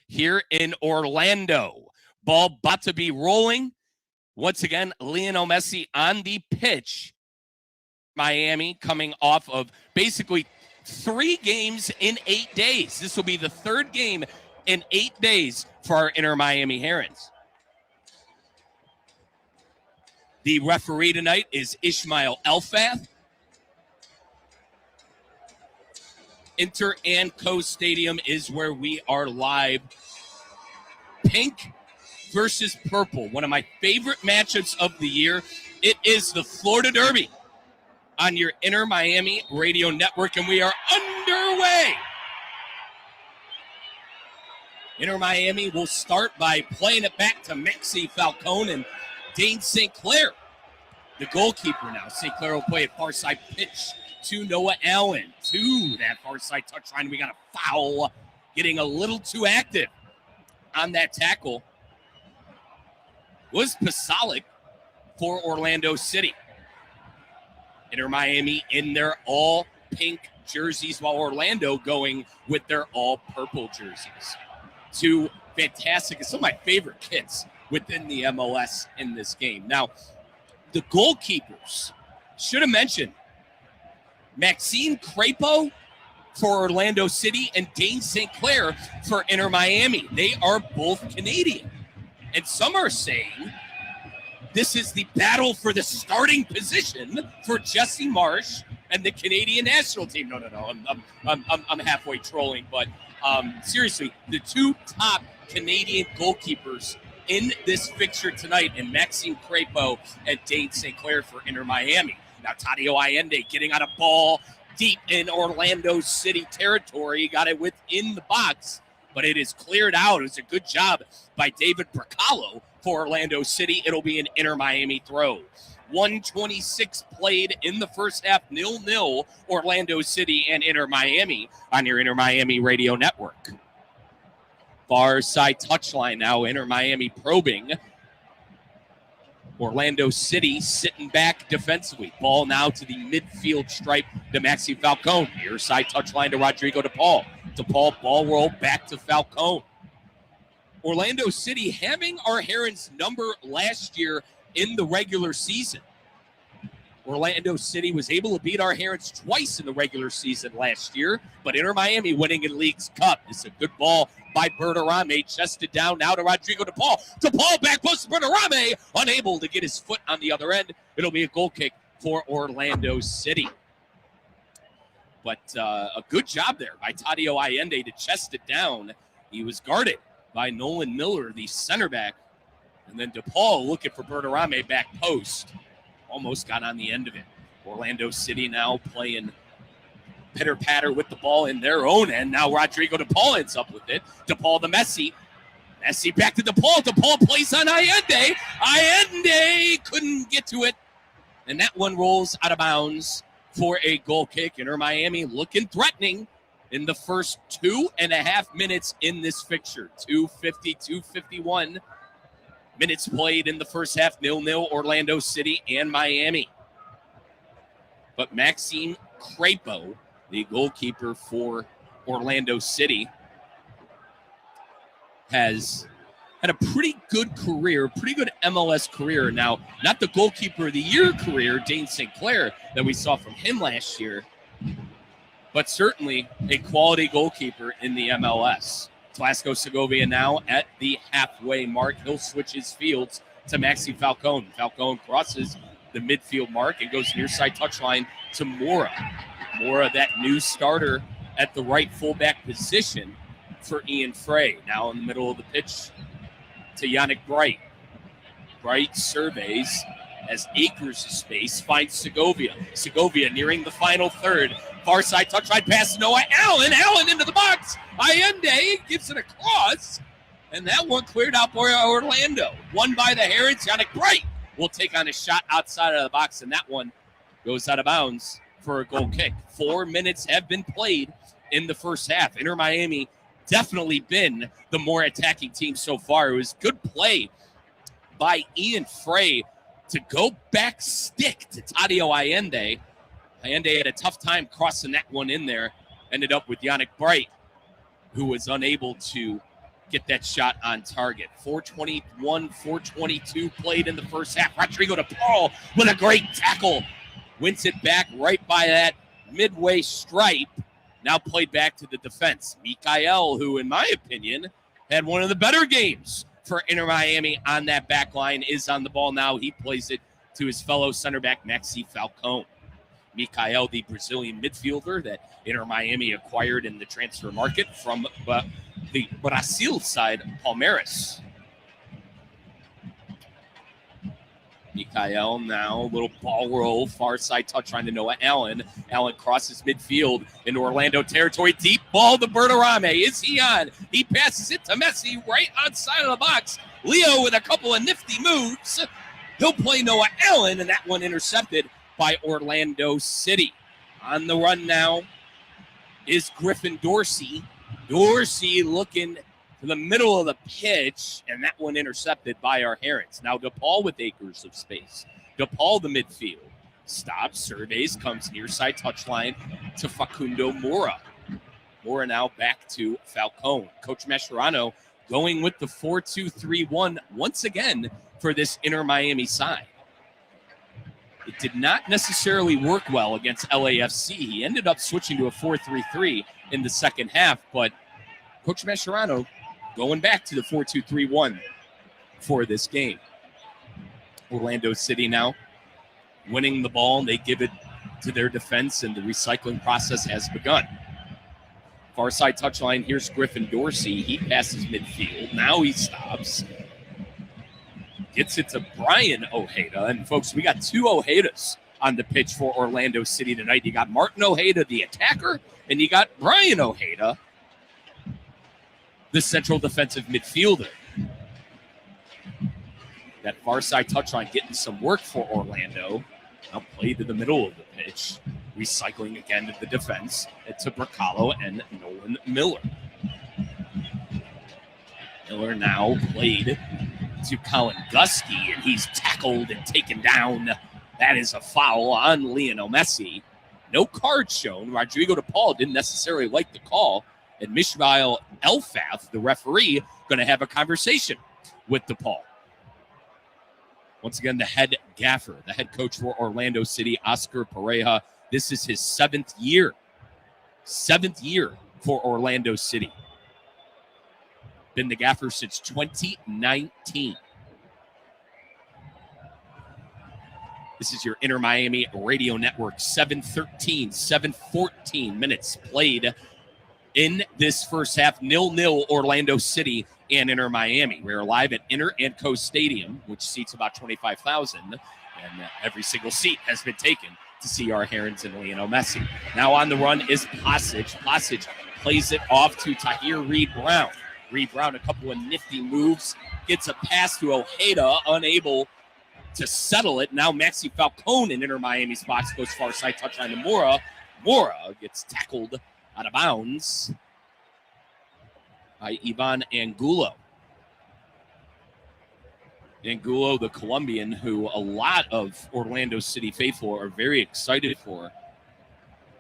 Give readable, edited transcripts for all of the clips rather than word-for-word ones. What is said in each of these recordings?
here in Orlando. Ball about to be rolling. Once again, Lionel Messi on the pitch. Miami coming off of basically 3 games in 8 days. This will be the 3rd game in 8 days for our Inter Miami Herons. The referee tonight is Ishmael Elfath. Inter and Co Stadium is where we are live. Pink versus purple, one of my favorite matchups of the year. It is the Florida Derby on your Inter Miami radio network, and we are underway. Inter Miami will start by playing it back to Maxi Falcone and Dane St. Clair, the goalkeeper now. St. Clair will play a far side pitch to Noah Allen. To that far side touchline, we got a foul, getting a little too active on that tackle was Pasalic for Orlando City. Inter Miami in their all pink jerseys, while Orlando going with their all purple jerseys. 2 fantastic, some of my favorite kits within the MLS in this game. Now, the goalkeepers, should have mentioned, Maxime Crepeau for Orlando City and Dane St. Clair for Inter Miami. They are both Canadian. And some are saying this is the battle for the starting position for Jesse Marsch and the Canadian national team. No. I'm halfway trolling, but seriously, the 2 top Canadian goalkeepers in this fixture tonight, and Maxime Crepeau and Dane St. Clair for Inter Miami. Now Tadio Allende getting on a ball deep in Orlando City territory. He got it within the box, but it is cleared out. It was a good job by David Bracalo for Orlando City. It'll be an Inter Miami throw. 1:26 played in the first half, 0-0 Orlando City and Inter Miami on your Inter Miami radio network. Far side touchline now, Inter Miami probing. Orlando City sitting back defensively. Ball now to the midfield stripe to Maxi Falcone. Near side touchline to Rodrigo DePaul. DePaul ball roll back to Falcone. Orlando City having our Herons number last year in the regular season. Orlando City was able to beat our Herons twice in the regular season last year, but Inter Miami winning in League's Cup. It's a good ball by Bertarame, chested down now to Rodrigo DePaul. DePaul back post to Bertarame, unable to get his foot on the other end. It'll be a goal kick for Orlando City. But a good job there by Tadio Allende to chest it down. He was guarded by Nolan Miller, the center back. And then DePaul looking for Bertarame back post. Almost got on the end of it. Orlando City now playing pitter-patter with the ball in their own end. Now Rodrigo DePaul ends up with it. DePaul to Messi. Messi back to DePaul. DePaul plays on Allende. Allende couldn't get to it. And that one rolls out of bounds for a goal kick. Inter Miami looking threatening in the first 2.5 minutes in this fixture. 2:50, 2:51 minutes played in the first half. 0-0 Orlando City and Miami. But Maxime Crepeau, the goalkeeper for Orlando City, has had a pretty good career, pretty good MLS career. Now, not the goalkeeper of the year career, Dane St. Clair, that we saw from him last year, but certainly a quality goalkeeper in the MLS. Glasgow Segovia now at the halfway mark. He'll switch his fields to Maxi Falcone. Falcone crosses the midfield mark and goes near side touchline to Mora. Mora, that new starter at the right fullback position for Ian Frey. Now in the middle of the pitch to Yannick Bright. Bright surveys as acres of space finds Segovia. Segovia nearing the final third. Far side touchline pass to Noah Allen. Allen into the box. Allende gives it a cross. And that one cleared out for Orlando. Won by the Herons. Yannick Bright will take on a shot outside of the box. And that one goes out of bounds for a goal kick. 4 minutes have been played in the first half. Inter Miami definitely been the more attacking team so far. It was good play by Ian Frey to go back stick to Tadio Allende. Allende had a tough time crossing that one in there. Ended up with Yannick Bright, who was unable to get that shot on target. 4:21, 4:22 played in the first half. Rodrigo DePaul with a great tackle. Wins it back right by that midway stripe. Now played back to the defense. Mikael, who in my opinion had one of the better games for Inter Miami on that back line, is on the ball now. He plays it to his fellow center back, Maxi Falcone. Mikael, the Brazilian midfielder that Inter Miami acquired in the transfer market from the Brazil side, Palmeiras. Mikael now, little ball roll, far side touch trying to Noah Allen. Allen crosses midfield into Orlando territory. Deep ball to Bertarame. Is he on? He passes it to Messi right outside of the box. Leo with a couple of nifty moves. He'll play Noah Allen, and that one intercepted by Orlando City. On the run now is Griffin Dorsey. Dorsey looking to the middle of the pitch, and that one intercepted by our Herons. Now DePaul with acres of space. DePaul, the midfield, stops, surveys, comes near side touchline to Facundo Mora. Mora now back to Falcone. Coach Mascherano going with the 4-2-3-1 once again for this Inter Miami side. It did not necessarily work well against LAFC. He ended up switching to a 4-3-3 in the second half, but Coach Mascherano going back to the 4-2-3-1 for this game. Orlando City now winning the ball. They give it to their defense, and the recycling process has begun. Far side touchline, here's Griffin Dorsey. He passes midfield. Now he stops. Gets it to Brian Ojeda. And, folks, we got two Ojedas on the pitch for Orlando City tonight. You got Martin Ojeda, the attacker, and you got Brian Ojeda, the central defensive midfielder. That far side touchline getting some work for Orlando. Now played to the middle of the pitch. Recycling again to the defense. It's to Bracalo and Nolan Miller. Miller now played to Colin Gusky, and he's tackled and taken down. That is a foul on Lionel Messi. No card shown. Rodrigo DePaul didn't necessarily like the call. And Mishmael Elfath, the referee, going to have a conversation with DePaul. Once again, the head gaffer, the head coach for Orlando City, Oscar Pareja. This is his seventh year for Orlando City. Been the gaffer since 2019. This is your Inter Miami Radio Network. 7:14 minutes played in this first half. 0-0 Orlando City and Inter Miami. We're live at Inter and Co Stadium, which seats about 25,000. And every single seat has been taken to see our Herons and Lionel Messi. Now on the run is Passage. Passage plays it off to Tahir Reed-Brown. Reed-Brown, a couple of nifty moves, gets a pass to Ojeda, unable to settle it. Now Maxi Falcone in Inter Miami's box goes far side touchline to Mora. Mora gets tackled out of bounds by Ivan Angulo. Angulo, the Colombian, who a lot of Orlando City faithful are very excited for.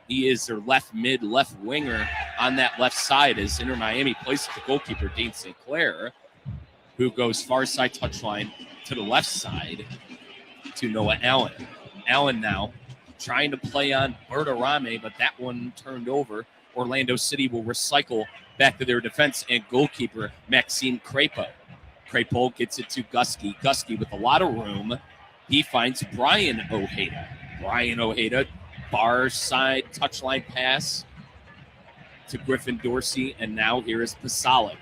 He is their left mid, left winger on that left side as Inter Miami places the goalkeeper, Dane St. Clair, who goes far side touchline to the left side to Noah Allen. Allen now trying to play on Bertarame, but that one turned over. Orlando City will recycle back to their defense and goalkeeper, Maxime Crepeau. Crepeau gets it to Gusky. Gusky with a lot of room. He finds Brian Ojeda. Brian Ojeda, far side touchline pass to Griffin Dorsey, and now here is Pasalic.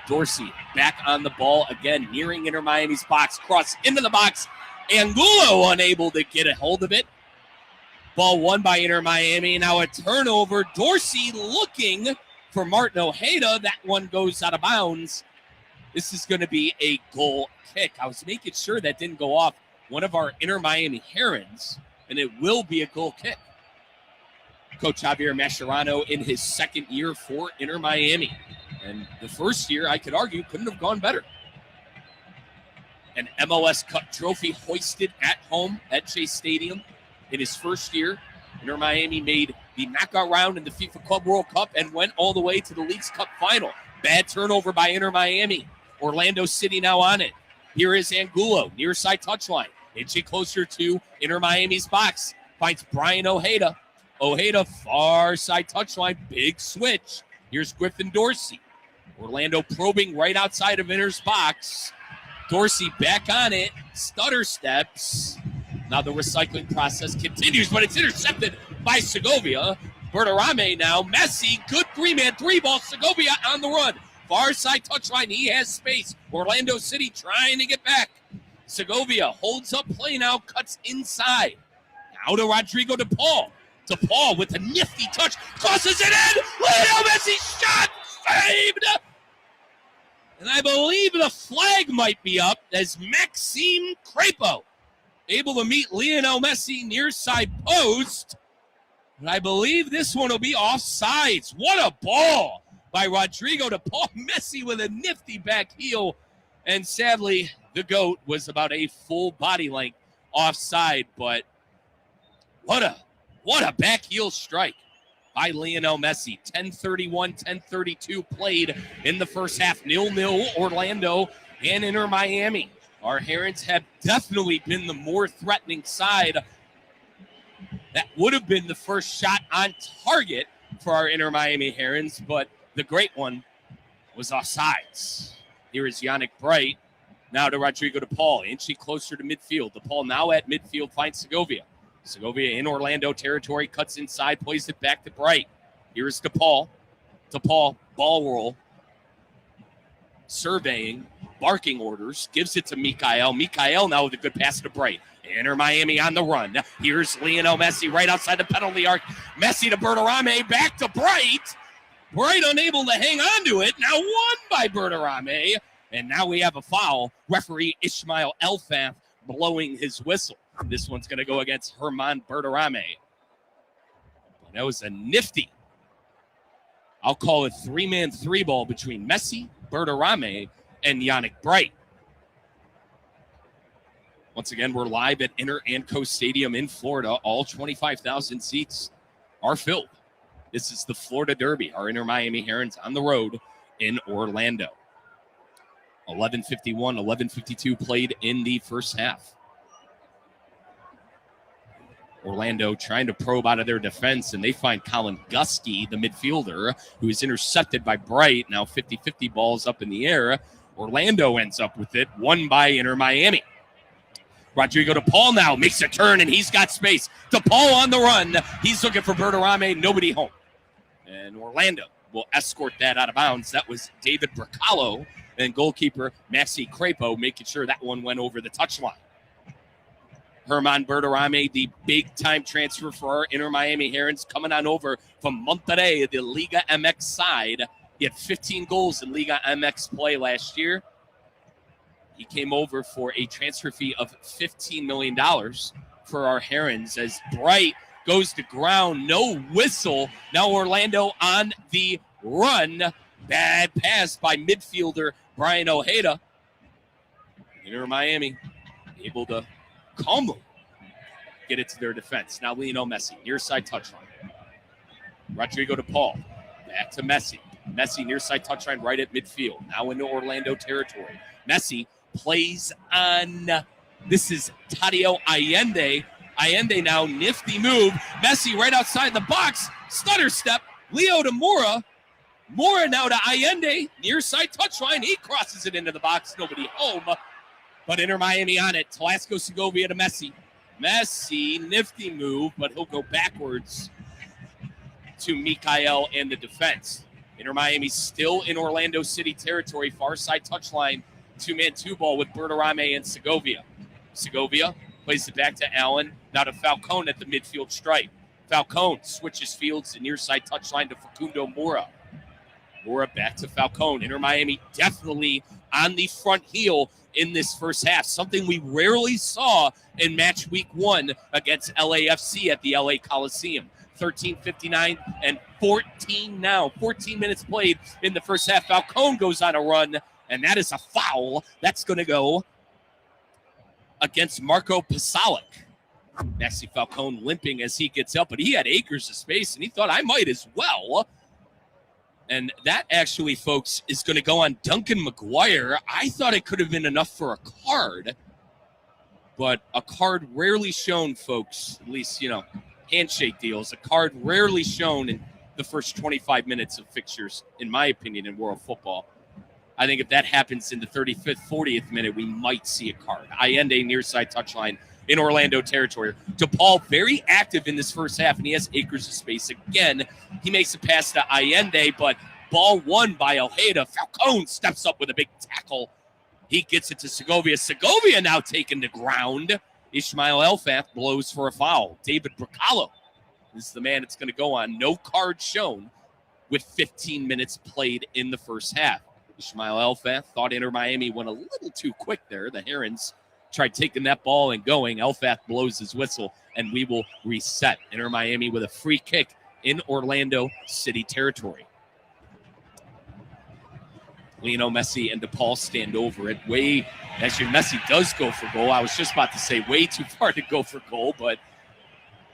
Dorsey back on the ball again, nearing Inter Miami's box, cross into the box. Angulo unable to get a hold of it. Ball won by Inter Miami. Now a turnover. Dorsey looking for Martin Ojeda. That one goes out of bounds. This is going to be a goal kick. I was making sure that didn't go off one of our Inter Miami Herons, and it will be a goal kick. Coach Javier Mascherano in his second year for Inter Miami. And the first year, I could argue, couldn't have gone better. An MLS Cup trophy hoisted at home at Chase Stadium in his first year. Inter Miami made the knockout round in the FIFA Club World Cup and went all the way to the League's Cup final. Bad turnover by Inter Miami. Orlando City now on it. Here is Angulo, near side touchline. Inching closer to Inter Miami's box. Finds Brian Ojeda. Ojeda, far side touchline. Big switch. Here's Griffin Dorsey. Orlando probing right outside of Inter's box. Dorsey back on it. Stutter steps. Now the recycling process continues, but it's intercepted by Segovia. Bertarame now. Messi, good three-man, three-ball. Segovia on the run. Far side touchline. He has space. Orlando City trying to get back. Segovia holds up play now, cuts inside. Now to Rodrigo DePaul. DePaul with a nifty touch. Crosses it in. Lionel Messi shot. Saved. And I believe the flag might be up as Maxime Crepeau able to meet Lionel Messi near side post. And I believe this one will be offsides. What a ball by Rodrigo DePaul. Messi with a nifty back heel. And sadly, the GOAT was about a full body length offside. But what a back heel strike by Lionel Messi. 10:31, 10:32 played in the first half. 0-0 Orlando and Inter Miami. Our Herons have definitely been the more threatening side. That would have been the first shot on target for our Inter Miami Herons, but the great one was offsides. Here is Yannick Bright. Now to Rodrigo DePaul, inching closer to midfield. DePaul now at midfield finds Segovia. Segovia in Orlando territory, cuts inside, plays it back to Bright. Here's DePaul. DePaul, ball roll. Surveying, barking orders, gives it to Mikael. Mikael now with a good pass to Bright. Inter Miami on the run. Here's Lionel Messi right outside the penalty arc. Messi to Bertarame, back to Bright. Bright unable to hang on to it. Now won by Bertarame. And now we have a foul. Referee Ismail Elfaf blowing his whistle. This one's going to go against Herman Bertarame. That was a nifty, I'll call it three-man three-ball between Messi, Bertarame, and Yannick Bright. Once again, we're live at Inter Anco Stadium in Florida. All 25,000 seats are filled. This is the Florida Derby. Our Inter Miami Herons on the road in Orlando. 11:51, 11:52 played in the first half. Orlando trying to probe out of their defense, and they find Colin Gusky, the midfielder, who is intercepted by Bright. Now 50-50 balls up in the air. Orlando ends up with it, won by Inter Miami. Rodrigo DePaul now makes a turn, and he's got space. DePaul on the run. He's looking for Bertarame, nobody home. And Orlando will escort that out of bounds. That was David Bracalo, and goalkeeper Maxi Crepeau making sure that one went over the touchline. Herman Bertarame, the big-time transfer for our Inter Miami Herons, coming on over from Monterrey, the Liga MX side. He had 15 goals in Liga MX play last year. He came over for a transfer fee of $15 million for our Herons as Bright goes to ground. No whistle. Now Orlando on the run. Bad pass by midfielder Brian Ojeda. Inter Miami able to calmly get it to their defense. Now Lionel Messi, near side touchline. Rodrigo DePaul, back to Messi. Messi near side touchline right at midfield. Now into Orlando territory. Messi plays on, this is Tadio Allende. Allende now, nifty move. Messi right outside the box. Stutter step. Leo to Mora. Mora now to Allende. Near side touchline. He crosses it into the box. Nobody home. But Inter Miami on it. Talasco Segovia to Messi. Messi, nifty move, but he'll go backwards to Mikael and the defense. Inter Miami still in Orlando City territory. Far side touchline. Two-man two-ball with Bertarame and Segovia. Segovia plays it back to Allen. Now to Falcone at the midfield stripe. Falcone switches fields to near side touchline to Facundo Mora. Mora back to Falcone. Inter Miami definitely on the front heel in this first half, something we rarely saw in match week 1 against LAFC at the LA Coliseum. 13:59 and 14 now. 14 minutes played in the first half. Falcone goes on a run, and that is a foul. That's going to go against Marco Pasalic. Maxi Falcone limping as he gets up, but he had acres of space, and he thought, I might as well. And that actually, folks, is going to go on Duncan McGuire. I thought it could have been enough for a card, but a card rarely shown, folks, at least, handshake deals, a card rarely shown in the first 25 minutes of fixtures, in my opinion, in world football. I think if that happens in the 35th, 40th minute, we might see a card. Allende near side touchline in Orlando territory. DePaul very active in this first half, and he has acres of space. Again, he makes a pass to Allende, but ball won by Ojeda. Falcone steps up with a big tackle. He gets it to Segovia. Segovia now taken to ground. Ishmael Elfath blows for a foul. David Bracalo is the man it's going to go on. No card shown with 15 minutes played in the first half. Ishmael Elfath thought Inter Miami went a little too quick there. The Herons tried taking that ball and going. Elfath blows his whistle, and we will reset. Inter Miami with a free kick in Orlando City territory. Lionel Messi and DePaul stand over it. Messi does go for goal. I was just about to say way too far to go for goal, but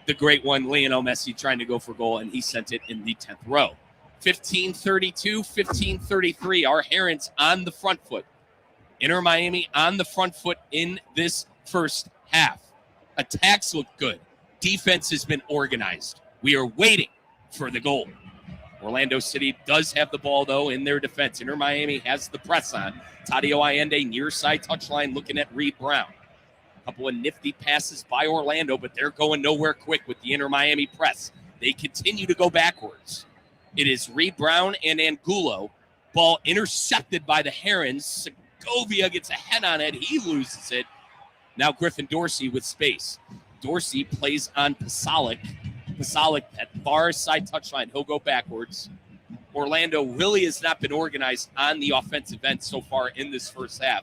the great one, Lionel Messi, trying to go for goal, and he sent it in the 10th row. 15-32, 15-33. Our Herons on the front foot. Inter Miami on the front foot in this first half. Attacks look good. Defense has been organized. We are waiting for the goal. Orlando City does have the ball, though, in their defense. Inter Miami has the press on. Tadio Allende near side touchline looking at Reed Brown. A couple of nifty passes by Orlando, but they're going nowhere quick with the Inter Miami press. They continue to go backwards. It is Reed Brown and Angulo. Ball intercepted by the Herons. Segovia gets a head on it. He loses it. Now Griffin Dorsey with space. Dorsey plays on Pasalic. Pasalic at far side touchline. He'll go backwards. Orlando really has not been organized on the offensive end so far in this first half.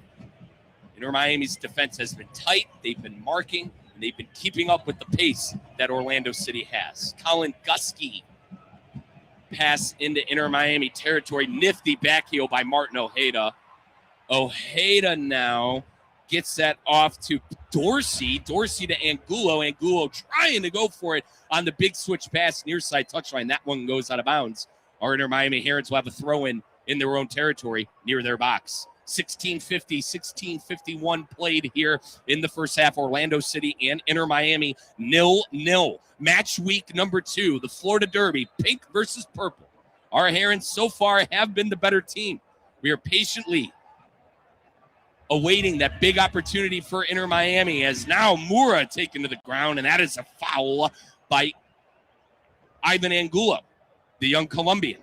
Inter Miami's defense has been tight. They've been marking, and they've been keeping up with the pace that Orlando City has. Colin Gusky pass into Inter Miami territory. Nifty back heel by Martin Ojeda. Ojeda now gets that off to Dorsey. Dorsey to Angulo. Angulo trying to go for it on the big switch pass near side touchline. That one goes out of bounds. Our Inter Miami Herons will have a throw in their own territory near their box. 16:50, 16:51 played here in the first half. Orlando City and Inter Miami 0-0. Match week number 2, the Florida Derby, pink versus purple. Our Herons so far have been the better team. We are patiently awaiting that big opportunity for Inter Miami as now Mura taken to the ground, and that is a foul by Ivan Angulo, the young Colombian.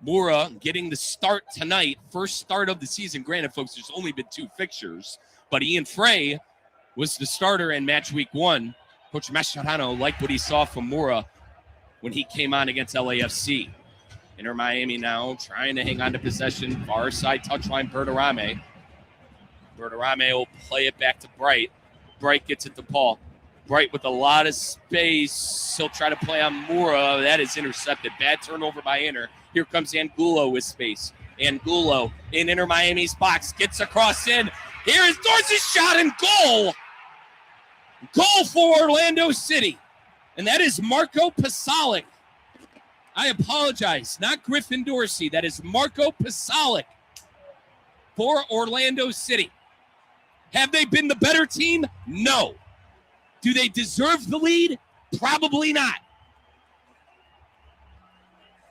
Mura getting the start tonight, first start of the season. Granted, folks, there's only been 2 fixtures, but Ian Frey was the starter in match week 1. Coach Mascherano liked what he saw from Mura when he came on against LAFC. Inter Miami now trying to hang on to possession. Far side touchline, Bertarame. Bertarame will play it back to Bright. Bright gets it to Paul. Bright with a lot of space. He'll try to play on Mura. That is intercepted. Bad turnover by Inter. Here comes Angulo with space. Angulo in Inter Miami's box. Gets across in. Here is Dorsey's shot and goal. Goal for Orlando City. And that is Marco Pasalic. I apologize. Not Griffin Dorsey. That is Marco Pasalic for Orlando City. Have they been the better team? No. Do they deserve the lead? Probably not.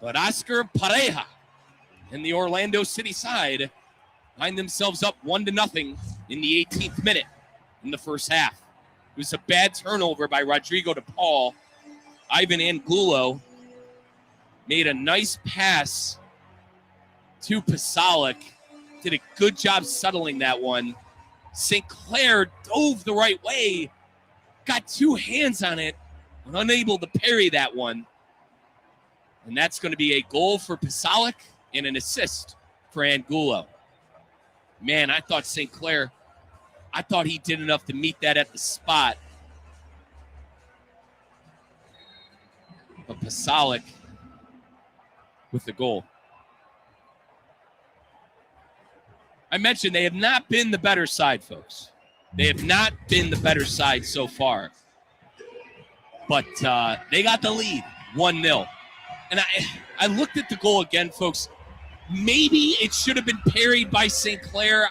But Oscar Pareja and the Orlando City side find themselves up 1-0 in the 18th minute in the first half. It was a bad turnover by Rodrigo DePaul. Ivan Angulo made a nice pass to Pasalic. Did a good job settling that one. St. Clair dove the right way. Got 2 hands on it, but unable to parry that one. And that's going to be a goal for Pasalic and an assist for Angulo. Man, I thought St. Clair, I thought he did enough to meet that at the spot. But Pasalic with the goal. I mentioned they have not been the better side, folks. They have not been the better side so far. But they got the lead, 1-0. And I looked at the goal again, folks. Maybe it should have been parried by St. Clair.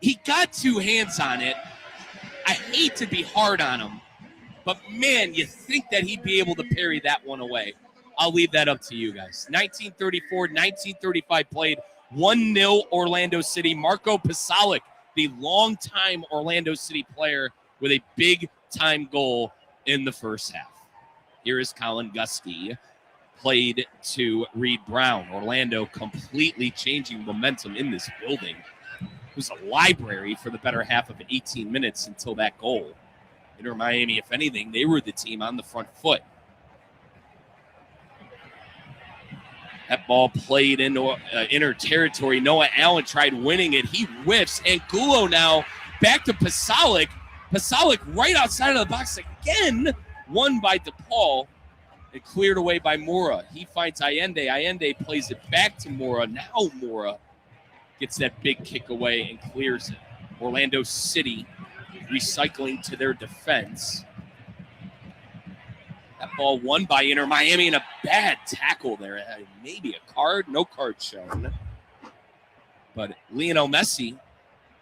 He got 2 hands on it. I hate to be hard on him, but man, you think that he'd be able to parry that one away. I'll leave that up to you guys. 1934-1935 played, 1-0 Orlando City. Marco Pasalic, the longtime Orlando City player, with a big-time goal in the first half. Here is Colin Gusky, played to Reed Brown. Orlando completely changing momentum in this building. It was a library for the better half of 18 minutes until that goal. Inter Miami, if anything, they were the team on the front foot. That ball played into inner territory. Noah Allen tried winning it. He whiffs. Angulo now back to Pasalic. Pasalic right outside of the box again. Won by DePaul. It cleared away by Mora. He finds Allende. Allende plays it back to Mora. Now Mora gets that big kick away and clears it. Orlando City recycling to their defense. That ball won by Inter Miami, and a bad tackle there. Maybe a card, no card shown. But Lionel Messi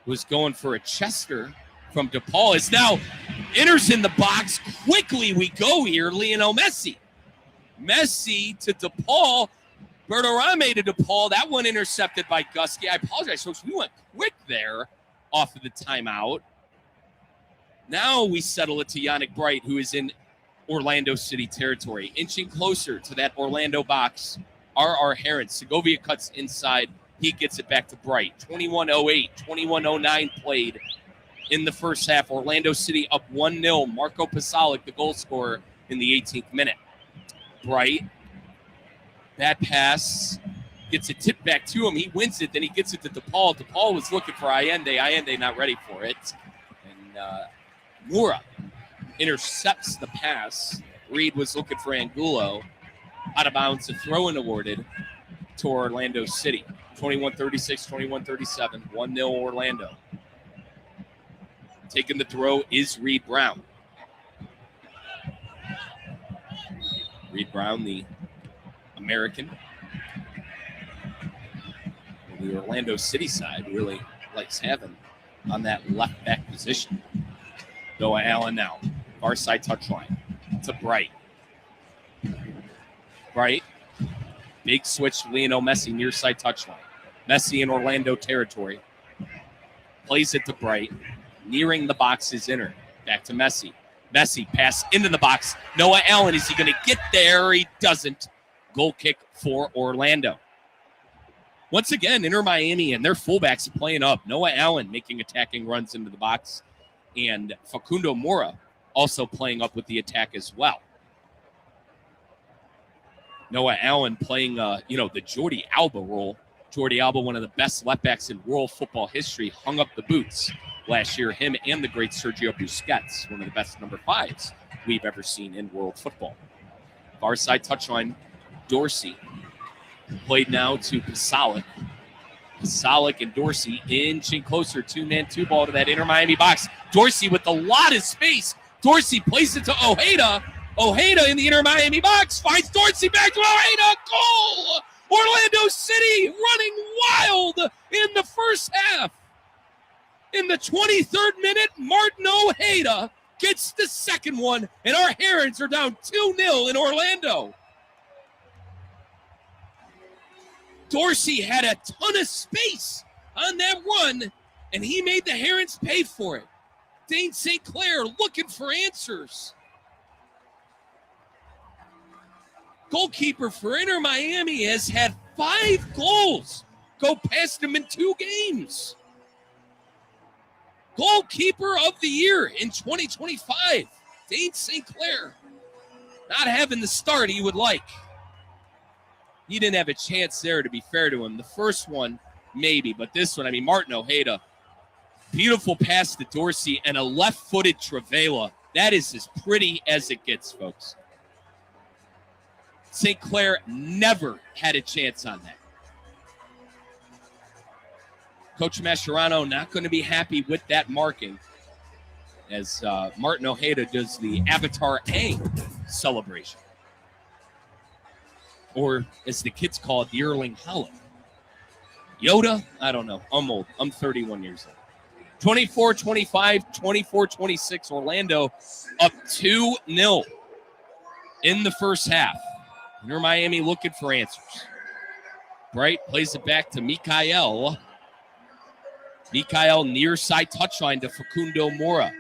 was going for a Chester from DePaul. Is now Inter's in the box. Quickly we go here. Lionel Messi. Messi to DePaul. Bertorame to DePaul. That one intercepted by Gusky. I apologize, folks. We went quick there off of the timeout. Now we settle it to Yannick Bright, who is in Orlando City territory. Inching closer to that Orlando box, R.R. Heron. Segovia cuts inside. He gets it back to Bright. 21:08, 21:09 played in the first half. Orlando City up 1-0. Marco Pasalic, the goal scorer, in the 18th minute. Bright, that pass, gets it tipped back to him. He wins it, then he gets it to DePaul. DePaul was looking for Allende. Allende not ready for it. And Mura intercepts the pass. Reed was looking for Angulo. Out of bounds, a throw-in awarded to Orlando City. 21-36, 21-37, 1-0 Orlando. Taking the throw is Reed Brown. Reed Brown, the American. The Orlando City side really likes having on that left back position. Noah Allen now. Far side touchline to Bright. Bright. Big switch to Lionel Messi, near side touchline. Messi in Orlando territory. Plays it to Bright. Nearing the box is Inter. Back to Messi. Messi pass into the box. Noah Allen, is he going to get there? He doesn't. Goal kick for Orlando. Once again, Inter Miami and their fullbacks are playing up. Noah Allen making attacking runs into the box. And Facundo Mora also playing up with the attack as well. Noah Allen playing, the Jordi Alba role. Jordi Alba, one of the best left backs in world football history, hung up the boots last year. Him and the great Sergio Busquets, one of the best number 5s we've ever seen in world football. Far side touchline, Dorsey. Played now to Pasalic. Pasalic and Dorsey inching closer. 2-man, 2-ball to that Inter Miami box. Dorsey with a lot of space. Dorsey plays it to Ojeda. Ojeda in the Inter Miami box finds Dorsey back to Ojeda. Goal! Orlando City running wild in the first half. In the 23rd minute, Martin Ojeda gets the second one, and our Herons are down 2-0 in Orlando. Dorsey had a ton of space on that run, and he made the Herons pay for it. Dane St. Clair looking for answers. Goalkeeper for Inter Miami has had 5 goals go past him in 2 games. Goalkeeper of the year in 2025, Dane St. Clair. Not having the start he would like. He didn't have a chance there, to be fair to him. The first one, maybe, but this one, Martin Ojeda. Beautiful pass to Dorsey and a left-footed Travella. That is as pretty as it gets, folks. St. Clair never had a chance on that. Coach Mascherano not going to be happy with that marking as Martin Ojeda does the Avatar Aang celebration. Or, as the kids call it, the Erling Haaland. Yoda? I don't know. I'm old. I'm 31 years old. 24-25, 24-26. Orlando up 2-0 in the first half. Inter Miami looking for answers. Bright plays it back to Mikael. Mikael near side touchline to Facundo Mora.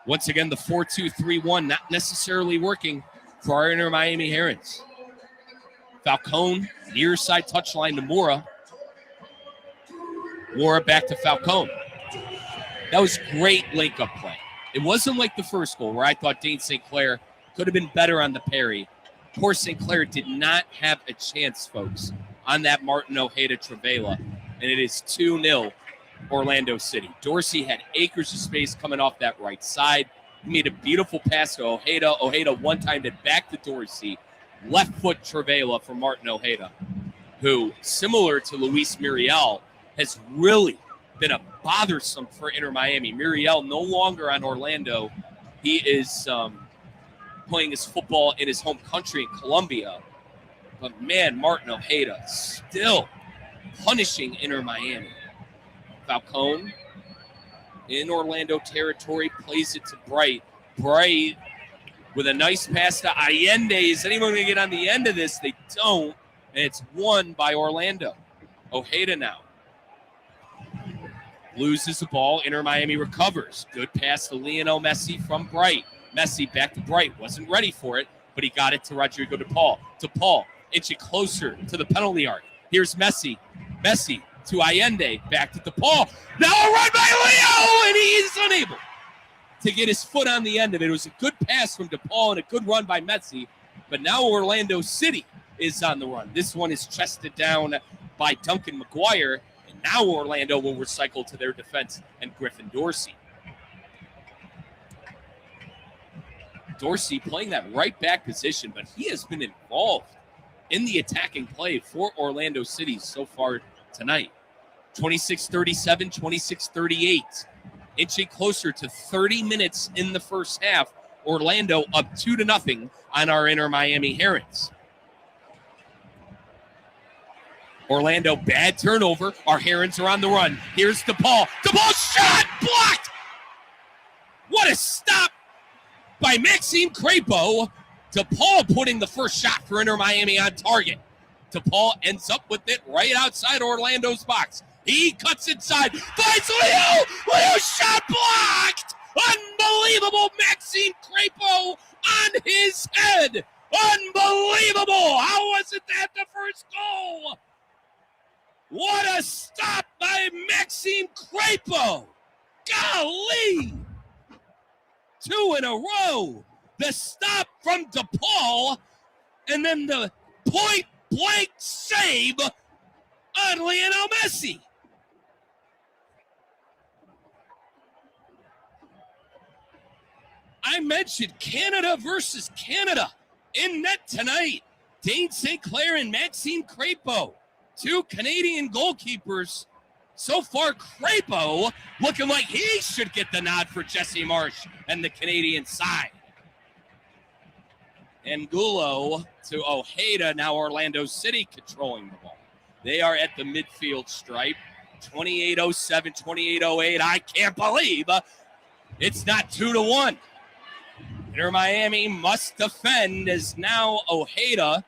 Once again, the 4-2-3-1 not necessarily working for our Inter Miami Herons. Falcone, near side touchline to Mora. Mora back to Falcone. That was great link-up play. It wasn't like the first goal where I thought Dane St. Clair could have been better on the parry. Poor St. Clair did not have a chance, folks, on that Martin Ojeda Trivela. And it is 2-0 Orlando City. Dorsey had acres of space coming off that right side. He made a beautiful pass to Ojeda. Ojeda one-timed it back to Dorsey. Left foot Trivela for Martin Ojeda, who, similar to Luis Muriel, has really been a bothersome for Inter Miami. Muriel no longer on Orlando. He is playing his football in his home country in Colombia. But man, Martin Ojeda still punishing Inter Miami. Falcone in Orlando territory plays it to Bright. Bright with a nice pass to Allende. Is anyone going to get on the end of this? They don't. And it's won by Orlando. Ojeda now loses the ball. Inter Miami recovers. Good pass to Lionel Messi from Bright. Messi back to Bright. Wasn't ready for it, but he got it to Rodrigo DePaul. DePaul inching closer to the penalty arc. Here's Messi. Messi to Allende. Back to DePaul. Now a run by Leo, and he is unable to get his foot on the end of it. It was a good pass from DePaul and a good run by Messi, but now Orlando City is on the run. This one is chested down by Duncan McGuire, and now Orlando will recycle to their defense and Griffin Dorsey. Dorsey playing that right back position, but he has been involved in the attacking play for Orlando City so far tonight. 26-37, 26-38. Inching closer to 30 minutes in the first half. Orlando up 2-0 on our Inter Miami Herons. Orlando, bad turnover. Our Herons are on the run. Here's DePaul. DePaul shot! Blocked! What a stop by Maxime Crepeau. DePaul putting the first shot for Inter Miami on target. DePaul ends up with it right outside Orlando's box. He cuts inside, finds Leo! Leo shot blocked! Unbelievable! Maxime Crepeau on his head! Unbelievable! How wasn't that the first goal? What a stop by Maxime Crepeau! Golly! 2 in a row. The stop from DePaul, and then the point-blank save on Lionel Messi. I mentioned Canada versus Canada in net tonight. Dane St. Clair and Maxime Crepeau, two Canadian goalkeepers. So far, Crepeau looking like he should get the nod for Jesse Marsh and the Canadian side. Angulo to Ojeda. Now Orlando City controlling the ball. They are at the midfield stripe. 28-07, 28-08. I can't believe it's not 2-1. Inter Miami must defend as now Ojeda,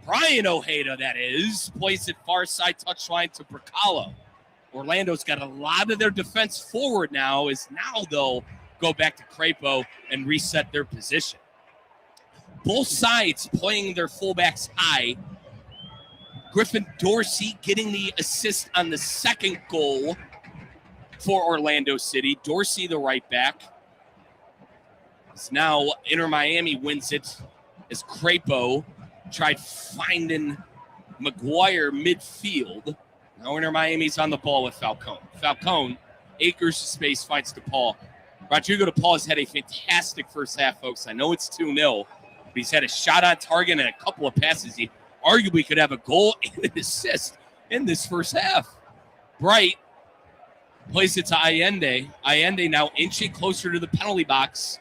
Brian Ojeda that is, plays it far side touchline to Bracalo. Orlando's got a lot of their defense forward now, as now they'll go back to Crepeau and reset their position. Both sides playing their fullbacks high. Griffin Dorsey getting the assist on the second goal for Orlando City. Dorsey, the right back. As now Inter Miami wins it as Crepeau tried finding McGuire midfield. Now Inter Miami's on the ball with Falcone. Falcone, acres of space, finds DePaul. Rodrigo DePaul has had a fantastic first half, folks. I know it's 2-0, but he's had a shot on target and a couple of passes. He arguably could have a goal and an assist in this first half. Bright Plays it to Allende. Allende now inching closer to the penalty box.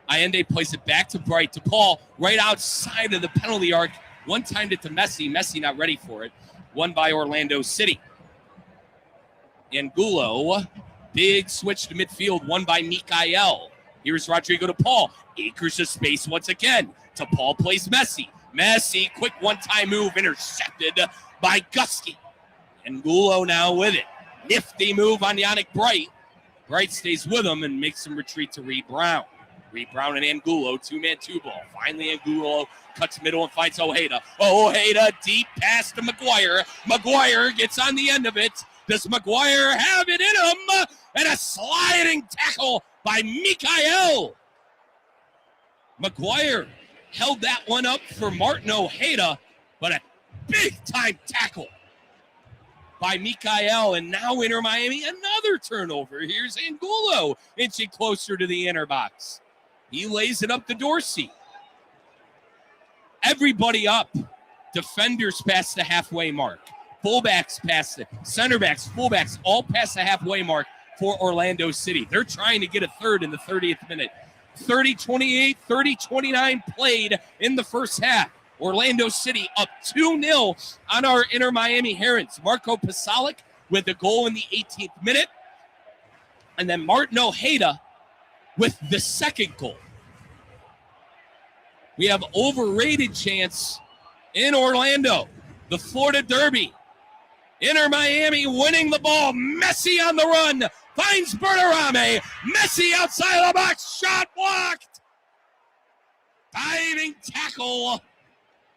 Allende plays it back to Bright, to Paul, right outside of the penalty arc. One-timed it to Messi. Messi not ready for it. Won by Orlando City. Angulo, big switch to midfield, won by Mikael. Here's Rodrigo to Paul. Acres of space once again. To Paul plays Messi. Messi, quick one-time move, intercepted by Gusky. Angulo now with it. Nifty move on Yannick Bright. Bright stays with him and makes him retreat to Reed Brown. Reed Brown and Angulo, two-man, two-ball. Finally, Angulo cuts middle and finds Ojeda. Ojeda deep pass to Maguire. Maguire gets on the end of it. Does Maguire have it in him? And a sliding tackle by Mikael. Maguire held that one up for Martin Ojeda, but a big-time tackle by Mikael. And now Inter Miami, another turnover. Here's Angulo inching closer to the inner box. He lays it up to Dorsey. Everybody up. Defenders past the halfway mark. Fullbacks past it. Center backs, fullbacks, all past the halfway mark for Orlando City. They're trying to get a third in the 30th minute. 30-28, 30-29 played in the first half. Orlando City up 2-0 on our Inter Miami Herons. Marco Pasalic with the goal in the 18th minute. And then Martin Ojeda with the second goal. We have overrated chance in Orlando. The Florida Derby. Inter Miami winning the ball. Messi on the run. Finds Bertarame. Messi outside of the box. Shot blocked. Diving tackle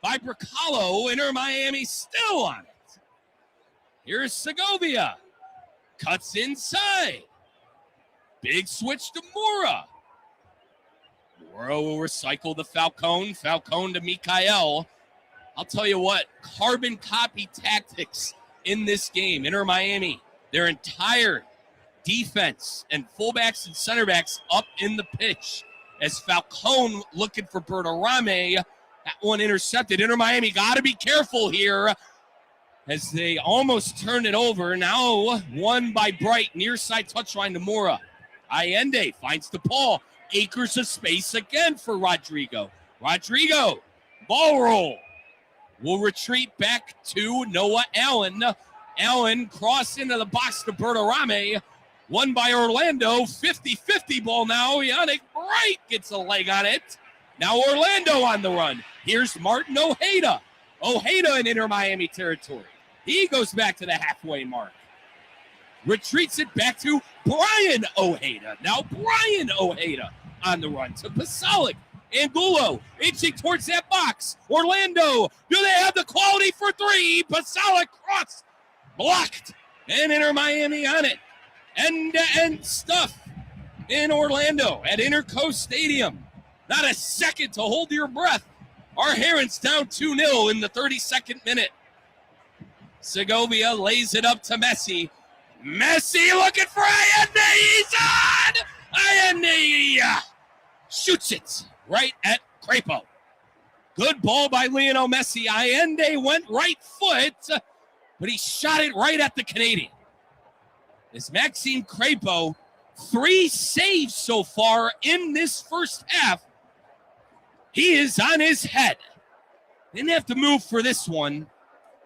by Bracalo. Inter Miami still on it. Here's Segovia. Cuts inside. Big switch to Mora. Mora will recycle the Falcone. Falcone to Mikael. I'll tell you what, carbon copy tactics in this game. Inter Miami, their entire defense and fullbacks and center backs up in the pitch. As Falcone looking for Bertarame. That one intercepted. Inter Miami got to be careful here as they almost turn it over. Now won by Bright. Near side touchline to Mora. Allende finds DePaul. Acres of space again for Rodrigo. Rodrigo, ball roll. Will retreat back to Noah Allen. Allen cross into the box to Bertarame. Won by Orlando. 50-50 ball now. Yannick Bright gets a leg on it. Now Orlando on the run. Here's Martin Ojeda. Ojeda in Inter Miami territory. He goes back to the halfway mark. Retreats it back to Brian Ojeda. Now Brian Ojeda on the run to Pasalic. Angulo inching towards that box. Orlando, do they have the quality for three? Pasalic cross blocked. And Inter Miami on it. End-to-end stuff in Orlando at Intercoast Stadium. Not a second to hold your breath. Our Herons down 2-0 in the 32nd minute. Segovia lays it up to Messi. Messi looking for Allende. He's on! Allende shoots it right at Crapo. Good ball by Lionel Messi. Allende went right foot, but he shot it right at the Canadian. As Maxime Crapo, 3 saves so far in this first half. He is on his head. Didn't have to move for this one,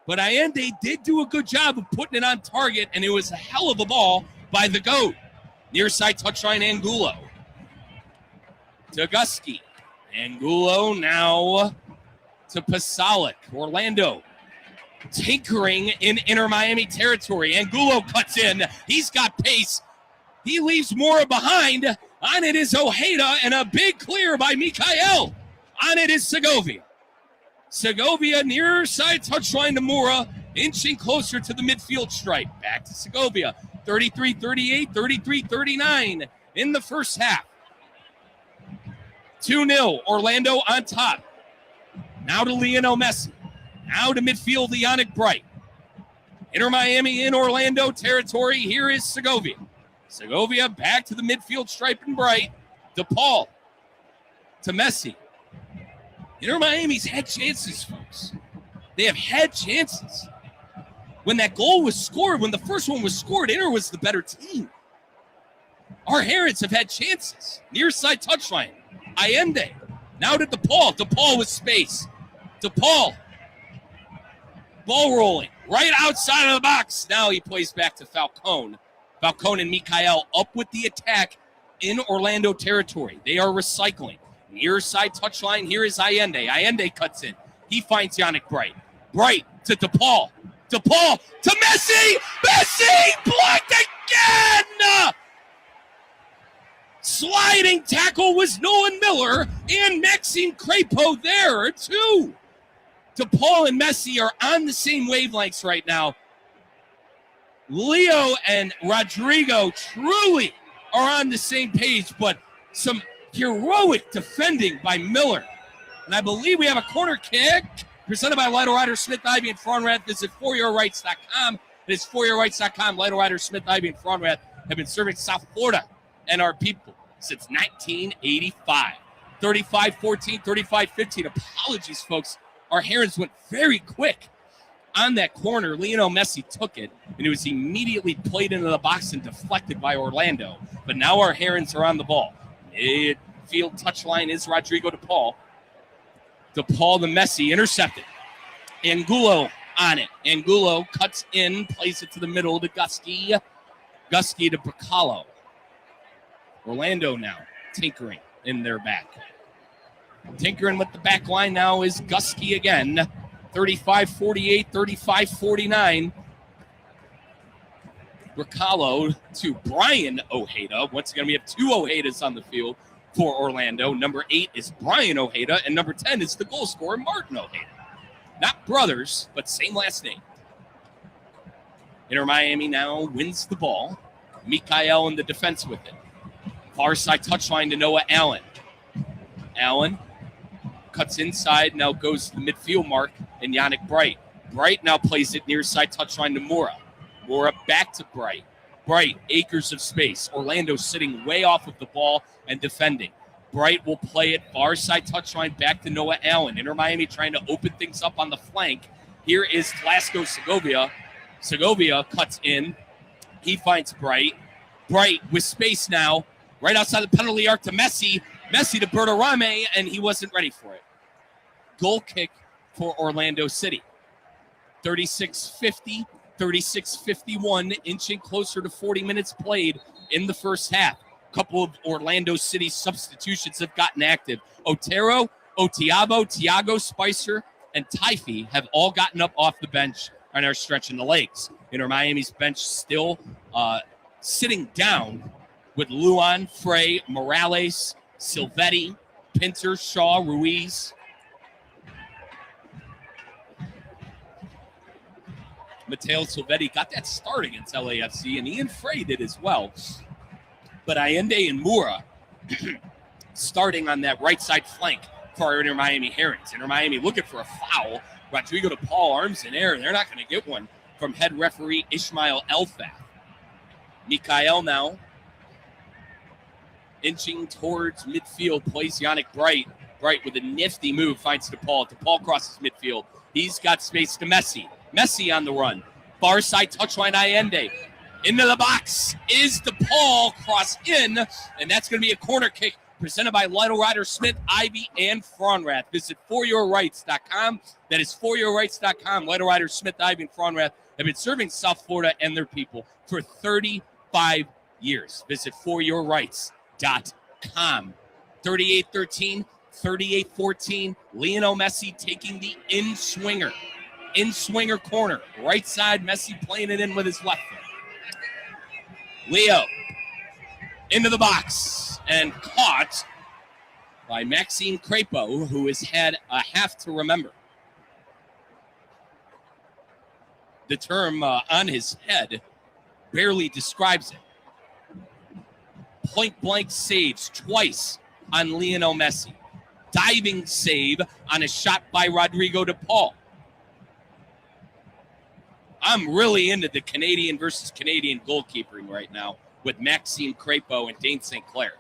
but Allende did do a good job of putting it on target, and it was a hell of a ball by the GOAT. Near side touchline, Angulo. To Gusky. Angulo now to Pasalic. Orlando tinkering in Inter Miami territory. Angulo cuts in. He's got pace. He leaves Mora behind. On it is Ojeda, and a big clear by Mikael. On it is Segovia. Segovia near side touchline to Mora, inching closer to the midfield stripe. Back to Segovia. 33-38, 33-39 in the first half. 2-0, Orlando on top. Now to Lionel Messi. Now to midfield, Yannick Bright. Inter Miami in Orlando territory. Here is Segovia. Segovia back to the midfield stripe and Bright. DePaul to Messi. Inter Miami's had chances, folks. They have had chances. When that goal was scored, when the first one was scored, Inter was the better team. Our Herons have had chances. Near side touchline. Allende. Now to DePaul. DePaul with space. DePaul. Ball rolling. Right outside of the box. Now he plays back to Falcone. Falcone and Mikael up with the attack in Orlando territory. They are recycling. Near side touchline. Here is Allende. Allende cuts in. He finds Yannick Bright. Bright to DePaul. DePaul to Messi. Messi blocked again. Sliding tackle was Nolan Miller and Maxime Crepeau there too. DePaul and Messi are on the same wavelengths right now. Leo and Rodrigo truly are on the same page, but some heroic defending by Miller. And I believe we have a corner kick presented by Lytle Rider, Smith, Ivy, and Frauenrath. Visit foryourrights.com. It is foryourrights.com. Lytle Rider, Smith, Ivy, and Frauenrath have been serving South Florida and our people since 1985. 35-14, 35-15. Apologies, folks. Our Herons went very quick on that corner. Lionel Messi took it, and it was immediately played into the box and deflected by Orlando. But now our Herons are on the ball. Midfield touchline is Rodrigo DePaul. DePaul to Messi, intercepted. Angulo on it. Angulo cuts in, plays it to the middle to Gusky. Gusky to Bracalo. Orlando now tinkering in their back. Tinkering with the back line now is Gusky again. 35-48, 35-49. Bracalo to Brian Ojeda. Once again, we have two Ojedas on the field for Orlando. Number 8 is Brian Ojeda, and number 10 is the goal scorer, Martin Ojeda. Not brothers, but same last name. Inter Miami now wins the ball. Mikael in the defense with it. Far side touchline to Noah Allen. Allen cuts inside, now goes to the midfield mark, and Yannick Bright. Bright now plays it near side touchline to Mora. Mora back to Bright. Bright, acres of space. Orlando sitting way off of the ball and defending. Bright will play it far side touchline back to Noah Allen. Inter Miami trying to open things up on the flank. Here is Glasgow Segovia. Segovia cuts in. He finds Bright. Bright with space now. Right outside the penalty arc to Messi. Messi to Bertarame, and he wasn't ready for it. Goal kick for Orlando City. 36-50, 36-51, inching closer to 40 minutes played in the first half. A couple of Orlando City substitutions have gotten active. Otero, Otiabo, Tiago, Spicer, and Taifi have all gotten up off the bench and are stretching the legs. Inter Miami's bench still sitting down with Luan, Frey, Morales, Silvetti, Pinter, Shaw, Ruiz. Matteo Silvetti got that start against LAFC, and Ian Frey did as well. But Allende and Mura starting on that right side flank for our Inter Miami Herons. Inter Miami looking for a foul. Rodrigo DePaul, arms in air. They're not going to get one from head referee Ishmael Elfath. Mikael now inching towards midfield, plays Yannick Bright. Bright with a nifty move finds DePaul. DePaul crosses midfield. He's got space to Messi. Messi on the run. Far side touchline Allende. Into the box is DePaul. Cross in, and that's going to be a corner kick presented by Lytle Rider, Smith, Ivy, and Frauenrath. Visit foryourrights.com. That is foryourrights.com. Lytle Rider, Smith, Ivy, and Frauenrath have been serving South Florida and their people for 35 years. Visit foryourrights.com. 38-13, 38-14. Lionel Messi taking the in-swinger corner. Right side, Messi playing it in with his left foot. Leo into the box and caught by Maxime Crepeau, who has had a half to remember. The term on his head barely describes it. Point-blank saves twice on Lionel Messi. Diving save on a shot by Rodrigo DePaul. I'm really into the Canadian versus Canadian goalkeeping right now with Maxime Crepeau and Dane St. Clair.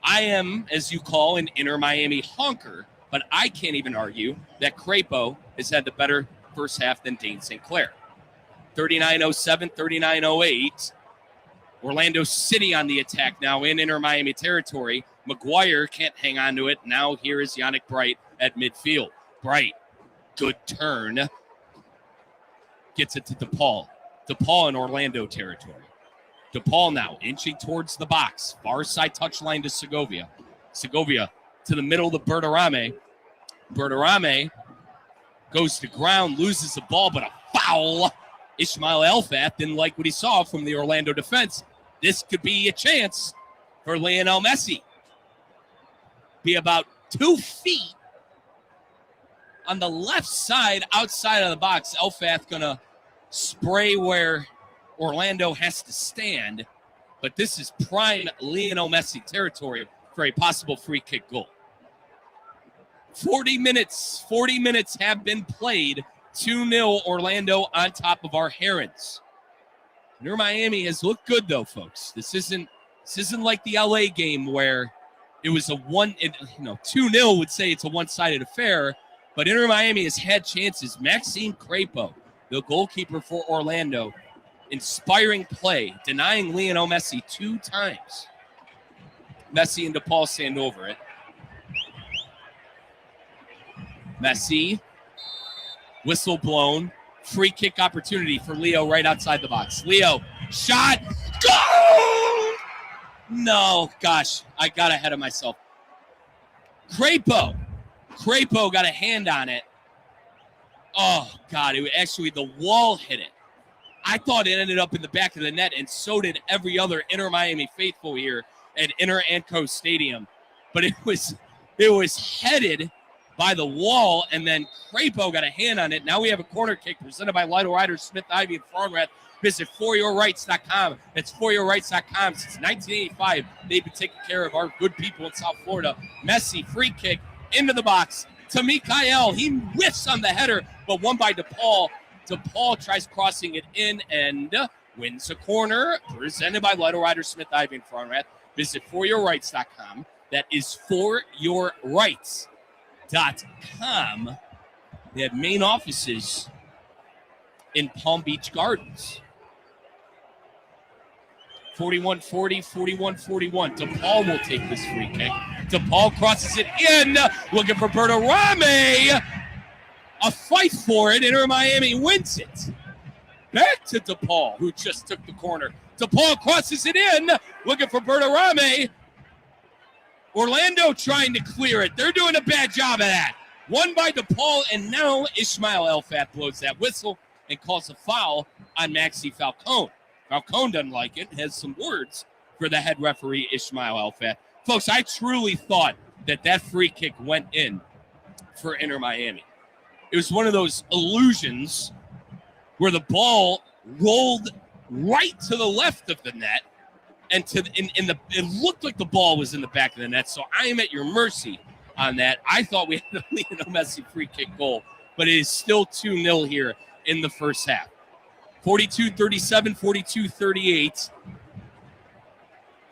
I am, as you call, an Inter Miami honker, but I can't even argue that Crepeau has had the better first half than Dane St. Clair. 39-07, 39-08. Orlando City on the attack now in Inter Miami territory. McGuire can't hang on to it. Now here is Yannick Bright at midfield. Bright, good turn. Gets it to DePaul. DePaul in Orlando territory. DePaul now inching towards the box. Far side touchline to Segovia. Segovia to the middle of Bertarame. Bertarame goes to ground, loses the ball, but a foul. Ishmael Elfath didn't like what he saw from the Orlando defense. This could be a chance for Lionel Messi. Be about 2 feet on the left side outside of the box. Elfath going to spray where Orlando has to stand. But this is prime Lionel Messi territory for a possible free kick goal. 40 minutes have been played. 2-0 Orlando on top of our Herons. Inter Miami has looked good though, folks. This isn't like the LA game where it was 2-0 would say it's a one-sided affair, but Inter Miami has had chances. Maxime Crepeau, the goalkeeper for Orlando, inspiring play, denying Lionel Messi 2 times. Messi and DePaul stand over it. Messi, whistle blown, free kick opportunity for Leo right outside the box. Leo, shot, goal! No, gosh, I got ahead of myself. Crepeau got a hand on it. Oh, God, the wall hit it. I thought it ended up in the back of the net, and so did every other Inter Miami faithful here at Inter Anco Stadium. But it was headed by the wall, and then Crepeau got a hand on it. Now we have a corner kick presented by Lido Riders, Smith Ivy, and Farnrath. Visit foryourrights.com. That's foryourrights.com. Since 1985, they've been taking care of our good people in South Florida. Messi, free kick into the box to Mikael. He whiffs on the header, but won by DePaul. DePaul tries crossing it in and wins a corner. Presented by Lido Riders, Smith Ivy, and Farnrath. Visit foryourrights.com. That is foryourrights.com. They have main offices in Palm Beach Gardens. 41-40, 41-41. DePaul will take this free kick. DePaul crosses it in, looking for Bertarame. A fight for it. Inter Miami wins it. Back to DePaul, who just took the corner. DePaul crosses it in, looking for Bertarame. Orlando trying to clear it. They're doing a bad job of that. Won by DePaul, and now Ishmael Elfath blows that whistle and calls a foul on Maxi Falcone. Falcone doesn't like it, has some words for the head referee, Ishmael Elfath. Folks, I truly thought that free kick went in for Inter Miami. It was one of those illusions where the ball rolled right to the left of the net, and it looked like the ball was in the back of the net. So I am at your mercy on that. I thought we had a Lionel Messi free kick goal, but it is still 2-0 here in the first half. 42-37, 42-38.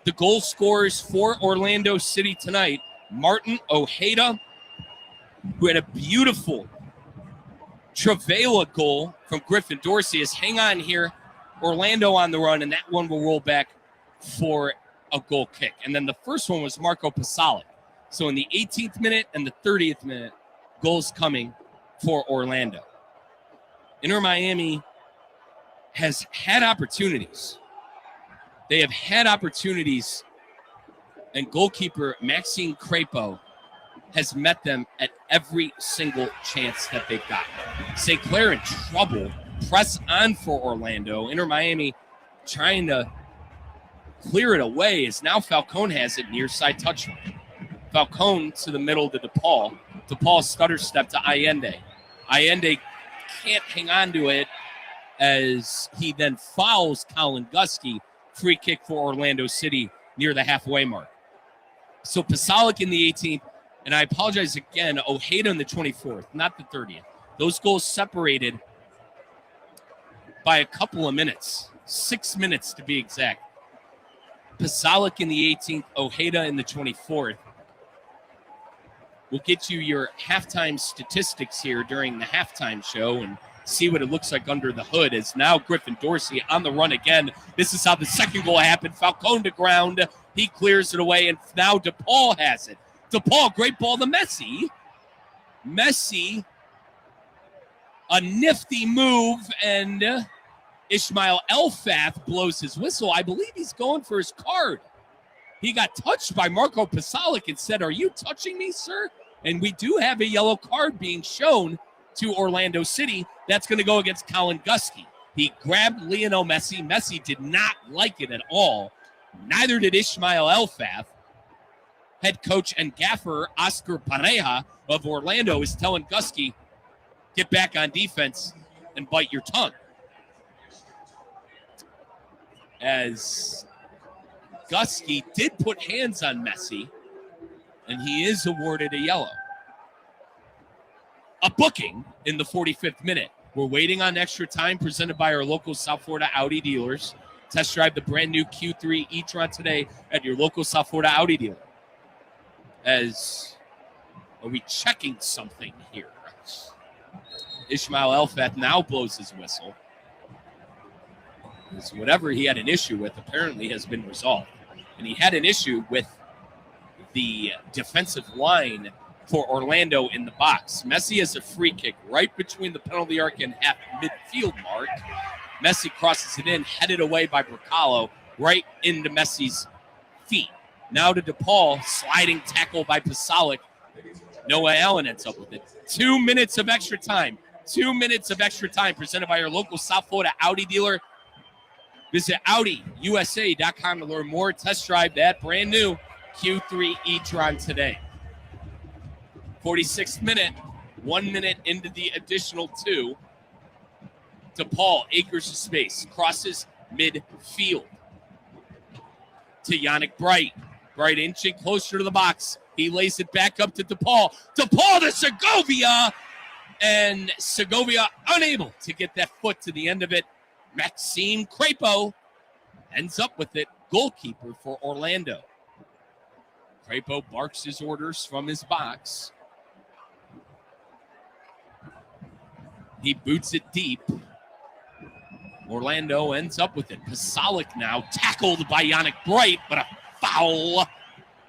The goal scorers for Orlando City tonight, Martin Ojeda, who had a beautiful Travella goal from Griffin Dorsey. Is hang on here. Orlando on the run, and that one will roll back for a goal kick. And then the first one was Marco Pasalic. So in the 18th minute and the 30th minute, goals coming for Orlando. Inter Miami has had opportunities. They have had opportunities, and goalkeeper Maxime Crepeau has met them at every single chance that they've got. St. Clair in trouble. Press on for Orlando. Inter Miami trying to clear it away as now Falcone has it near side touchline. Falcone to the middle to DePaul. DePaul stutter step to Allende. Allende can't hang on to it as he then fouls Colin Gusky. Free kick for Orlando City near the halfway mark. So Pasalic in the 18th, and I apologize again, Ojeda in the 24th, not the 30th. Those goals separated by a couple of minutes, 6 minutes to be exact. Pasalic in the 18th, Ojeda in the 24th. We'll get you your halftime statistics here during the halftime show and see what it looks like under the hood. As now Griffin Dorsey on the run again. This is how the second goal happened. Falcone to ground. He clears it away, and now DePaul has it. DePaul, great ball to Messi. Messi, a nifty move, and Ishmael Elfath blows his whistle. I believe he's going for his card. He got touched by Marco Pasalic and said, "Are you touching me, sir?" And we do have a yellow card being shown to Orlando City. That's going to go against Colin Gusky. He grabbed Lionel Messi. Messi did not like it at all. Neither did Ishmael Elfath. Head coach and gaffer Oscar Pareja of Orlando is telling Gusky, get back on defense and bite your tongue. As Gusky did put hands on Messi, and he is awarded a yellow. A booking in the 45th minute. We're waiting on extra time presented by our local South Florida Audi dealers. Test drive the brand new Q3 e-tron today at your local South Florida Audi dealer. Are we checking something here? Ishmael Elfath now blows his whistle. Because whatever he had an issue with apparently has been resolved. And he had an issue with the defensive line for Orlando in the box. Messi has a free kick right between the penalty arc and half midfield mark. Messi crosses it in, headed away by Bracalo, right into Messi's feet. Now to DePaul, sliding tackle by Pasalic. Noah Allen ends up with it. 2 minutes of extra time. 2 minutes of extra time presented by your local South Florida Audi dealer. Visit AudiUSA.com to learn more. Test drive that brand new Q3 e-tron today. 46th minute, 1 minute into the additional 2. DePaul, acres of space, crosses midfield to Yannick Bright. Bright inching closer to the box. He lays it back up to DePaul. DePaul to Segovia. And Segovia unable to get that foot to the end of it. Maxime Crapo ends up with it. Goalkeeper for Orlando. Crapo barks his orders from his box. He boots it deep. Orlando ends up with it. Pasalic now tackled by Yannick Bright, but a foul.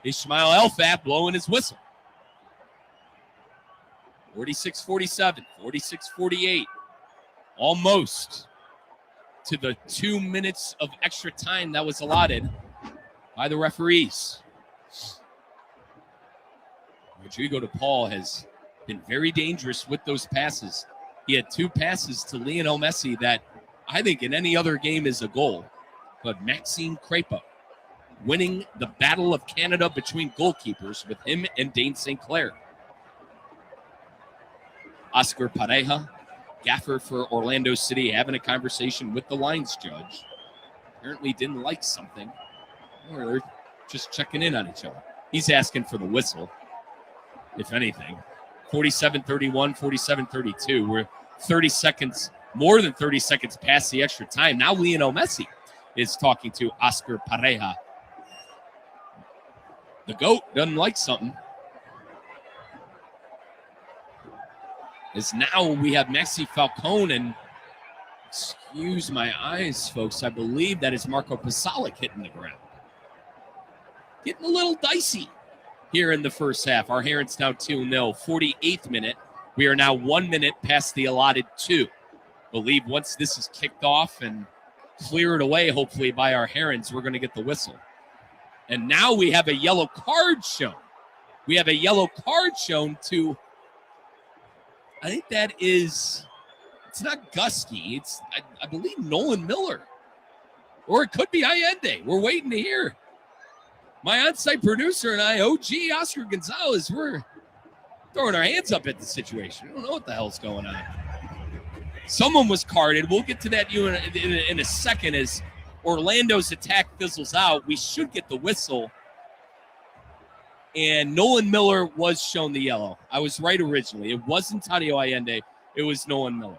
Ishmael Elfath blowing his whistle. 46-47, 46-48. Almost to the 2 minutes of extra time that was allotted by the referees. Rodrigo DePaul has been very dangerous with those passes. He had 2 passes to Lionel Messi that I think in any other game is a goal. But Maxime Crapo winning the Battle of Canada between goalkeepers with him and Dane St. Clair. Oscar Pareja, gaffer for Orlando City, having a conversation with the lines judge. Apparently didn't like something. Or they're just checking in on each other. He's asking for the whistle, if anything. 47-31, 47-32. We're 30 seconds, more than 30 seconds past the extra time. Now Lionel Messi is talking to Oscar Pareja. The GOAT doesn't like something. As now we have Maxi Falcone, and excuse my eyes, folks, I believe that is Marco Pasalic hitting the ground. Getting a little dicey here in the first half. Our Herons now 2-0, 48th minute. We are now 1 minute past the allotted 2. Believe once this is kicked off and cleared away, hopefully, by our Herons, we're going to get the whistle. And now we have a yellow card shown. We have a yellow card shown to, I think that is, it's not Gusky. It's, I believe, Nolan Miller. Or it could be Allende. We're waiting to hear. My on-site producer and I, OG Oscar Gonzalez, we're throwing our hands up at the situation. I don't know what the hell's going on. Someone was carded. We'll get to that in a second as Orlando's attack fizzles out. We should get the whistle. And Nolan Miller was shown the yellow. I was right originally. It wasn't Tadio Allende. It was Nolan Miller.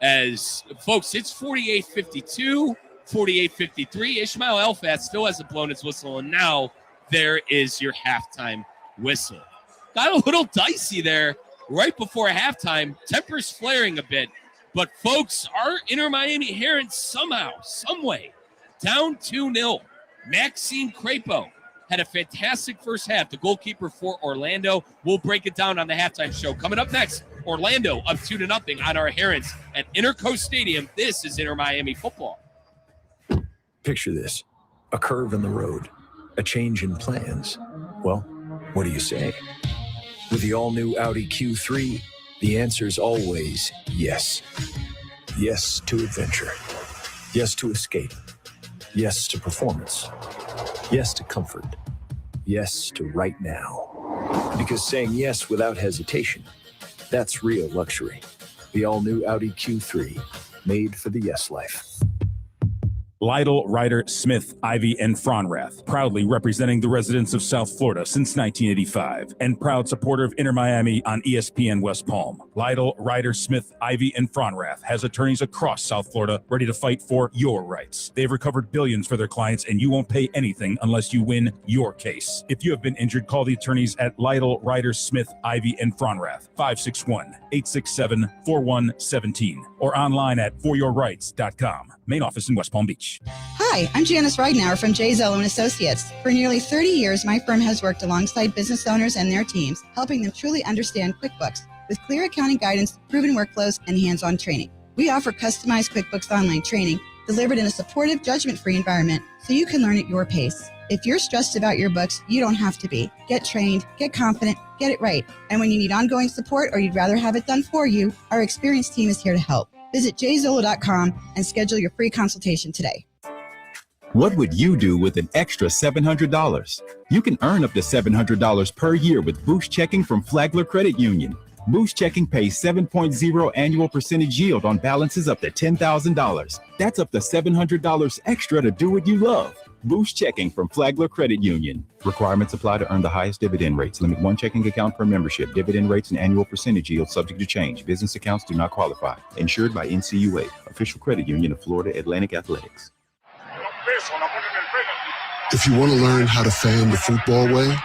As, folks, it's 48-52, 48-53. Ishmael Elfath still hasn't blown his whistle, and now there is your halftime whistle. got a little dicey there right before halftime. Tempers flaring a bit. But, folks, our Inter Miami Herons somehow, someway, down 2-0. Maxime Crepeau had a fantastic first half, the goalkeeper for Orlando. We'll break it down on the halftime show. Coming up next, Orlando up 2-0 on our Herons at Intercoast Stadium. This is Inter Miami football. Picture this, a curve in the road, a change in plans. Well, what do you say? With the all-new Audi Q3, the answer's always yes. Yes to adventure. Yes to escape. Yes to performance. Yes to comfort. Yes to right now. Because saying yes without hesitation, that's real luxury. The all-new Audi Q3, made for the yes life. Lytle, Ryder, Smith, Ivy, and Fronrath, proudly representing the residents of South Florida since 1985, and proud supporter of Inter Miami on ESPN West Palm. Lytle, Ryder, Smith, Ivy, and Fronrath has attorneys across South Florida ready to fight for your rights. They've recovered billions for their clients, and you won't pay anything unless you win your case. If you have been injured, call the attorneys at Lytle, Ryder, Smith, Ivy, and Fronrath, 561-867-4117, or online at foryourrights.com. Main office in West Palm Beach. Hi, I'm Janice Ridenour from J. Zello & Associates. For nearly 30 years, my firm has worked alongside business owners and their teams, helping them truly understand QuickBooks with clear accounting guidance, proven workflows, and hands-on training. We offer customized QuickBooks Online training delivered in a supportive, judgment-free environment so you can learn at your pace. If you're stressed about your books, you don't have to be. Get trained, get confident, get it right. And when you need ongoing support or you'd rather have it done for you, our experienced team is here to help. Visit jzolo.com and schedule your free consultation today. What would you do with an extra $700? You can earn up to $700 per year with Boost Checking from Flagler Credit Union. Boost Checking pays 7.0 annual percentage yield on balances up to $10,000. That's up to $700 extra to do what you love. Boost Checking from Flagler Credit Union. Requirements apply to earn the highest dividend rates. Limit one checking account per membership. Dividend rates and annual percentage yield subject to change. Business accounts do not qualify. Insured by NCUA, official credit union of Florida Atlantic Athletics. If you want to learn how to fan the football way,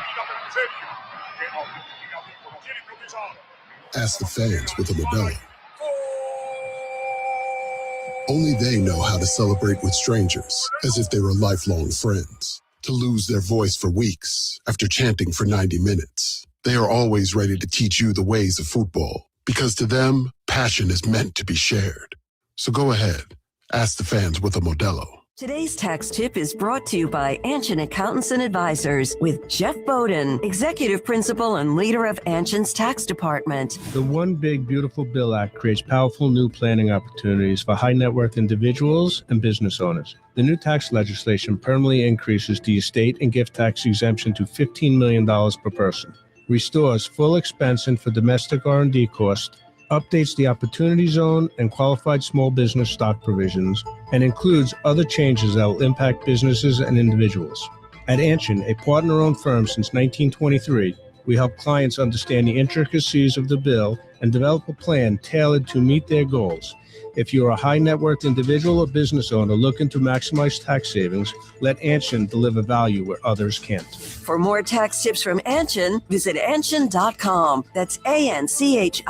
ask the fans with a Modelo. Only they know how to celebrate with strangers as if they were lifelong friends. To lose their voice for weeks after chanting for 90 minutes. They are always ready to teach you the ways of football because to them, passion is meant to be shared. So go ahead, ask the fans with a Modelo. Today's tax tip is brought to you by Anshin Accountants and Advisors with Jeff Bowden, Executive Principal and leader of Anshin's Tax Department. The One Big Beautiful Bill Act creates powerful new planning opportunities for high net worth individuals and business owners. The new tax legislation permanently increases the estate and gift tax exemption to $15 million per person, restores full expensing for domestic R&D costs, updates the Opportunity Zone and qualified small business stock provisions, and includes other changes that will impact businesses and individuals. At Anshin, a partner-owned firm since 1923, we help clients understand the intricacies of the bill and develop a plan tailored to meet their goals. If you're a high net worth individual or business owner looking to maximize tax savings, let Anshin deliver value where others can't. For more tax tips from Anshin, visit Anshin.com. That's ANCHIN.com.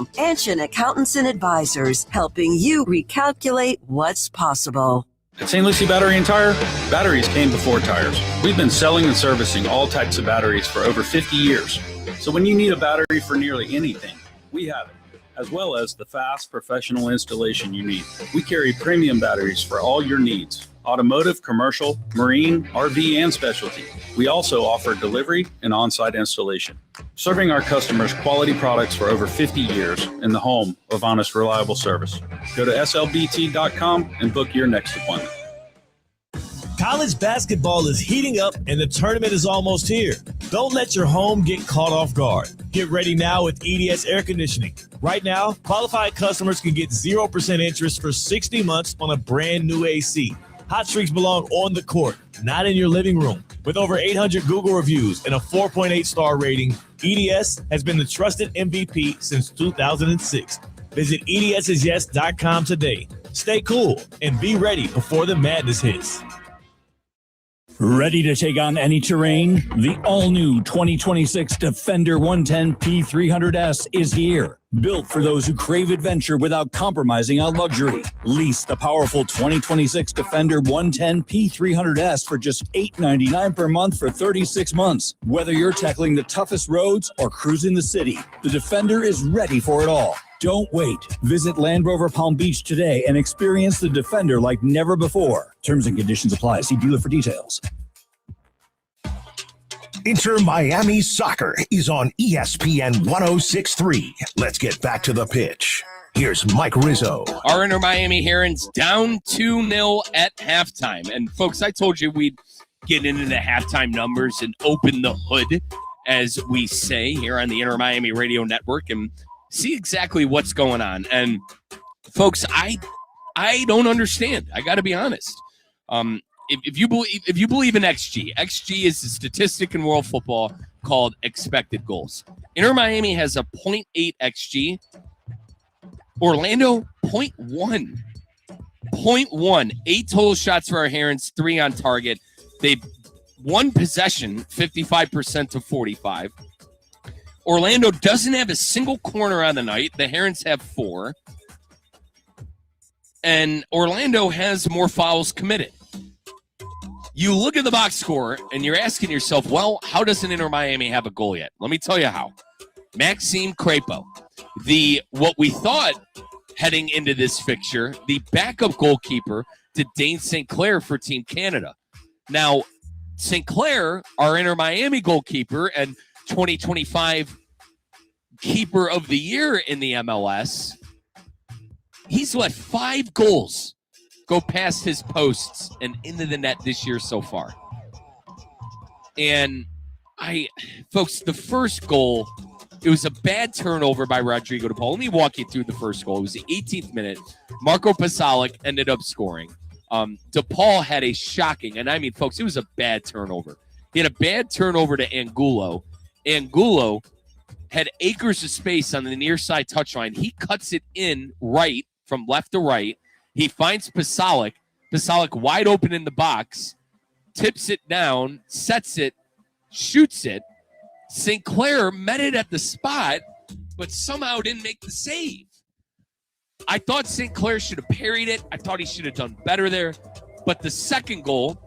Anshin Accountants and Advisors, helping you recalculate what's possible. At St. Lucie Battery and Tire, batteries came before tires. We've been selling and servicing all types of batteries for over 50 years. So when you need a battery for nearly anything, we have it, as well as the fast professional installation you need. We carry premium batteries for all your needs: automotive, commercial, marine, RV, and specialty. We also offer delivery and on-site installation, serving our customers quality products for over 50 years in the home of honest, reliable service. Go to slbt.com and book your next appointment. College basketball is heating up and the tournament is almost here. Don't let your home get caught off guard. Get ready now with EDS Air Conditioning. Right now, qualified customers can get 0% interest for 60 months on a brand new AC. Hot streaks belong on the court, not in your living room. With over 800 Google reviews and a 4.8 star rating, EDS has been the trusted MVP since 2006. Visit EDSisyes.com today. Stay cool and be ready before the madness hits. Ready to take on any terrain? The all-new 2026 Defender 110 P300S is here. Built for those who crave adventure without compromising on luxury. Lease the powerful 2026 Defender 110 P300S for just $899 per month for 36 months. Whether you're tackling the toughest roads or cruising the city, the Defender is ready for it all. Don't wait. Visit Land Rover Palm Beach today and experience the Defender like never before. Terms and conditions apply. See dealer for details. Inter Miami Soccer is on ESPN 106.3. Let's get back to the pitch. Here's Mike Rizzo. Our Inter Miami Herons down 2-0 at halftime. And folks, I told you we'd get into the halftime numbers and open the hood, as we say here on the Inter Miami Radio Network, and see exactly what's going on. And folks, I don't understand. I got to be honest. If you believe in XG is the statistic in world football called expected goals. Inter Miami has a 0.8 XG. Orlando 0.1. 0.1. 8 total shots for our Herons, 3 on target. They won possession 55% to 45. Orlando doesn't have a single corner on the night. The Herons have 4. And Orlando has more fouls committed. You look at the box score, and you're asking yourself, well, how doesn't Inter Miami have a goal yet? Let me tell you how. Maxime Crepeau, what we thought heading into this fixture, the backup goalkeeper to Dane St. Clair for Team Canada. Now, St. Clair, our Inter Miami goalkeeper and 2025 Keeper of the Year in the MLS, he's let 5 goals go past his posts and into the net this year so far. And folks, the first goal, it was a bad turnover by Rodrigo DePaul. Let me walk you through the first goal. It was the 18th minute. Marco Pasalic ended up scoring. DePaul had a shocking, and I mean, folks, it was a bad turnover. He had a bad turnover to Angulo. Angulo had acres of space on the near side touchline. He cuts it in right, from left to right. He finds Pasalic. Pasalic wide open in the box, tips it down, sets it, shoots it. St. Clair met it at the spot, but somehow didn't make the save. I thought St. Clair should have parried it. I thought he should have done better there. But the second goal,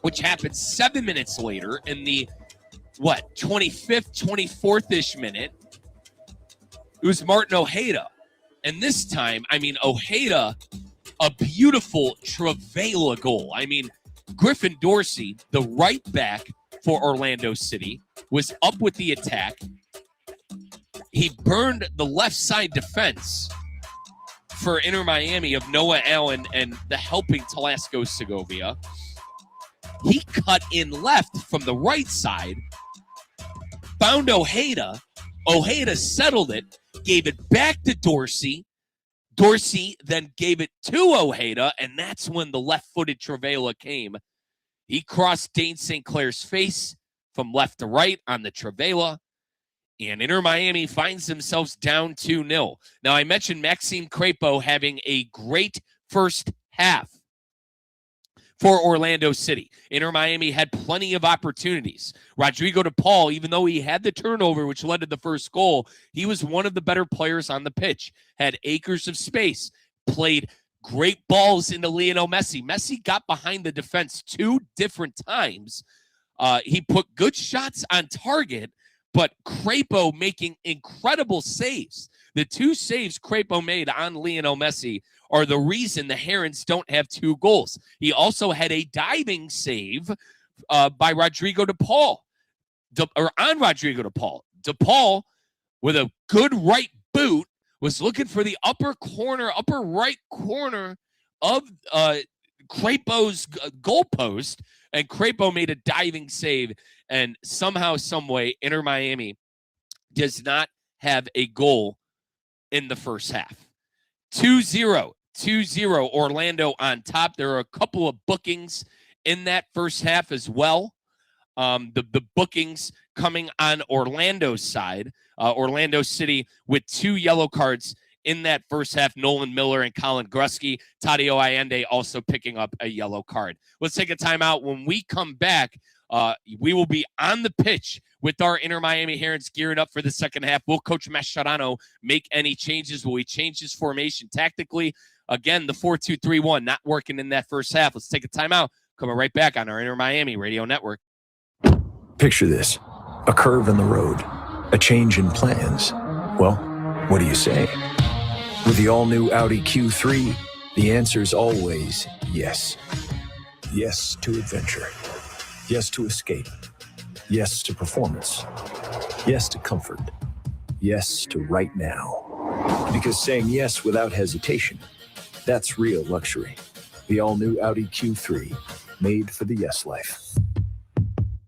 which happened 7 minutes later in the, 25th, 24th-ish minute, it was Martin Ojeda. And this time, Ojeda, a beautiful Trivela goal. Griffin Dorsey, the right back for Orlando City, was up with the attack. He burned the left side defense for Inter Miami of Noah Allen and the helping Talasco Segovia. He cut in left from the right side, found Ojeda. Ojeda settled it, gave it back to Dorsey. Dorsey then gave it to Ojeda, and that's when the left-footed Trivela came. He crossed Dane St. Clair's face from left to right on the Trivela, and Inter Miami finds themselves down 2-0. Now, I mentioned Maxime Crepeau having a great first half for Orlando City. Inter Miami had plenty of opportunities. Rodrigo DePaul, even though he had the turnover, which led to the first goal, he was one of the better players on the pitch, had acres of space, played great balls into Lionel Messi. Messi got behind the defense 2 different times. He put good shots on target, but Crepeau making incredible saves. The 2 saves Crepeau made on Lionel Messi are the reason the Herons don't have 2 goals. He also had a diving save by Rodrigo DePaul, on Rodrigo DePaul. DePaul, with a good right boot, was looking for the upper right corner of Crepeau's goalpost, and Crepeau made a diving save, and somehow, someway, Inter Miami does not have a goal in the first half. 2-0 Orlando on top. There are a couple of bookings in that first half as well. The bookings coming on Orlando's side. Orlando City with 2 yellow cards in that first half. Nolan Miller and Colin Grusky, Tadio Allende also picking up a yellow card. Let's take a timeout. When we come back, we will be on the pitch with our Inter Miami Herons gearing up for the second half. Will Coach Mascherano make any changes? Will he change his formation tactically? Again, the 4-2-3-1 not working in that first half. Let's take a timeout. Coming right back on our Inter Miami Radio Network. Picture this: a curve in the road, a change in plans. Well, what do you say? With the all-new Audi Q3, the answer's always yes. Yes to adventure. Yes to escape. Yes to performance. Yes to comfort. Yes to right now. Because saying yes without hesitation, that's real luxury. The all-new Audi Q3, made for the yes life.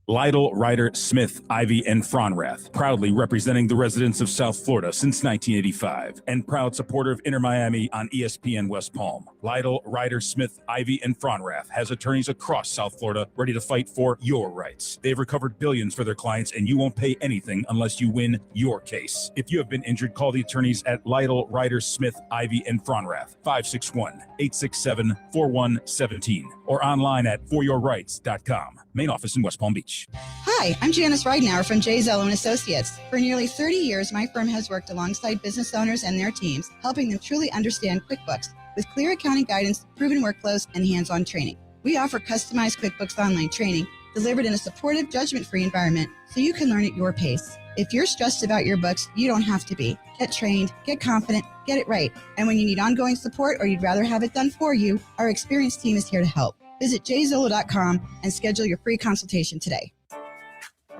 Lytle, Ryder, Smith, Ivy, and Fronrath, proudly representing the residents of South Florida since 1985, and proud supporter of Inter Miami on ESPN West Palm. Lytle, Ryder, Smith, Ivy, and Fronrath has attorneys across South Florida ready to fight for your rights. They've recovered billions for their clients, and you won't pay anything unless you win your case. If you have been injured, call the attorneys at Lytle, Ryder, Smith, Ivy, and Fronrath, 561-867-4117, or online at foryourrights.com. Main office in West Palm Beach. Hi, I'm Janice Ridenour from J. Zello & Associates. For nearly 30 years, my firm has worked alongside business owners and their teams, helping them truly understand QuickBooks with clear accounting guidance, proven workflows, and hands-on training. We offer customized QuickBooks Online training delivered in a supportive, judgment-free environment so you can learn at your pace. If you're stressed about your books, you don't have to be. Get trained, get confident, get it right. And when you need ongoing support or you'd rather have it done for you, our experienced team is here to help. Visit jzillow.com and schedule your free consultation today.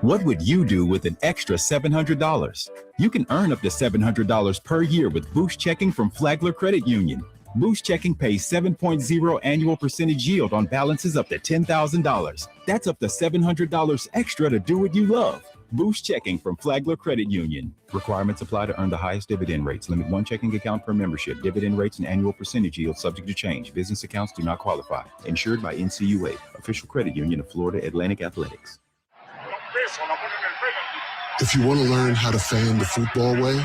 What would you do with an extra $700? You can earn up to $700 per year with Boost Checking from Flagler Credit Union. Boost Checking pays 7.0 annual percentage yield on balances up to $10,000. That's up to $700 extra to do what you love. Boost Checking from Flagler Credit Union. Requirements apply to earn the highest dividend rates. Limit one checking account per membership. Dividend rates and annual percentage yield subject to change. Business accounts do not qualify. Insured by NCUA, official credit union of Florida Atlantic Athletics. If you want to learn how to fan the football way,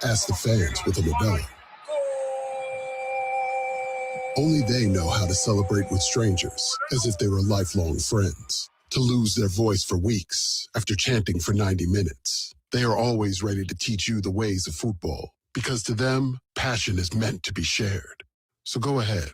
ask the fans with a Modelo. Only they know how to celebrate with strangers as if they were lifelong friends. To lose their voice for weeks after chanting for 90 minutes. They are always ready to teach you the ways of football, because to them, passion is meant to be shared. So go ahead,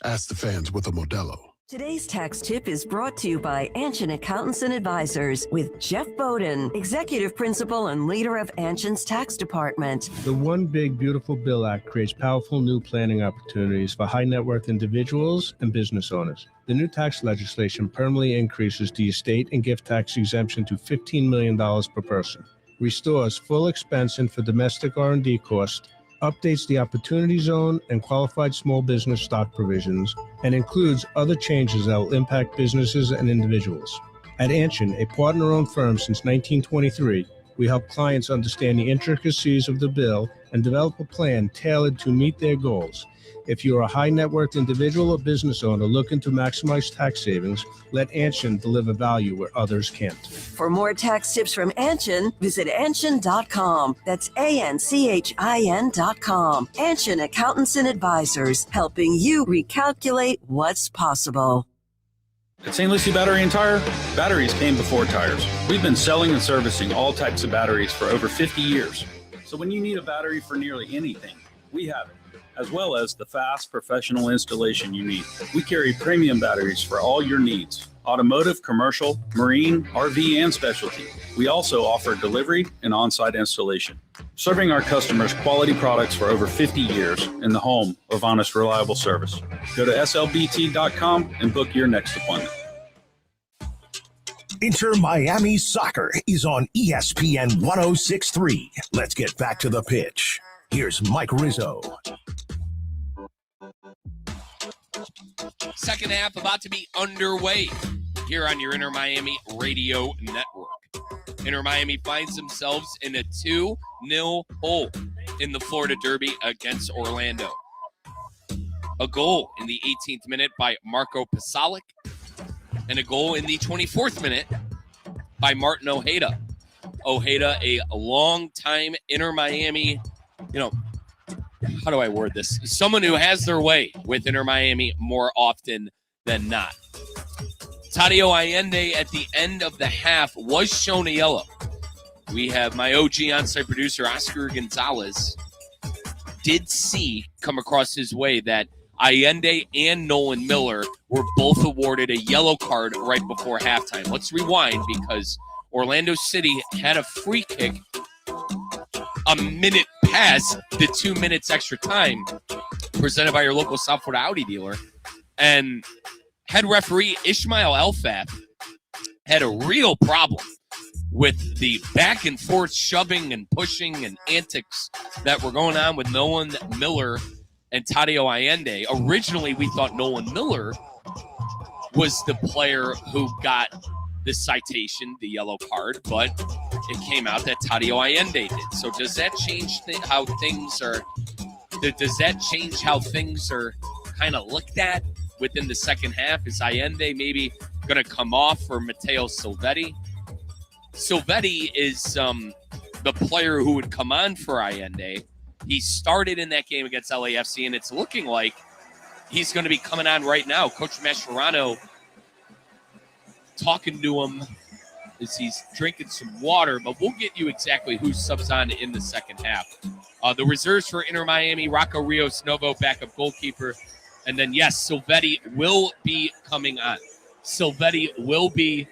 ask the fans with a Modelo. Today's tax tip is brought to you by Anshin Accountants and Advisors with Jeff Bowden, Executive Principal and leader of Anshin's Tax Department. The One Big Beautiful Bill Act creates powerful new planning opportunities for high net worth individuals and business owners. The new tax legislation permanently increases the estate and gift tax exemption to $15 million per person, restores full expensing for domestic R&D costs, updates the Opportunity Zone and qualified small business stock provisions, and includes other changes that will impact businesses and individuals. At Anshin, a partner-owned firm since 1923, we help clients understand the intricacies of the bill and develop a plan tailored to meet their goals. If you're a high net worth individual or business owner looking to maximize tax savings, let Anshin deliver value where others can't. For more tax tips from Anshin, visit Anshin.com. That's ANCHIN.com. Anshin Accountants and Advisors, helping you recalculate what's possible. At St. Lucie Battery and Tire, batteries came before tires. We've been selling and servicing all types of batteries for over 50 years. So when you need a battery for nearly anything, we have it, as well as the fast professional installation you need. We carry premium batteries for all your needs: automotive, commercial, marine, RV, and specialty. We also offer delivery and on-site installation, serving our customers quality products for over 50 years in the home of honest, reliable service. Go to slbt.com and book your next appointment. Inter Miami Soccer is on ESPN 106.3. Let's get back to the pitch. Here's Mike Rizzo. Second half about to be underway here on your Inter Miami Radio Network. Inter Miami finds themselves in a 2-0 hole in the Florida Derby against Orlando. A goal in the 18th minute by Marco Pasalic, and a goal in the 24th minute by Martin Ojeda. Ojeda, a long-time Inter Miami, how do I word this? Someone who has their way with Inter Miami more often than not. Tadio Allende at the end of the half was shown a yellow. We have my OG on-site producer, Oscar Gonzalez, did see come across his way that Allende and Nolan Miller were both awarded a yellow card right before halftime. Let's rewind because Orlando City had a free kick a minute past the 2 minutes extra time presented by your local South Florida Audi dealer. And head referee Ishmael Elfaf had a real problem with the back and forth shoving and pushing and antics that were going on with Nolan Miller and Tadio Allende. Originally, we thought Nolan Miller was the player who got the citation, the yellow card, but it came out that Tadio Allende did. So does that change how things are? Does that change how things are kind of looked at within the second half? Is Allende maybe going to come off for Matteo Silvetti? Silvetti is the player who would come on for Allende. He started in that game against LAFC, and it's looking like he's going to be coming on right now. Coach Mascherano talking to him as he's drinking some water, but we'll get you exactly who subs on in the second half. The reserves for Inter Miami, Rocco Rios Novo, backup goalkeeper. And then, yes, Silvetti will be coming on. Silvetti will be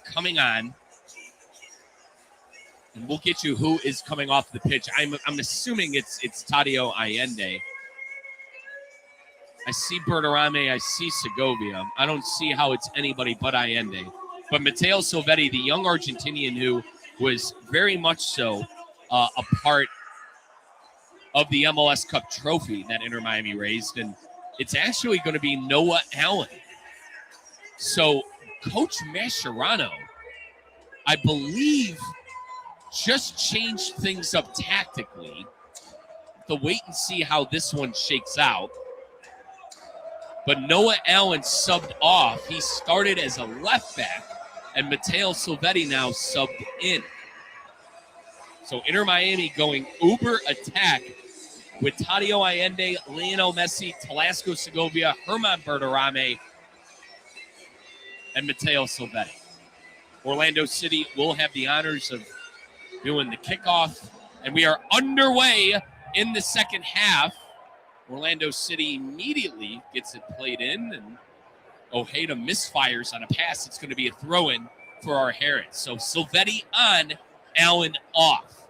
coming on. And we'll get you who is coming off the pitch. I'm assuming it's Tadio Allende. I see Bertarame. I see Segovia. I don't see how it's anybody but Allende. But Matteo Silvetti, the young Argentinian who was very much so a part of the MLS Cup trophy that Inter Miami raised. And it's actually going to be Noah Allen. So Coach Mascherano, I believe, just changed things up tactically. To wait and see how this one shakes out. But Noah Allen subbed off. He started as a left back, and Matteo Silvetti now subbed in. So Inter Miami going uber attack with Tadio Allende, Lionel Messi, Talasco Segovia, Herman Bertarame, and Matteo Silvetti. Orlando City will have the honors of doing the kickoff, and we are underway in the second half. Orlando City immediately gets it played in, and Ojeda misfires on a pass. It's going to be a throw-in for our Herons. So Silvetti on, Allen off.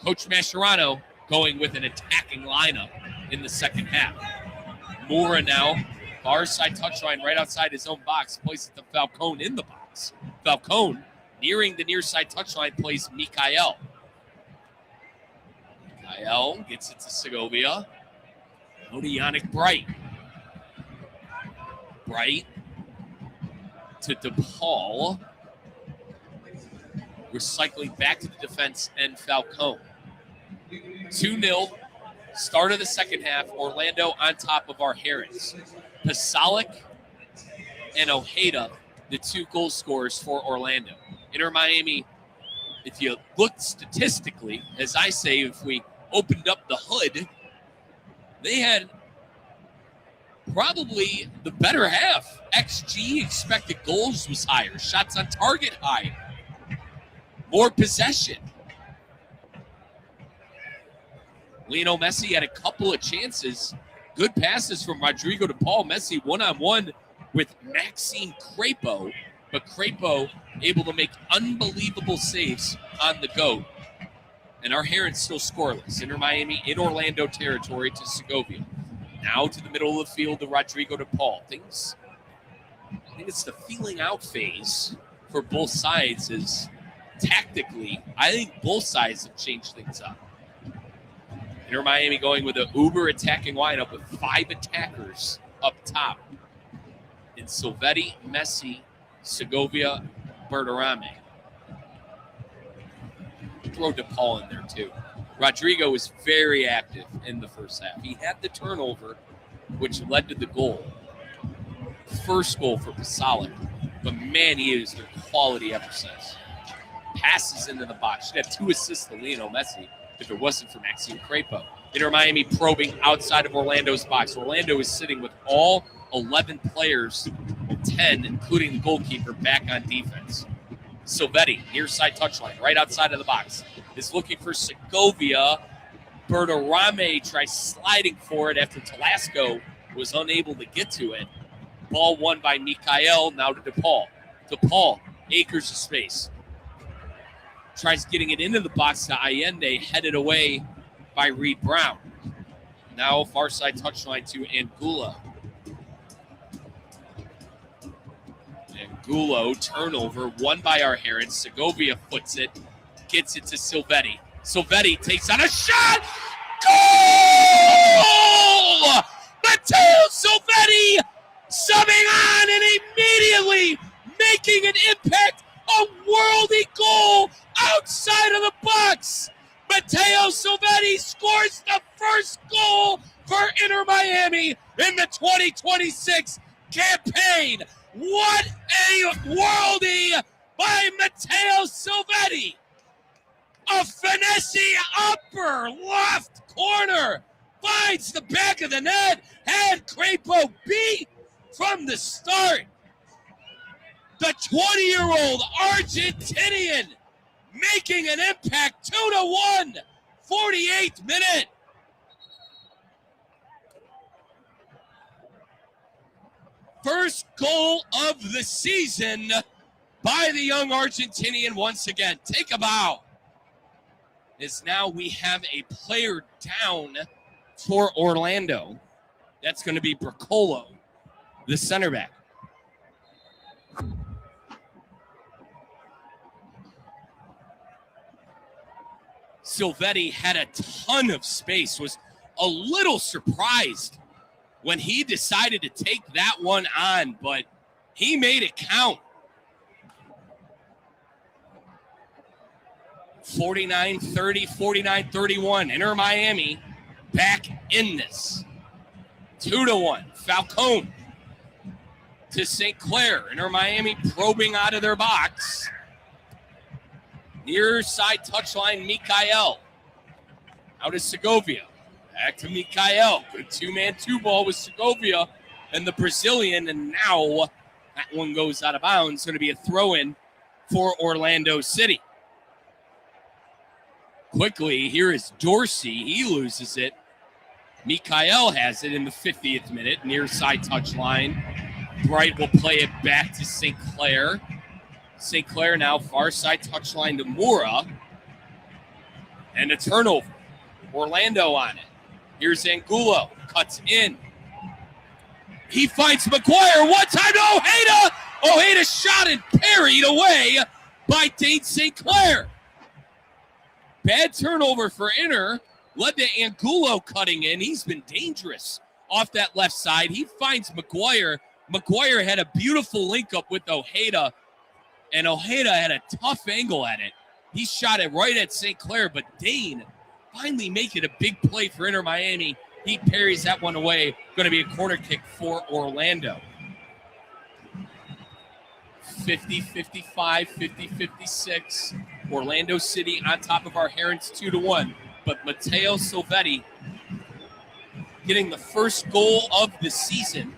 Coach Mascherano going with an attacking lineup in the second half. Moura now, far side touchline right outside his own box, places the Falcone in the box. Falcone nearing the near side touchline plays Mikael. Mikael gets it to Segovia. Go to Yannick Bright. Bright to DePaul. Recycling back to the defense and Falcone. 2-0. Start of the second half. Orlando on top of our Herons. Pasalic and Ojeda, the two goal scorers for Orlando. Inter Miami, if you look statistically, as I say, if we opened up the hood, they had probably the better half. XG, expected goals, was higher. Shots on target higher. More possession. Lionel Messi had a couple of chances. Good passes from Rodrigo to Paul. Messi one-on-one with Maxime Crepeau. But Crepeau able to make unbelievable saves on the go. And our Herons still scoreless. Inter Miami in Orlando territory to Segovia. Now to the middle of the field to Rodrigo de Paul. I think it's the feeling out phase for both sides is tactically, I think both sides have changed things up. Inter Miami going with an uber attacking lineup with 5 attackers up top. In Silvetti, Messi, Segovia, Bertarame. Throw DePaul in there too. Rodrigo was very active in the first half. He had the turnover, which led to the goal. First goal for Pasalic. But man, he is the quality ever since. passes into the box. Should have 2 assists to Lionel Messi if it wasn't for Maxime Crepeau. Inter Miami probing outside of Orlando's box. Orlando is sitting with all 11 players, 10, including the goalkeeper, back on defense. Silvetti, near side touchline, right outside of the box, is looking for Segovia. Bertarame tries sliding for it after Talasco was unable to get to it. Ball won by Mikael, now to DePaul. DePaul, acres of space. Tries getting it into the box to Allende, headed away by Reed Brown. Now far side touchline to Angulo. Angulo, turnover, won by our Herons. Segovia foots it, gets it to Silvetti. Silvetti takes on a shot! Goal! Matteo Silvetti subbing on and immediately making an impact, a worldy goal outside of the box. Matteo Silvetti scores the first goal for Inter Miami in the 2026 campaign. What a worldie by Matteo Silvetti. A finesse upper left corner finds the back of the net. Had Crepeau beat from the start. The 20-year-old Argentinian making an impact, 2-1, 48th minute. First goal of the season by the young Argentinian once again. Take a bow. As now we have a player down for Orlando. That's going to be Bracolo, the center back. Silvetti had a ton of space, was a little surprised when he decided to take that one on, but he made it count. 49-30, 49-31. Inter Miami back in this. 2-1. Falcone to St. Clair. Inter Miami probing out of their box. Near side touchline, Mikael. Out is Segovia. Back to Mikael. Good 2-man 2-ball with Segovia and the Brazilian. And now that one goes out of bounds. It's going to be a throw-in for Orlando City. Quickly, here is Dorsey. He loses it. Mikael has it in the 50th minute. Near side touchline. Bright will play it back to St. Clair. St. Clair now far side touchline to Mura. And a turnover. Orlando on it. Here's Angulo. Cuts in. He finds McGuire. One time to Ojeda. Ojeda shot and parried away by Dane St. Clair. Bad turnover for Inter. Led to Angulo cutting in. He's been dangerous off that left side. He finds McGuire. McGuire had a beautiful link up with Ojeda. And Ojeda had a tough angle at it. He shot it right at St. Clair, but Dane finally making a big play for Inter Miami. He parries that one away. Going to be a corner kick for Orlando. 50-55, 50-56. Orlando City on top of our Herons 2-1. But Matteo Silvetti getting the first goal of the season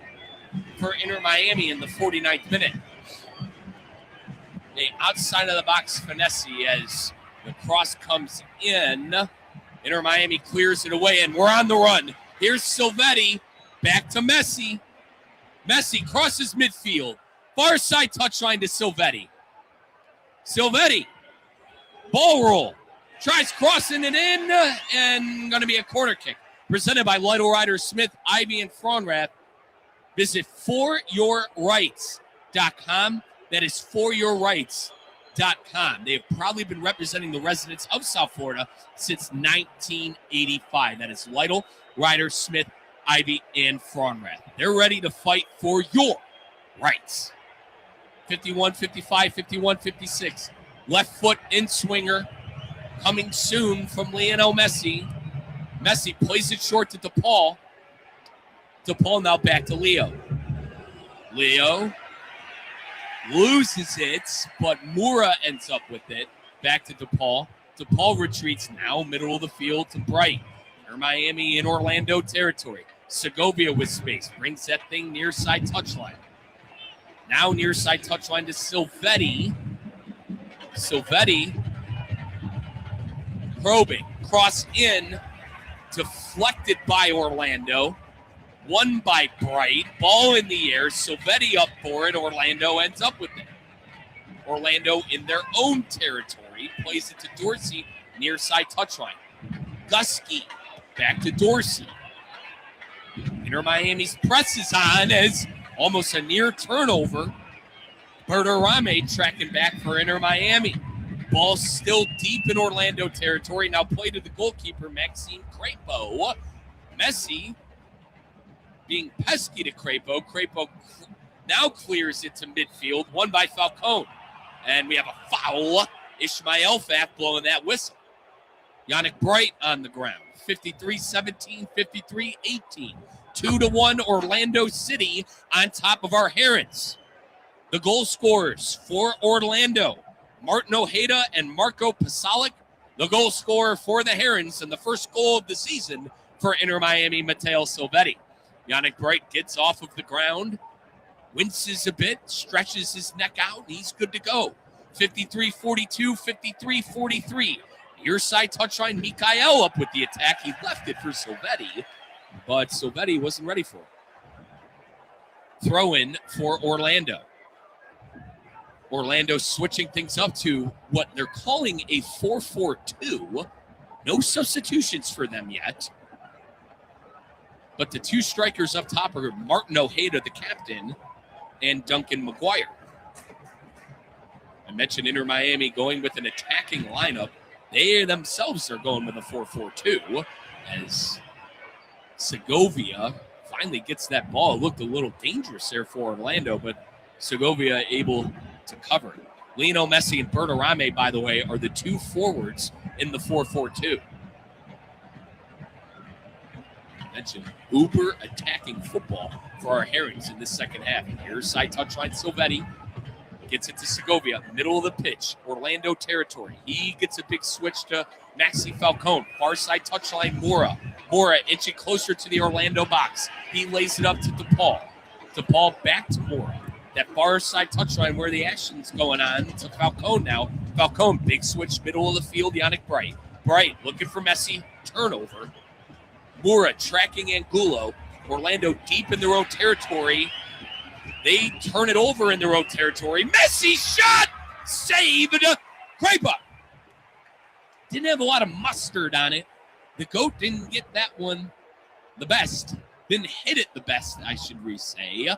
for Inter Miami in the 49th minute. A outside of the box finesse as the cross comes in. Inter Miami clears it away, and we're on the run. Here's Silvetti, back to Messi. Messi crosses midfield. Far side touchline to Silvetti. Silvetti, ball roll. Tries crossing it in, and going to be a corner kick. Presented by Lytle Ryder Smith, Ivy, and Frauenrath. Visit foryourrights.com. That is foryourrights.com. They have probably been representing the residents of South Florida since 1985. That is Lytle, Ryder, Smith, Ivy, and Frauenrath. They're ready to fight for your rights. 51-55, 51-56. Left foot in swinger. Coming soon from Lionel Messi. Messi plays it short to DePaul. DePaul now back to Leo. Leo loses it, but Mura ends up with it. back to DePaul. DePaul retreats now, middle of the field to Bright. Inter Miami in Orlando territory. Segovia with space. Brings that thing near side touchline. Now near side touchline to Silvetti. Silvetti probing. Cross in. Deflected by Orlando. Won by Bright. Ball in the air. Silvetti up for it. Orlando ends up with it. Orlando in their own territory. Plays it to Dorsey. Near side touchline. Gusky. Back to Dorsey. Inter Miami's press is on as almost a near turnover. Berterame tracking back for Inter Miami. Ball still deep in Orlando territory. Now play to the goalkeeper, Maxime Crapo. Messi being pesky to Crapo. Crapo now clears it to midfield. Won by Falcone. And we have a foul. Ishmael Fath blowing that whistle. Yannick Bright on the ground. 53-17, 53-18. 2-1 Orlando City on top of our Herons. The goal scorers for Orlando, Martin Ojeda and Marco Pasalic. The goal scorer for the Herons and the first goal of the season for Inter Miami, Matteo Silvetti. Yannick Bright gets off of the ground, winces a bit, stretches his neck out, and he's good to go. 53-42, 53-43. Near side touchline, Mikael up with the attack. He left it for Silvetti, but Silvetti wasn't ready for it. Throw in for Orlando. Orlando switching things up to what they're calling a 4-4-2. No substitutions for them yet. But the two strikers up top are Martin Ojeda, the captain, and Duncan McGuire. I mentioned Inter Miami going with an attacking lineup. They themselves are going with a 4-4-2 as Segovia finally gets that ball. It looked a little dangerous there for Orlando, but Segovia able to cover. Lionel Messi and Berterame, by the way, are the two forwards in the 4-4-2. I mentioned uber attacking football for our Herons in this second half. Here's side touchline Silvetti. Gets it to Segovia, middle of the pitch, Orlando territory. He gets a big switch to Maxi Falcone. Far side touchline, Mora. Mora inching closer to the Orlando box. He lays it up to DePaul. DePaul back to Mora. That far side touchline where the action's going on to Falcone now. Falcone, big switch, middle of the field, Yannick Bright. Bright looking for Messi, turnover. Mura tracking Angulo. Orlando deep in their own territory. They turn it over in their own territory. Messi shot! Saved! Crapo. Didn't have a lot of mustard on it. The GOAT didn't get that one the best. Didn't hit it the best, I should re-say.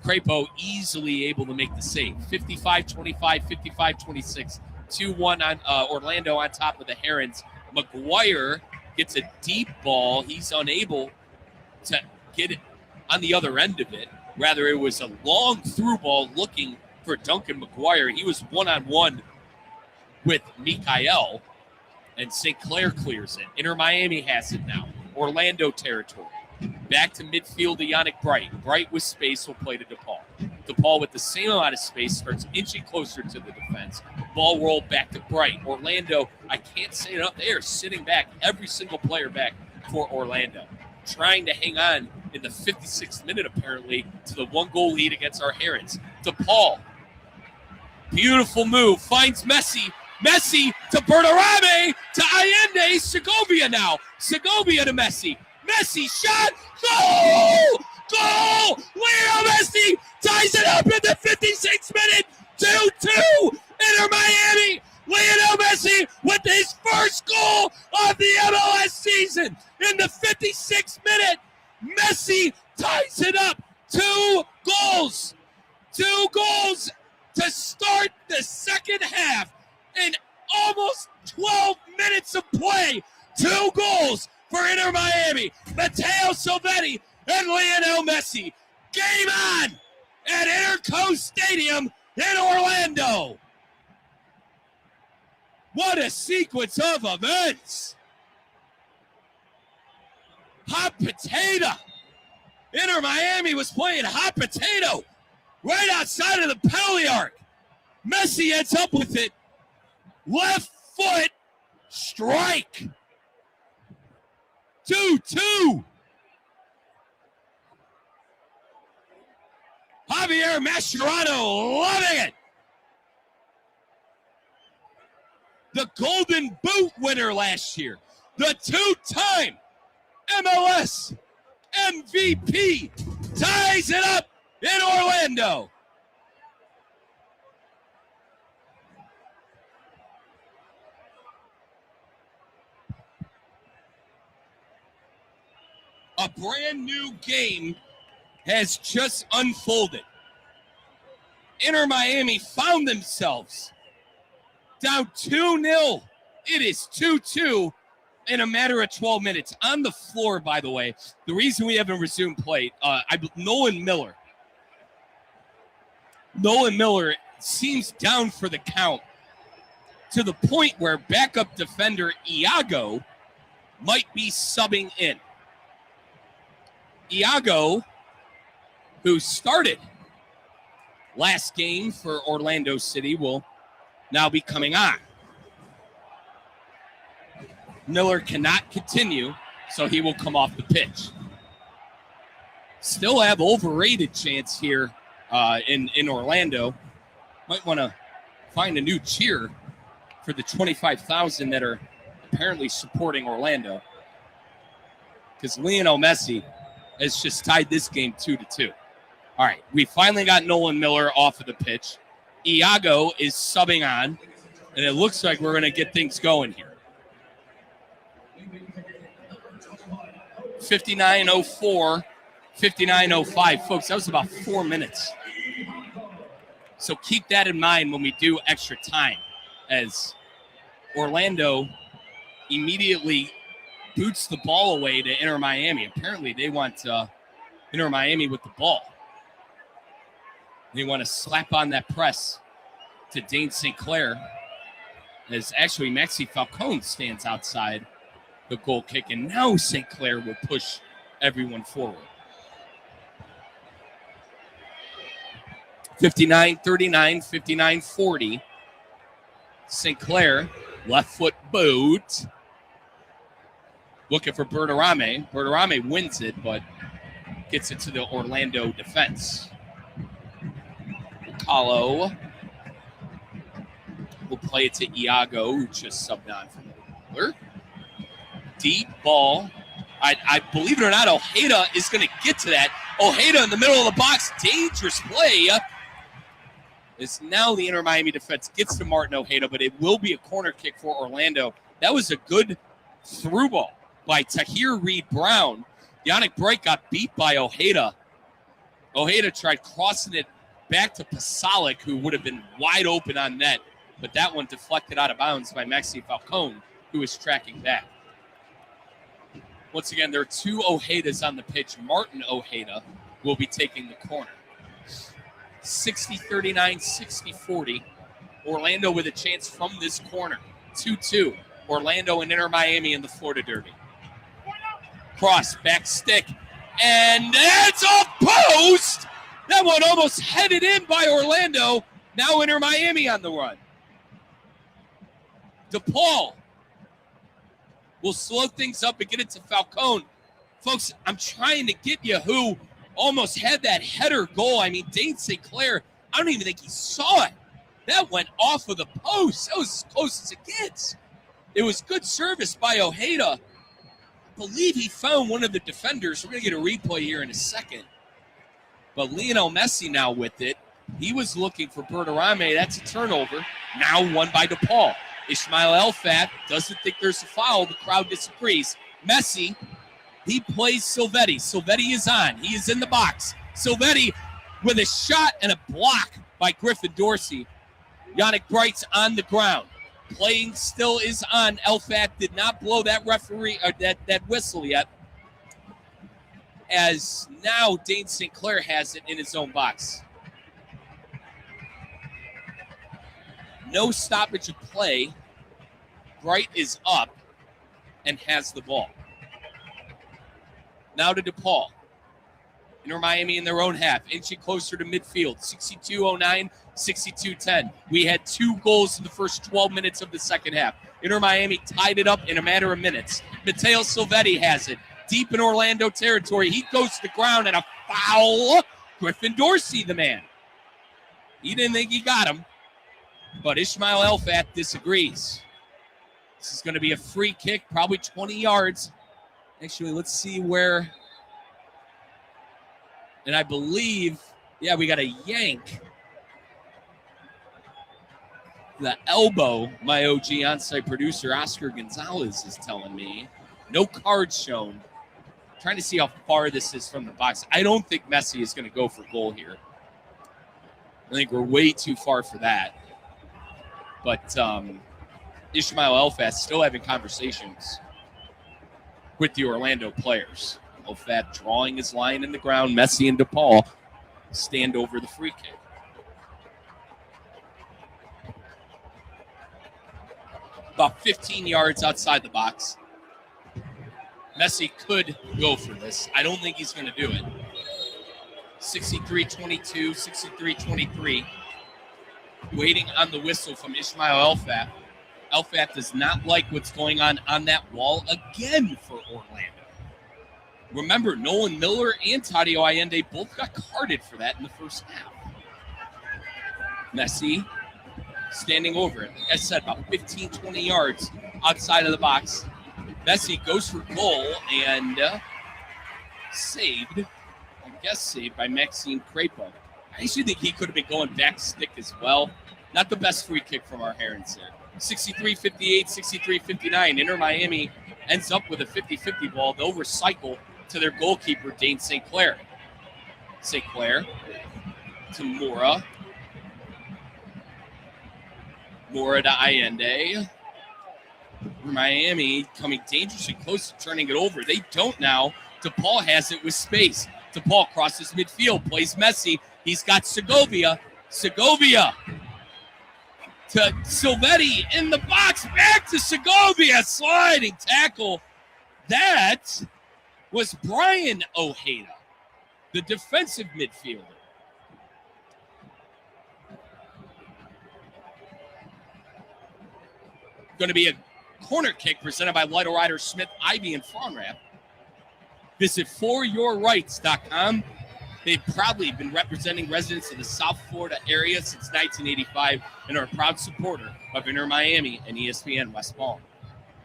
Crapo easily able to make the save. 55-25, 55-26. 2-1 on Orlando on top of the Herons. McGuire gets a deep ball. He's unable to get it on the other end of it. Rather, it was a long through ball looking for Duncan McGuire. He was one-on-one with Mikael, and St. Clair clears it. Inter Miami has it now. Orlando territory. Back to midfield to Yannick Bright. Bright with space will play to DePaul. DePaul with the same amount of space starts inching closer to the defense. Ball roll back to Bright. Orlando, I can't say it up there, sitting back, every single player back for Orlando. Trying to hang on in the 56th minute, apparently, to the one-goal lead against our Herons. DePaul, beautiful move, finds Messi. Messi to Berterame, to Allende. Segovia now. Segovia to Messi. Messi shot. Goal! Goal! Lionel Messi ties it up in the 56th minute. 2-2. Inter Miami. Lionel Messi with his first goal of the MLS season. In the 56th minute, Messi ties it up. 2 goals. 2 goals to start the second half. In almost 12 minutes of play. 2 goals for Inter Miami. Matteo Silvetti and Lionel Messi. Game on at Interco Stadium in Orlando. What a sequence of events. Hot potato. Inter Miami was playing hot potato right outside of the penalty arc. Messi ends up with it. Left foot strike. 2-2. Javier Mascherano loving it. The Golden Boot winner last year. The two-time MLS MVP ties it up in Orlando. A brand new game has just unfolded. Inter Miami found themselves down 2-0. It is 2-2 in a matter of 12 minutes. On the floor, by the way, the reason we haven't resumed play, Nolan Miller seems down for the count to the point where backup defender Iago might be subbing in. Iago, who started last game for Orlando City, will now be coming on. Miller cannot continue, so he will come off the pitch. Still have overrated chance here in Orlando. Might want to find a new cheer for the 25,000 that are apparently supporting Orlando, because Lionel Messi has just tied this game 2-2. All right, we finally got Nolan Miller off of the pitch. Iago is subbing on, and it looks like we're going to get things going here. 59:04, 59:05. Folks, that was about 4 minutes. So keep that in mind when we do extra time, as Orlando immediately boots the ball away to Inter Miami. Apparently they want Inter Miami with the ball. They want to slap on that press to Dane St. Clair, as actually Maxi Falcone stands outside the goal kick, and now St. Clair will push everyone forward. 59-39, 59-40. St. Clair, left foot boot. Looking for Bertarame. Bertarame wins it, but gets it to the Orlando defense. Kahlo will play it to Iago, who just subbed on from Miller. Deep ball. I believe it or not, Ojeda is going to get to that. Ojeda in the middle of the box. Dangerous play. Is now the Inter Miami defense gets to Martin Ojeda, but it will be a corner kick for Orlando. That was a good through ball by Tahir Reed-Brown. Yannick Bright got beat by Ojeda. Ojeda tried crossing it back to Pasalic, who would have been wide open on net, but that one deflected out of bounds by Maxi Falcone, who was tracking back. Once again, there are two Ojedas on the pitch. Martin Ojeda will be taking the corner. 60-39, 60-40. Orlando with a chance from this corner. 2-2. Orlando and Inter Miami in the Florida Derby. Cross, back stick, and it's off post! That one almost headed in by Orlando. Now Inter Miami on the run. DePaul will slow things up and get it to Falcone. Folks, I'm trying to get you who almost had that header goal. I mean, Dane St. Clair, I don't even think he saw it. That went off of the post. That was as close as it gets. It was good service by Ojeda. I believe he found one of the defenders. We're going to get a replay here in a second. But Lionel Messi now with it. He was looking for Bertarame. That's a turnover. Now won by DePaul. Ismail Elfat doesn't think there's a foul. The crowd disagrees. Messi, he plays Silvetti. Silvetti is on. He is in the box. Silvetti with a shot and a block by Griffin Dorsey. Yannick Bright's on the ground. Playing still is on. Elfat did not blow that referee or that whistle yet, as now Dane St. Clair has it in his own box. No stoppage of play. Bright is up and has the ball. Now to DePaul. Inter Miami in their own half, inching closer to midfield, 62-09, 62-10. We had 2 goals in the first 12 minutes of the second half. Inter Miami tied it up in a matter of minutes. Matteo Silvetti has it deep in Orlando territory. He goes to the ground and a foul. Griffin Dorsey, the man. He didn't think he got him, but Ismail Elfat disagrees. This is going to be a free kick, probably 20 yards. Actually, let's see where. And I believe, we got a yank. The elbow, my OG on-site producer, Oscar Gonzalez, is telling me. No cards shown. I'm trying to see how far this is from the box. I don't think Messi is going to go for goal here. I think we're way too far for that. But Ismail Elfat still having conversations with the Orlando players. Elfat drawing his line in the ground. Messi and DePaul stand over the free kick. About 15 yards outside the box. Messi could go for this. I don't think he's going to do it. 63-22, 63-23. Waiting on the whistle from Ismail Elfat. Elfat does not like what's going on that wall again for Orlando. Remember, Nolan Miller and Tadio Allende both got carded for that in the first half. Messi standing over it. Like I said, about 15, 20 yards outside of the box. Messi goes for goal and saved by Maxime Crepeau. I actually think he could have been going back stick as well. Not the best free kick from our Herons there. 63-58, 63-59. Inter Miami ends up with a 50-50 ball. They'll recycle to their goalkeeper, Dane St. Clair. St. Clair to Mora. Mora to Allende. Miami coming dangerously close to turning it over. They don't now. DePaul has it with space. DePaul crosses midfield, plays Messi. He's got Segovia. Segovia to Silvetti in the box. Back to Segovia. Sliding tackle. That was Brian Ojeda, the defensive midfielder. Going to be a corner kick presented by Lytle Rider Smith, Ivy, and Frauenrath. Visit foryourrights.com. They've proudly been representing residents of the South Florida area since 1985 and are a proud supporter of Inter Miami and ESPN West Palm.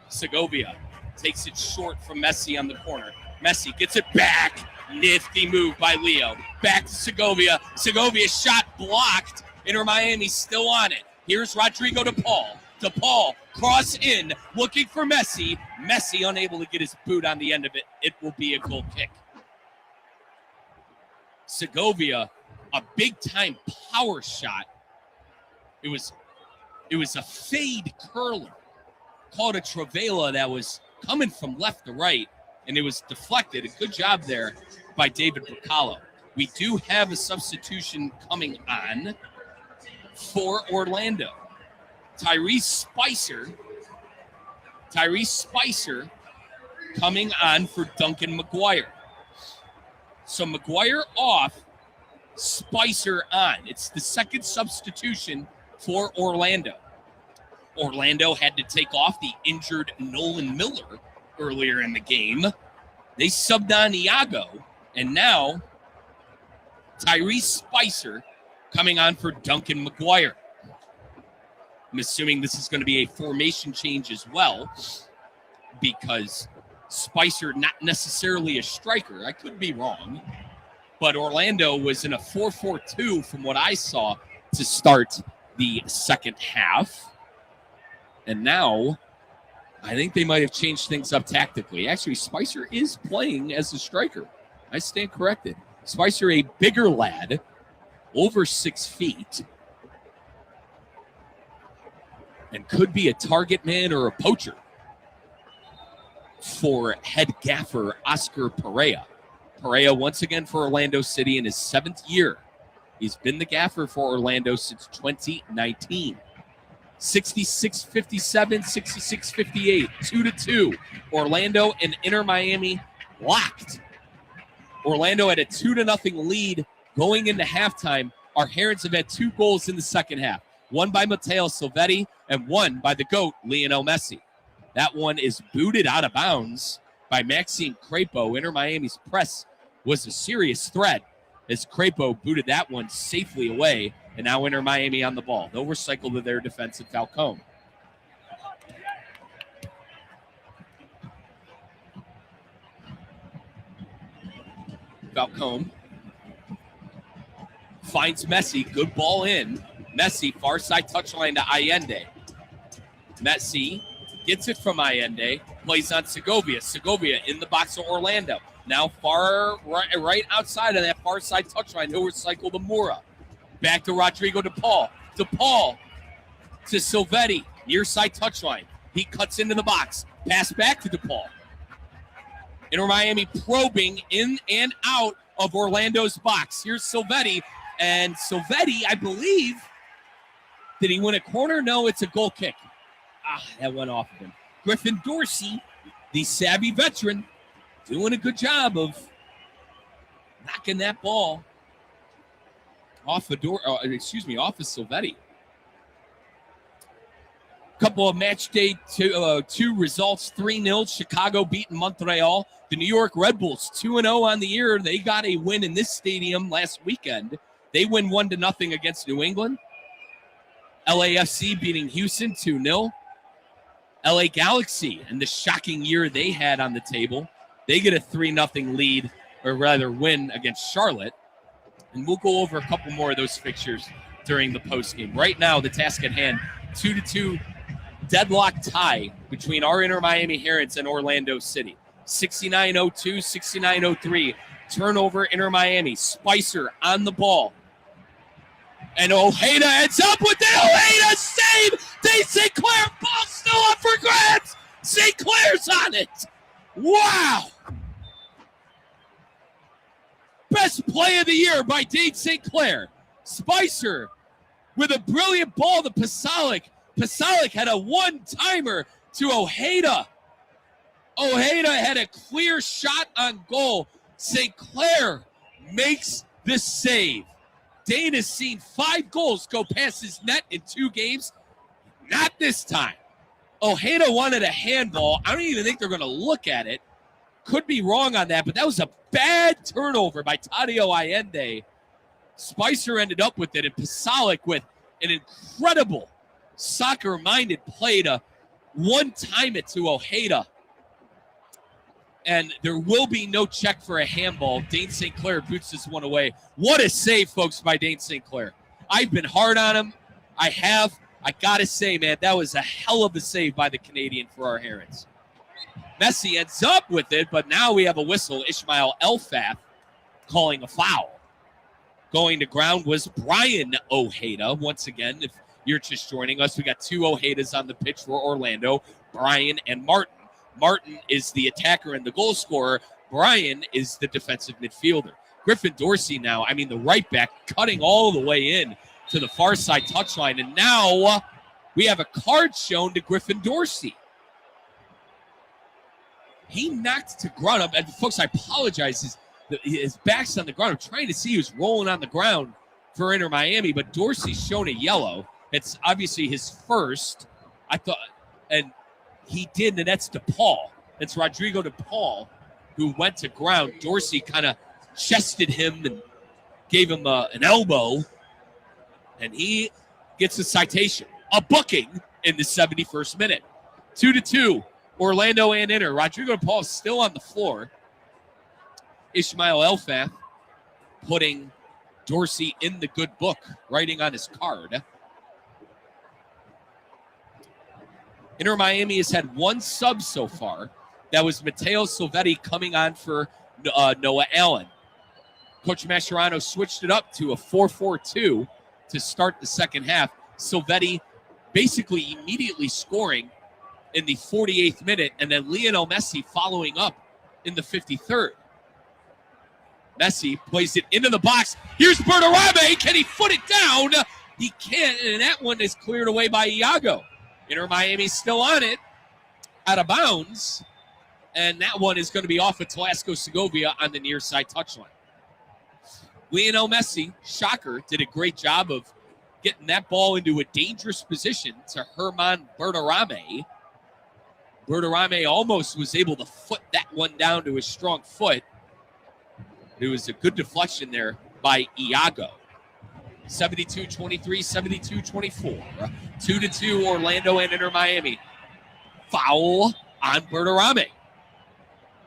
Segovia takes it short from Messi on the corner. Messi gets it back. Nifty move by Leo. Back to Segovia. Segovia's shot blocked. Inter Miami still on it. Here's Rodrigo DePaul. DePaul cross in, looking for Messi. Messi unable to get his boot on the end of it. It will be a goal kick. Segovia, a big-time power shot. It was a fade curler. Called a Travela that was coming from left to right, and it was deflected. A good job there by David Bracalo. We do have a substitution coming on for Orlando. Tyrese Spicer coming on for Duncan McGuire. So McGuire off, Spicer on. It's the second substitution for Orlando. Orlando had to take off the injured Nolan Miller earlier in the game. They subbed on Iago, and now Tyrese Spicer coming on for Duncan McGuire. I'm assuming this is going to be a formation change as well, because Spicer, not necessarily a striker. I could be wrong, but Orlando was in a 4-4-2 from what I saw to start the second half. And now I think they might have changed things up tactically. Actually, Spicer is playing as a striker. I stand corrected. Spicer, a bigger lad, over 6 feet, and could be a target man or a poacher for head gaffer Oscar Perea. Perea once again for Orlando City in his 7th year. He's been the gaffer for Orlando since 2019. 66-57, 66-58, 2-2. Orlando and Inter Miami locked Orlando had a 2-0 lead going into halftime. Our Herons have had 2 goals in the second half. One by Matteo Silvetti and one by the GOAT, Lionel Messi. That one is booted out of bounds by Maxime Crepeau. Inter Miami's press was a serious threat as Crepeau booted that one safely away, and now Inter Miami on the ball. They'll recycle to their defensive Falcone. Falcone finds Messi. Good ball in. Messi, far side touchline to Allende. Messi gets it from Allende. Plays on Segovia. Segovia in the box of Orlando. Now far right outside of that far side touchline. He'll recycle to Moura. Back to Rodrigo DePaul. DePaul to Silvetti. Near side touchline. He cuts into the box. Pass back to DePaul. Inter Miami probing in and out of Orlando's box. Here's Silvetti. And Silvetti, I believe, did he win a corner? No, it's a goal kick. That went off of him. Griffin Dorsey, the savvy veteran, doing a good job of knocking that ball off of off of Silvetti. Couple of match day 2 results. 3-0, Chicago beating Montreal. The New York Red Bulls 2-0 on the year. They got a win in this stadium last weekend. They win 1-0 against New England. LAFC beating Houston 2-0. LA Galaxy and the shocking year they had on the table. They get a 3-0 lead, or rather win against Charlotte. And we'll go over a couple more of those fixtures during the postgame. Right now, the task at hand, 2-2 deadlock tie between our Inter Miami Herons and Orlando City. 69-02, 69-03. Turnover, Inter Miami. Spicer on the ball. And Ojeda ends up with the Ojeda save. Dave St. Clair, ball still up for grabs. St. Clair's on it. Wow. Best play of the year by Dave St. Clair. Spicer with a brilliant ball to Pasalic. Pasalic had a one-timer to Ojeda. Ojeda had a clear shot on goal. St. Clair makes the save. Dane has seen 5 goals go past his net in 2 games. Not this time. Ojeda wanted a handball. I don't even think they're going to look at it. Could be wrong on that, but that was a bad turnover by Tadio Allende. Spicer ended up with it, and Pasalic with an incredible soccer-minded play to one-time it to Ojeda. And there will be no check for a handball. Dane St. Clair boots this one away. What a save, folks, by Dane St. Clair. I've been hard on him. I have. I got to say, man, that was a hell of a save by the Canadian for our Herons. Messi ends up with it, but now we have a whistle. Ishmael Elfath calling a foul. Going to ground was Brian Ojeda. Once again, if you're just joining us, we got 2 Ojedas on the pitch for Orlando, Brian and Martin. Martin is the attacker and the goal scorer. Brian is the defensive midfielder. Griffin Dorsey now, the right back, cutting all the way in to the far side touchline. And now we have a card shown to Griffin Dorsey. He knocked to ground up. And folks, I apologize. His back's on the ground. I'm trying to see who's rolling on the ground for Inter Miami, but Dorsey's shown a yellow. It's obviously his first. I thought, and he did, and that's DePaul. It's Rodrigo DePaul who went to ground. Dorsey kind of chested him and gave him an elbow, and he gets a citation, a booking in the 71st minute. 2-2, Orlando and Inter. Rodrigo DePaul is still on the floor. Ishmael Elfath putting Dorsey in the good book, writing on his card. Inter Miami has had 1 sub so far. That was Matteo Silvetti coming on for Noah Allen. Coach Mascherano switched it up to a 4-4-2 to start the second half. Silvetti basically immediately scoring in the 48th minute, and then Lionel Messi following up in the 53rd. Messi plays it into the box. Here's Bertarabe. Can he foot it down? He can't, and that one is cleared away by Iago. Inter Miami still on it, out of bounds. And that one is going to be off of Telesco Segovia on the near side touchline. Lionel Messi, shocker, did a great job of getting that ball into a dangerous position to Herman Berterame. Berterame almost was able to foot that one down to his strong foot. It was a good deflection there by Iago. 72-23, 72-24. 2-2 Orlando and Inter Miami. Foul on Berterame.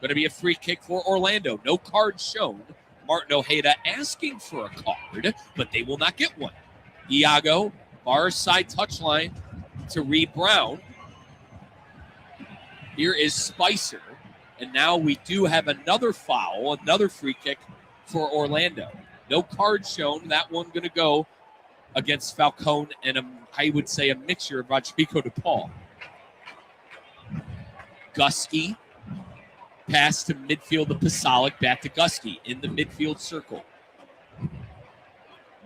Going to be a free kick for Orlando. No card shown. Martin Ojeda asking for a card, but they will not get one. Iago, far side touchline to Reed Brown. Here is Spicer. And now we do have another foul, another free kick for Orlando. No card shown. That one going to go against Falcone and I would say a mixture of Rodrigo de Paul. Gusky. Pass to midfield to Pasalic. Back to Gusky in the midfield circle.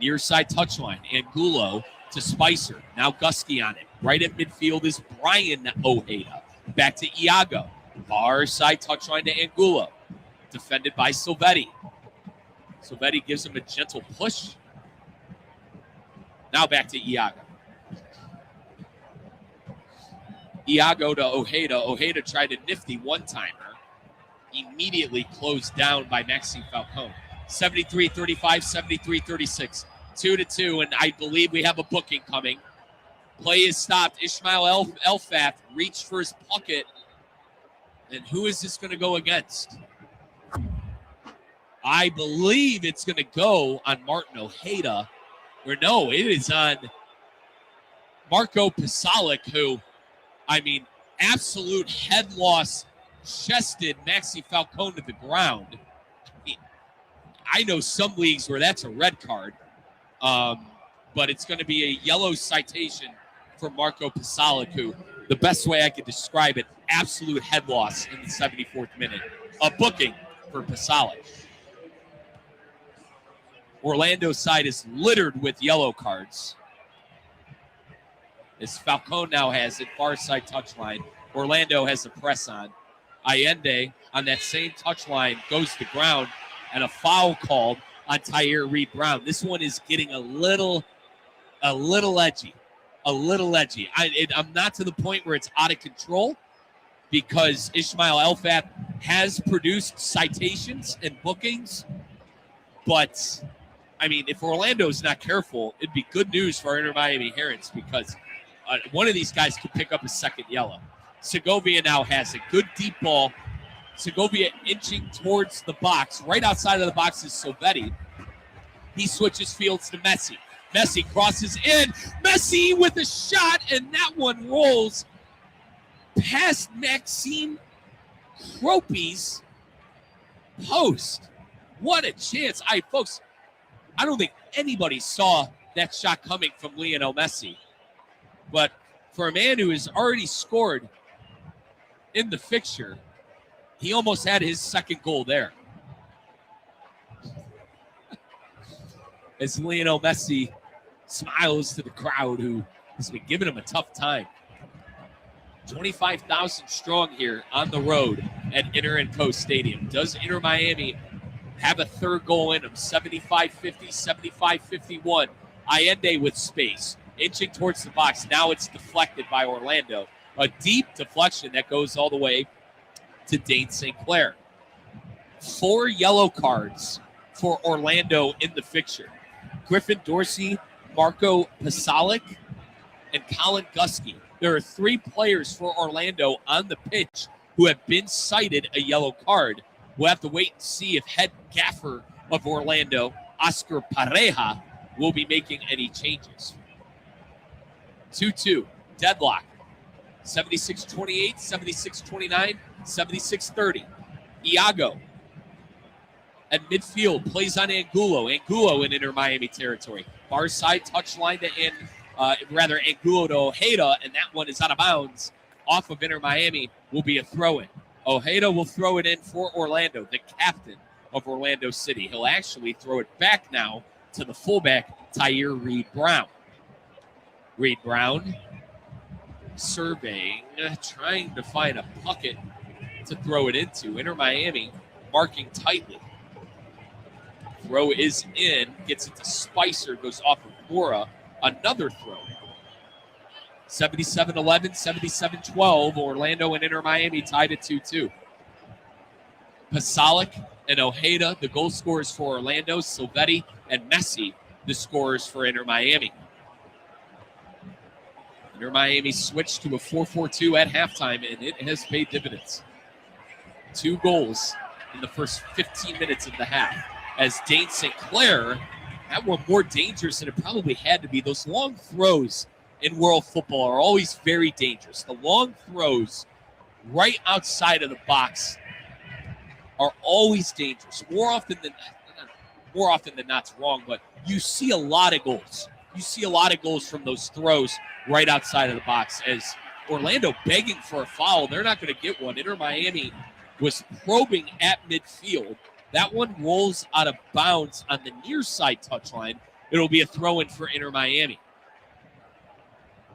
Near side touchline. Angulo to Spicer. Now Gusky on it. Right at midfield is Brian Ojeda. Back to Iago. Far side touchline to Angulo. Defended by Silvetti. Silvetti gives him a gentle push. Now back to Iago. Iago to Ojeda. Ojeda tried a nifty one-timer. Immediately closed down by Maxime Falcone. 73-35, 73-36. 2-2, and I believe we have a booking coming. Play is stopped. Ishmael Elfaf reached for his pocket. And who is this going to go against? I believe it's going to go on Martin Ojeda. Or no, it is on Marco Pasalic, who, I mean, absolute head loss, chested Maxi Falcone to the ground. I know some leagues where that's a red card, but it's going to be a yellow citation for Marco Pasalic, who, the best way I could describe it, absolute head loss in the 74th minute. A booking for Pasalic. Orlando's side is littered with yellow cards. As Falcone now has it, far side touchline. Orlando has the press on. Allende on that same touchline goes to the ground, and a foul called on Tyre Reed Brown. This one is getting a little edgy. I'm not to the point where it's out of control, because Ishmael Elfaf has produced citations and bookings. But, I mean, if Orlando's not careful, it'd be good news for our Inter Miami Herons, because one of these guys could pick up a second yellow. Segovia now has a good deep ball. Segovia inching towards the box. Right outside of the box is Silvetti. He switches fields to Messi. Messi crosses in. Messi with a shot, and that one rolls past Maxime Cropey's post. What a chance. Folks, I don't think anybody saw that shot coming from Lionel Messi. But for a man who has already scored in the fixture, he almost had his second goal there. As Lionel Messi smiles to the crowd, who has been giving him a tough time. 25,000 strong here on the road at Inter & Co Stadium. Does Inter Miami have a third goal in them? 75-50, 75-51. Allende with space, inching towards the box. Now it's deflected by Orlando. A deep deflection that goes all the way to Dane St. Clair. 4 yellow cards for Orlando in the fixture. Griffin Dorsey, Marco Pasalic, and Colin Gusky. There are 3 players for Orlando on the pitch who have been cited a yellow card. We'll have to wait and see if head gaffer of Orlando, Oscar Pareja, will be making any changes. 2-2, deadlock. 76-28, 76-29, 76-30. Iago at midfield plays on Angulo. Angulo in Inter Miami territory. Far side touchline to Angulo to Ojeda, and that one is out of bounds off of Inter Miami. Will be a throw-in. Ojeda will throw it in for Orlando, the captain of Orlando City. He'll actually throw it back now to the fullback, Tyre Reed Brown. Reed Brown surveying, trying to find a pocket to throw it into. Inter Miami marking tightly. Throw is in, gets it to Spicer, goes off of Mora. Another throw. 77-11, 77-12. Orlando and Inter Miami tied at 2-2. Pasalic and Ojeda, the goal scorers for Orlando. Silvetti and Messi, the scorers for Inter Miami. Inter Miami switched to a 4-4-2 at halftime, and it has paid dividends. 2 goals in the first 15 minutes of the half. As Dane St. Clair, that one more dangerous than it probably had to be. Those long throws in world football are always very dangerous. The long throws right outside of the box are always dangerous. More often than not's wrong, but you see a lot of goals. You see a lot of goals from those throws right outside of the box. As Orlando begging for a foul, they're not going to get one. Inter Miami was probing at midfield. That one rolls out of bounds on the near side touchline. It'll be a throw-in for Inter Miami.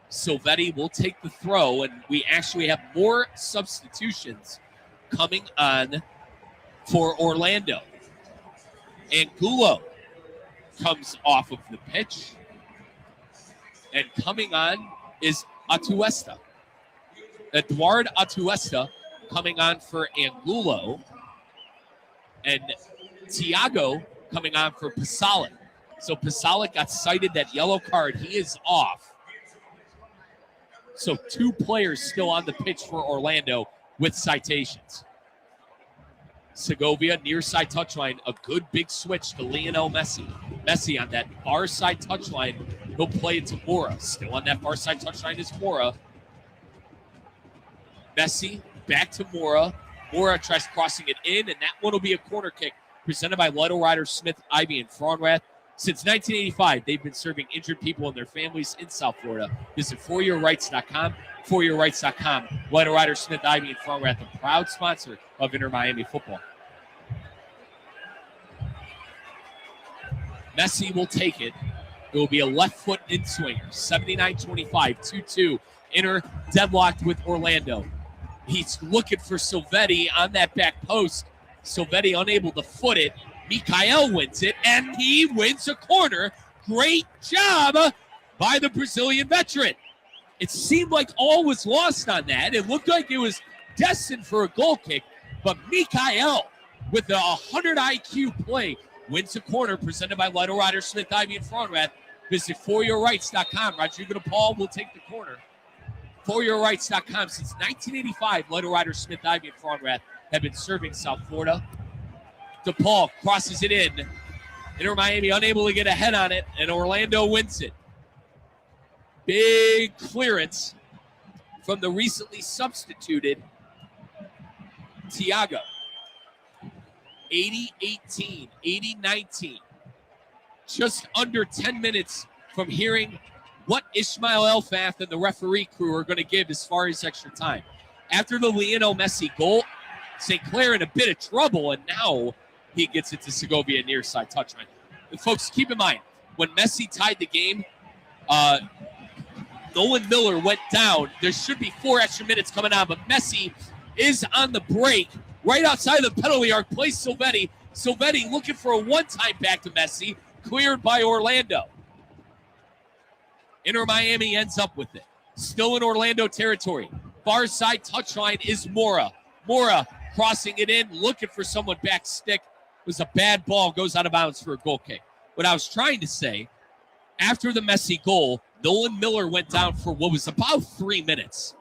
Silvetti will take the throw, and we actually have more substitutions coming on for Orlando. Angulo comes off of the pitch, and coming on is Atuesta. Eduard Atuesta coming on for Angulo, and Thiago coming on for Pasalic. So Pasalic got cited that yellow card. He is off. So 2 players still on the pitch for Orlando with citations. Segovia, near side touchline, a good big switch to Lionel Messi. Messi on that far side touchline, he'll play it to Mora. Still on that far side touchline is Mora. Messi back to Mora. Mora tries crossing it in, and that one will be a corner kick presented by Lido Rider, Smith, Ivy, and Frauenrath. Since 1985, they've been serving injured people and their families in South Florida. Visit foryourrights.com. foryourrights.com. Lido Rider, Smith, Ivy, and Frauenrath, a proud sponsor of Inter Miami football. Messi will take it. It will be a left foot in swinger. 79-25, 2-2. Inter deadlocked with Orlando. He's looking for Silvetti on that back post. Silvetti unable to foot it. Mikael wins it, and he wins a corner. Great job by the Brazilian veteran. It seemed like all was lost on that. It looked like it was destined for a goal kick, but Mikael, with a 100 IQ play, wins a corner presented by Lido Rider, Smith, Ivy, and Frauenrath. Visit foryourrights.com. Rodrigo DePaul will take the corner. foryourrights.com. Since 1985, Lido Rider, Smith, Ivy, and Frauenrath have been serving South Florida. DePaul crosses it in. Inter Miami unable to get ahead on it, and Orlando wins it. Big clearance from the recently substituted Thiago. 80-18, 80-19. Just under 10 minutes from hearing what Ismail Elfath and the referee crew are going to give as far as extra time. After the Lionel Messi goal, St. Clair in a bit of trouble, and now he gets it to Segovia near side touchline. And folks, keep in mind, when Messi tied the game, Nolan Miller went down. There should be 4 extra minutes coming on, but Messi is on the break right outside of the penalty arc. Plays Silvetti. Silvetti looking for a one-time back to Messi, cleared by Orlando. Inter Miami ends up with it. Still in Orlando territory. Far side touchline is Mora. Mora crossing it in, looking for someone back stick. It was a bad ball, goes out of bounds for a goal kick. What I was trying to say, after the Messi goal, Nolan Miller went down for what was about 3 minutes.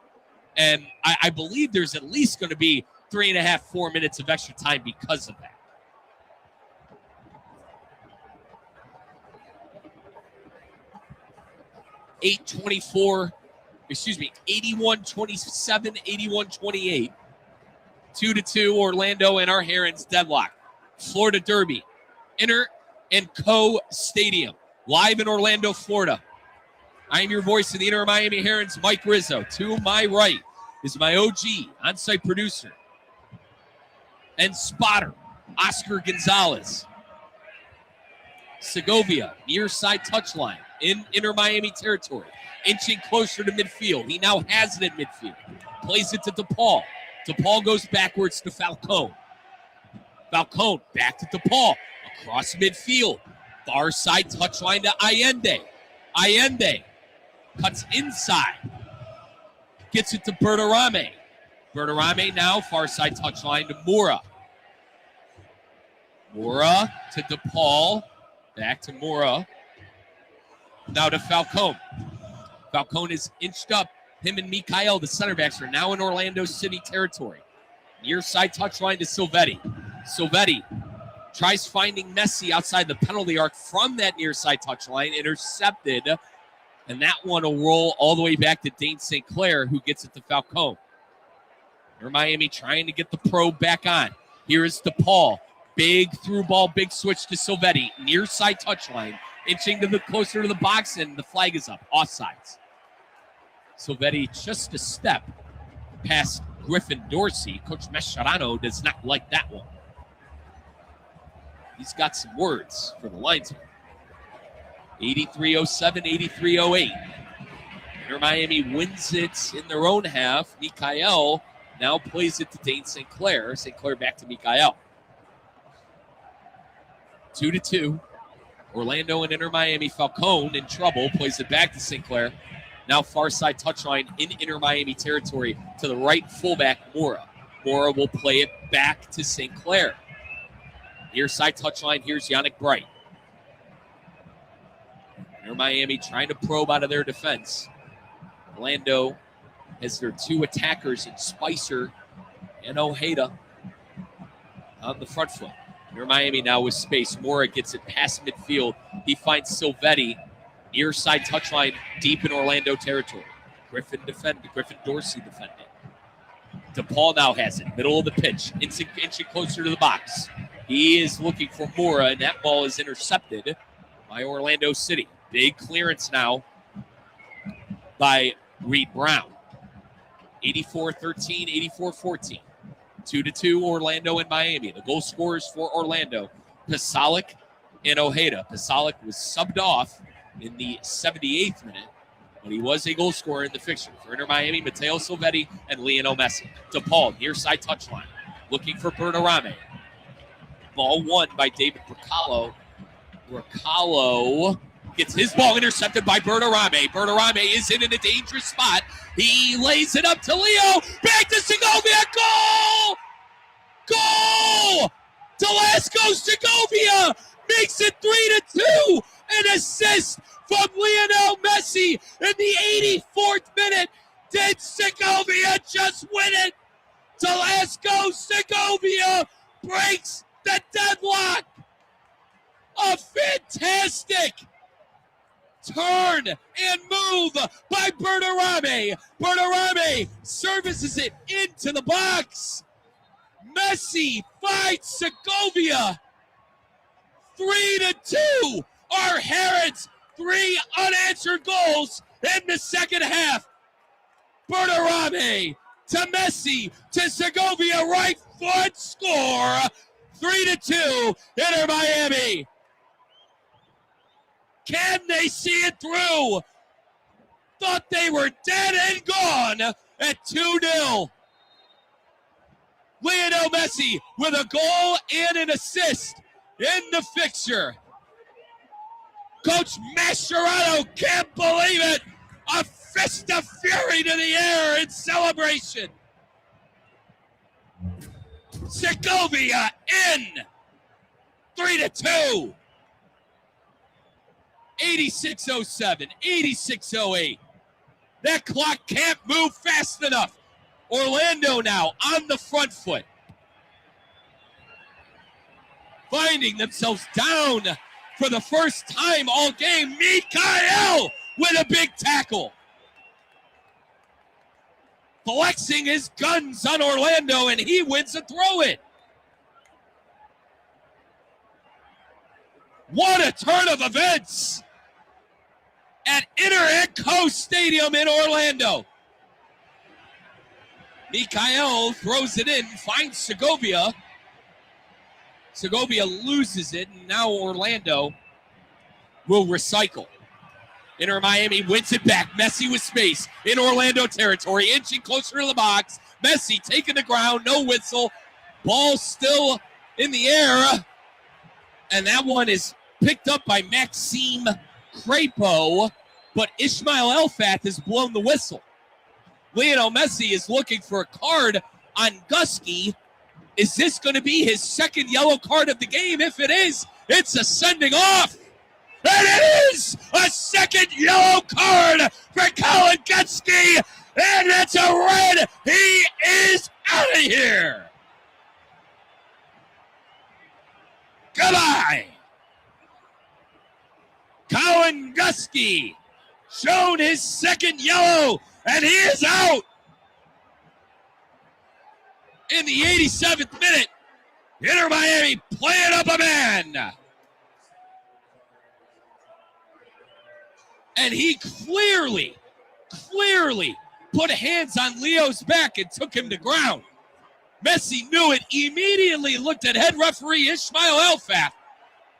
And I believe there's at least going to be 3.5, 4 minutes of extra time because of that. 81-27, 81-28. 2-2, Orlando and our Herons deadlock. Florida Derby, Inter and Co Stadium, live in Orlando, Florida. I am your voice of the Inter Miami Herons, Mike Rizzo. To my right is my OG, on-site producer, and spotter, Oscar Gonzalez. Segovia, near side touchline in Inter Miami territory, inching closer to midfield. He now has it at midfield. Plays it to DePaul. DePaul goes backwards to Falcone. Falcone back to DePaul. Across midfield. Far side touchline to Allende. Allende cuts inside. Gets it to Bertarame. Bertarame now far side touchline to Mora. Mora to DePaul. Back to Mora. Now to Falcone. Falcone is inched up. Him and Mikael, the center backs, are now in Orlando City territory. Near side touchline to Silvetti. Silvetti tries finding Messi outside the penalty arc from that near side touchline. Intercepted. And that one will roll all the way back to Dane St. Clair, who gets it to Falcone. Inter Miami trying to get the probe back on. Here is DePaul. Big through ball, big switch to Silvetti. Near side touchline. Inching to the closer to the box, and the flag is up. Offsides. Silvetti just a step past Griffin Dorsey. Coach Mascherano does not like that one. He's got some words for the linesman. 83-07, 83-08. Inter Miami wins it in their own half. Mikael now plays it to Dane St. Clair. St. Clair back to Mikael. 2-2. Orlando and Inter Miami. Falcone in trouble. Plays it back to St. Clair. Now far side touchline in Inter Miami territory to the right fullback, Mora. Mora will play it back to St. Clair. Near side touchline, here's Yannick Bright. Inter Miami trying to probe out of their defense. Orlando has their two attackers in Spicer and Ojeda on the front foot. Inter Miami now with space. Mora gets it past midfield. He finds Silvetti. Near side touchline deep in Orlando territory. Griffin Dorsey defending. DePaul now has it. Middle of the pitch. Inching closer to the box. He is looking for Mora, and that ball is intercepted by Orlando City. Big clearance now by Reed Brown. 84-13, 84-14. 2-2 Orlando and Miami. The goal scorers for Orlando, Pasalic and Ojeda. Pasalic was subbed off in the 78th minute, but he was a goal scorer in the fixture. For Inter Miami, Matteo Silvetti and Lionel Messi. DePaul, near side touchline, looking for Bertarame. Ball won by David Bracalo. Bracalo gets his ball intercepted by Bertarame. Bertarame is in a dangerous spot. He lays it up to Leo. Back to Segovia. Goal! Goal! Delasco Segovia makes it 3-2. An assist from Lionel Messi in the 84th minute. Did Segovia just win it? Delasco Segovia breaks the deadlock. A fantastic turn and move by Bertarame. Bertarame services it into the box. Messi finds Segovia. 3-2. Our Herons, 3 unanswered goals in the second half. Bertarame to Messi to Segovia, right foot score. 3-2, Inter Miami. Can they see it through? Thought they were dead and gone at 2-0. Lionel Messi with a goal and an assist in the fixture. Coach Mascherano can't believe it. A fist of fury to the air in celebration. Segovia in. 3-2. 86-07, 86-08. That clock can't move fast enough. Orlando now on the front foot. Finding themselves down for the first time all game. Mikael with a big tackle. Flexing his guns on Orlando, and he wins a throw-in. What a turn of events at Inter&Co Stadium in Orlando. Mikael throws it in, finds Segovia. Segovia loses it, and now Orlando will recycle. Inter Miami wins it back. Messi with space in Orlando territory, inching closer to the box. Messi taking the ground, no whistle. Ball still in the air. And that one is picked up by Maxime Crepeau, but Ismail Elfath has blown the whistle. Lionel Messi is looking for a card on Gusky. Is this going to be his second yellow card of the game? If it is, it's a sending off. And it is a second yellow card for Colin Gusky. And that's a red. He is out of here. Goodbye. Colin Gusky shown his second yellow, and he is out. In the 87th minute, Inter Miami playing up a man. And he clearly put hands on Leo's back and took him to ground. Messi knew it, immediately looked at head referee Ismail Elfath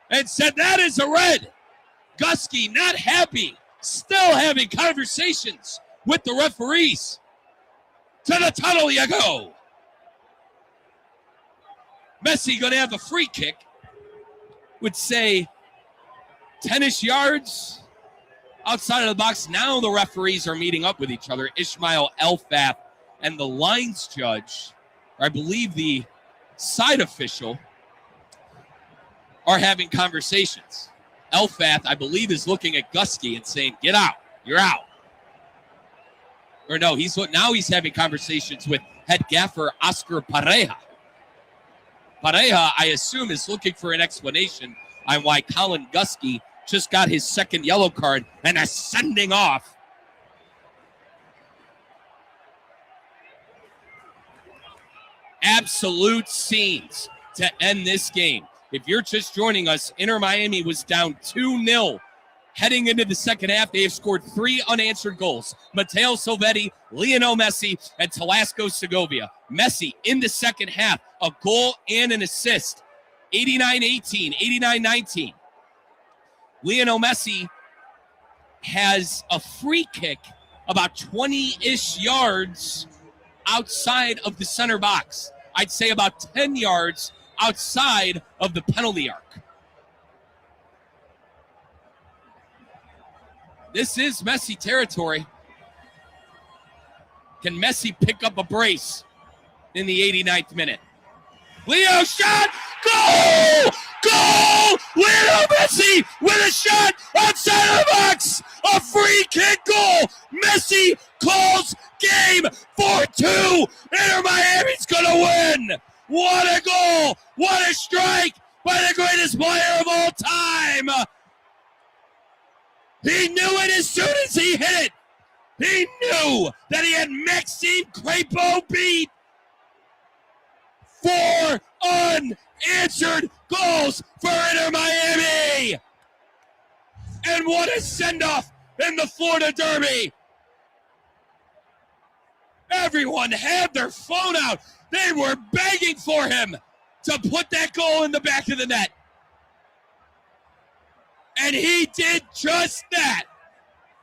and said, that is a red. Gusky not happy, still having conversations with the referees. To the tunnel you go. Messi going to have a free kick. Would say 10-ish yards outside of the box. Now the referees are meeting up with each other. Ismail Elfath and the lines judge, or I believe the side official, are having conversations. Elfath, I believe, is looking at Gusky and saying, get out. You're out. Or no, he's having conversations with head gaffer Oscar Pareja. Pareja, I assume, is looking for an explanation on why Colin Gusky just got his second yellow card and is sending off. Absolute scenes to end this game. If you're just joining us, Inter Miami was down 2-0 heading into the second half. They have scored 3 unanswered goals. Matteo Silvetti, Lionel Messi, and Talasco Segovia. Messi in the second half, a goal and an assist. 89-18, 89-19. Lionel Messi has a free kick about 20-ish yards outside of the center box. I'd say about 10 yards outside of the penalty arc. This is Messi territory. Can Messi pick up a brace in the 89th minute? Leo shot! Goal! Goal! Lionel Messi with a shot outside of the box! A free kick goal! Messi calls game 4-2! Inter Miami's gonna win! What a goal! What a strike by the greatest player of all time! He knew it as soon as he hit it! He knew that he had Maxime Crepeau beat! 4 unanswered goals for Inter Miami! And what a send-off in the Florida Derby! Everyone had their phone out. They were begging for him to put that goal in the back of the net. And he did just that.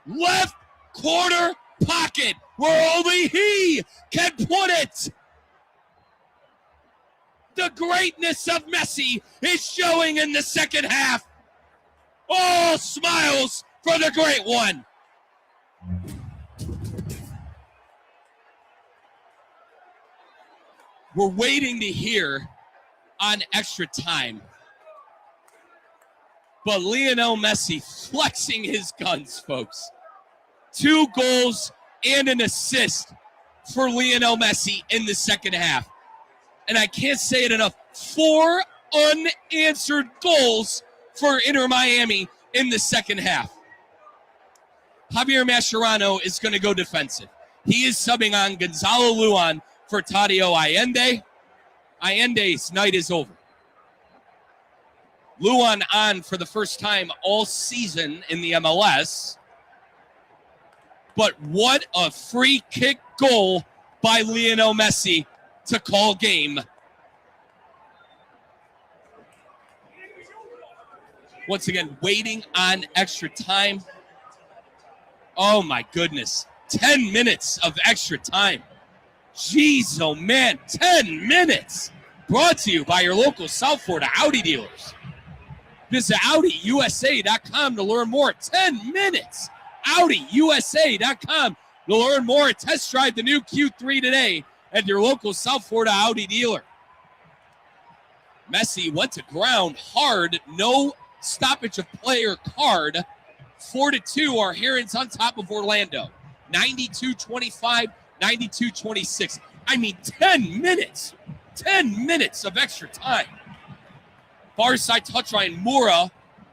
Left corner pocket where only he can put it. The greatness of Messi is showing in the second half. All smiles for the great one. We're waiting to hear on extra time. But Lionel Messi flexing his guns, folks. 2 goals and an assist for Lionel Messi in the second half. And I can't say it enough. 4 unanswered goals for Inter Miami in the second half. Javier Mascherano is going to go defensive. He is subbing on Gonzalo Luan for Tadio Allende. Allende's night is over. Luan on for the first time all season in the MLS. But what a free kick goal by Lionel Messi to call game. Once again, waiting on extra time. Oh, my goodness. 10 minutes of extra time. Jeez, oh, man. 10 minutes. Brought to you by your local South Florida Audi dealers. Visit AudiUSA.com to learn more. 10 minutes. AudiUSA.com to learn more. Test drive the new Q3 today at your local South Florida Audi dealer. Messi went to ground hard. No stoppage of play or card. 4-2. Our Herons on top of Orlando. 92-25, 92-26. I mean, 10 minutes. 10 minutes of extra time. Far side touchline, Mura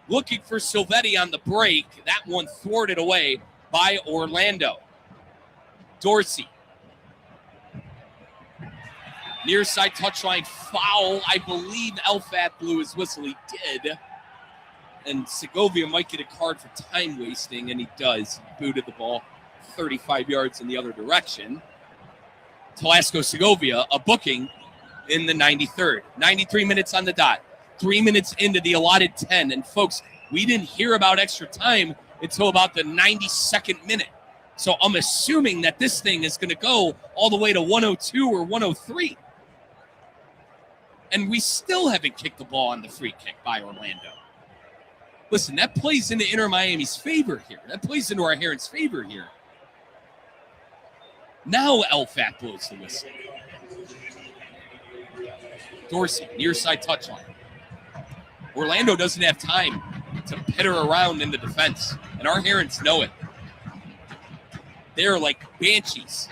looking for Silvetti on the break. That one thwarted away by Orlando. Dorsey. Near side touchline foul. I believe Elfat blew his whistle. He did. And Segovia might get a card for time wasting, and he does. He booted the ball 35 yards in the other direction. Telasco Segovia, a booking in the 93rd. 93 minutes on the dot. 3 minutes into the allotted 10. And folks, we didn't hear about extra time until about the 92nd minute. So I'm assuming that this thing is going to go all the way to 102 or 103. And we still haven't kicked the ball on the free kick by Orlando. Listen, that plays into Inter Miami's favor here. That plays into our Herons' favor here. Now Elfat blows the whistle. Dorsey, near side touchline. Orlando doesn't have time to pitter around in the defense, and our Herons know it. They're like banshees.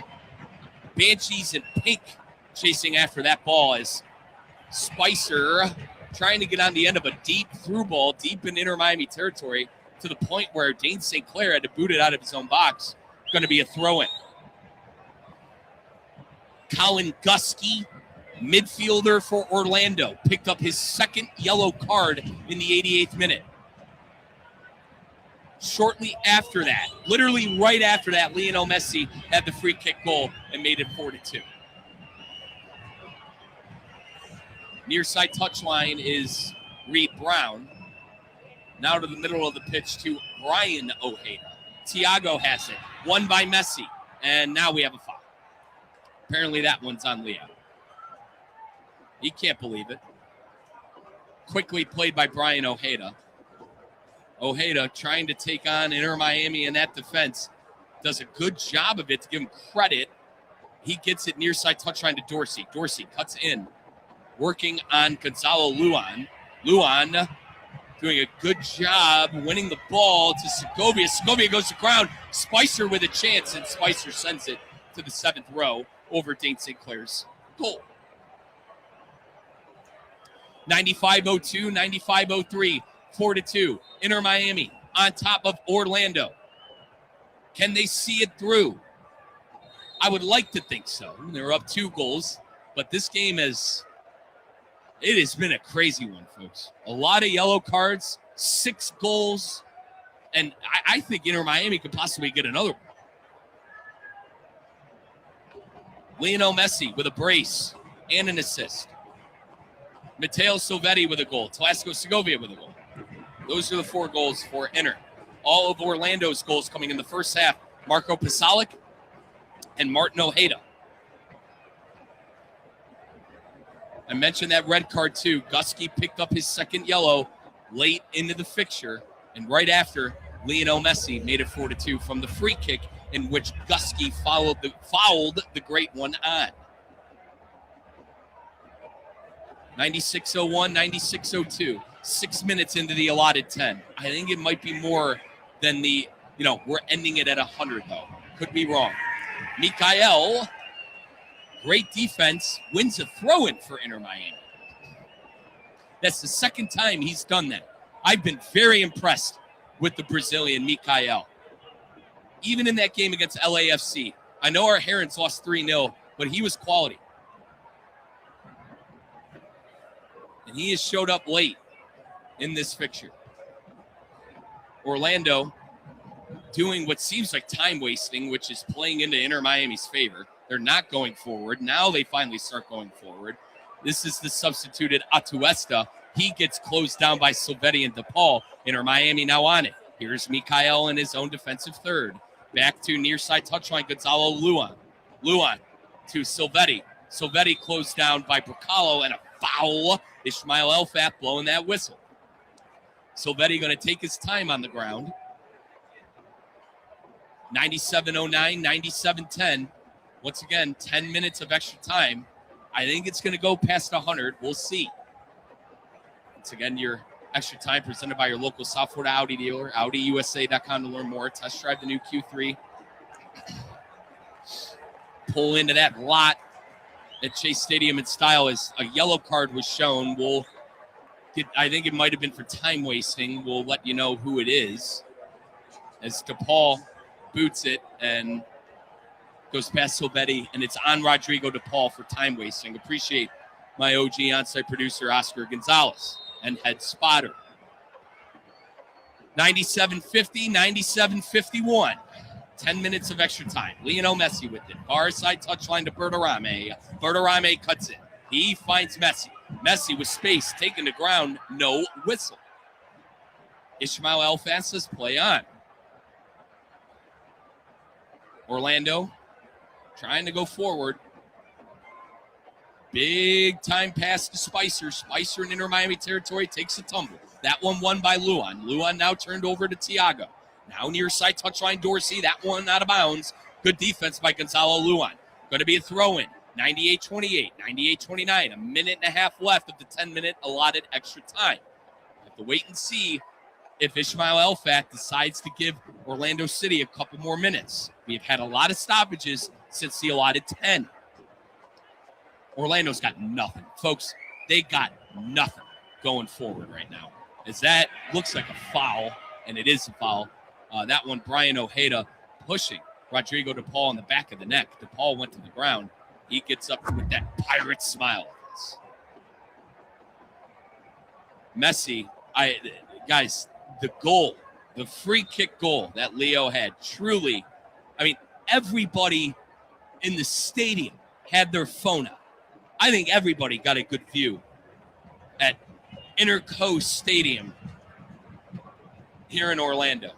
Banshees in pink chasing after that ball as Spicer trying to get on the end of a deep through ball deep in Inter Miami territory to the point where Dane St. Clair had to boot it out of his own box. Going to be a throw-in. Colin Gusky, midfielder for Orlando, picked up his second yellow card in the 88th minute. Shortly after that, literally right after that, Lionel Messi had the free kick goal and made it 4-2. Near side touchline is Reed Brown. Now to the middle of the pitch to Brian Ojeda. Thiago has it. Won by Messi. And now we have a foul. Apparently that one's on Leo. He can't believe it. Quickly played by Brian Ojeda. Ojeda trying to take on Inter Miami in that defense. Does a good job of it, to give him credit. He gets it near side touchline to Dorsey. Dorsey cuts in. Working on Gonzalo Luan. Luan doing a good job winning the ball to Segovia. Segovia goes to ground. Spicer with a chance, and Spicer sends it to the 7th row over Dane St. Clair's goal. 95-02, 95-03, 4-2. Inter Miami on top of Orlando. Can they see it through? I would like to think so. They're up 2 goals, but this game has been a crazy one, folks. A lot of yellow cards, 6 goals, and I think Inter Miami could possibly get another one. Lionel Messi with a brace and an assist. Matteo Silvetti with a goal. Telasco Segovia with a goal. Those are the 4 goals for Inter. All of Orlando's goals coming in the first half. Marco Pasalic and Martin Ojeda. I mentioned that red card too. Gusky picked up his second yellow late into the fixture. And right after, Lionel Messi made it 4-2 from the free kick in which Gusky fouled the great one on. 96-01, 96-02. 6 minutes into the allotted 10. I think it might be more than we're ending it at 100 though. Could be wrong. Mikael, great defense, wins a throw-in for Inter Miami. That's the second time he's done that. I've been very impressed with the Brazilian Mikael. Even in that game against LAFC, I know our Herons lost 3-0, but he was quality. And he has showed up late in this fixture. Orlando doing what seems like time wasting, which is playing into Inter Miami's favor. They're not going forward. Now they finally start going forward. This is the substituted Atuesta. He gets closed down by Silvetti and DePaul. Inter Miami now on it. Here's Mikael in his own defensive third. Back to near side touchline, Gonzalo Luan. Luan to Silvetti. Silvetti closed down by Bracalo, and a foul. Ishmael Elfat blowing that whistle. Silvetti going to take his time on the ground. 97:09, 97:10. Once again, 10 minutes of extra time. I think it's going to go past 100. We'll see. Once again, your extra time presented by your local South Florida Audi dealer, AudiUSA.com to learn more. Test drive the new Q3. Pull into that lot at Chase Stadium in style as a yellow card was shown. I think it might have been for time wasting. We'll let you know who it is. As DePaul boots it and goes past Silvetti, and it's on Rodrigo DePaul for time wasting. Appreciate my OG on-site producer, Oscar Gonzalez, and head spotter. 97:50, 97:51. 10 minutes of extra time. Lionel Messi with it. Far side touchline to Bertarame. Bertarame cuts it. He finds Messi. Messi with space, taking the ground, no whistle. Ishmael Elfat says play on. Orlando trying to go forward. Big time pass to Spicer. Spicer in Inter Miami territory takes a tumble. That one won by Luan. Luan now turned over to Tiago. Now near side touchline Dorsey. That one out of bounds. Good defense by Gonzalo Luan. Going to be a throw-in. 98-28, 98-29. A minute and a half left of the 10-minute allotted extra time. Have to wait and see if Ishmael Elfat decides to give Orlando City a couple more minutes. We've had a lot of stoppages since the allotted 10. Orlando's got nothing. Folks, they got nothing going forward right now. As that looks like a foul, and it is a foul. That one, Brian Ojeda pushing Rodrigo DePaul in the back of the neck. DePaul went to the ground. He gets up with that pirate smile. Messi, guys, the goal, the free kick goal that Leo had, truly, I mean, everybody in the stadium had their phone out. I think everybody got a good view at Intercoast Stadium here in Orlando.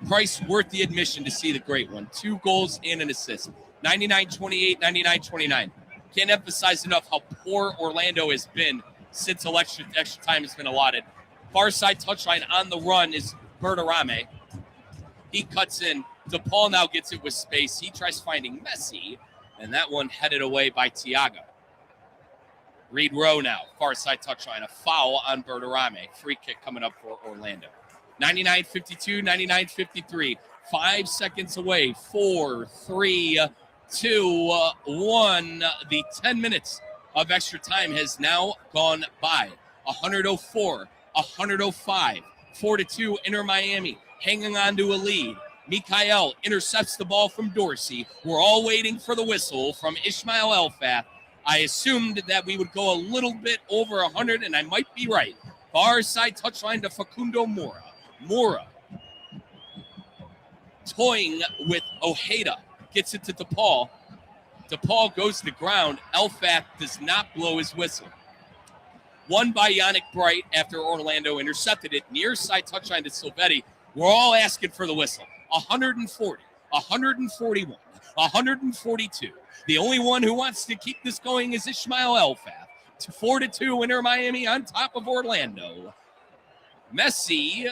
Price worth the admission to see the great one. 2 goals and an assist. 99-28, 99-29. Can't emphasize enough how poor Orlando has been since extra time has been allotted. Far side touchline on the run is Bertarame. He cuts in. DePaul now gets it with space. He tries finding Messi, and that one headed away by Tiago. Reed Rowe now, far side touchline. A foul on Bertarame. Free kick coming up for Orlando. 99-52, 99-53. 5 seconds away. 4, 3, 2, 1. The 10 minutes of extra time has now gone by. 104, 105. 4-2, Inter Miami hanging on to a lead. Mikael intercepts the ball from Dorsey. We're all waiting for the whistle from Ishmael Elfat. I assumed that we would go a little bit over 100, and I might be right. Far side touchline to Facundo Mora. Mora toying with Ojeda. Gets it to DePaul. DePaul goes to the ground. Elfat does not blow his whistle. Won by Yannick Bright after Orlando intercepted it. Near side touchline to Silvetti. We're all asking for the whistle. 140, 141, 142. The only one who wants to keep this going is Ishmael Elfat. 4-2, Inter Miami on top of Orlando. Messi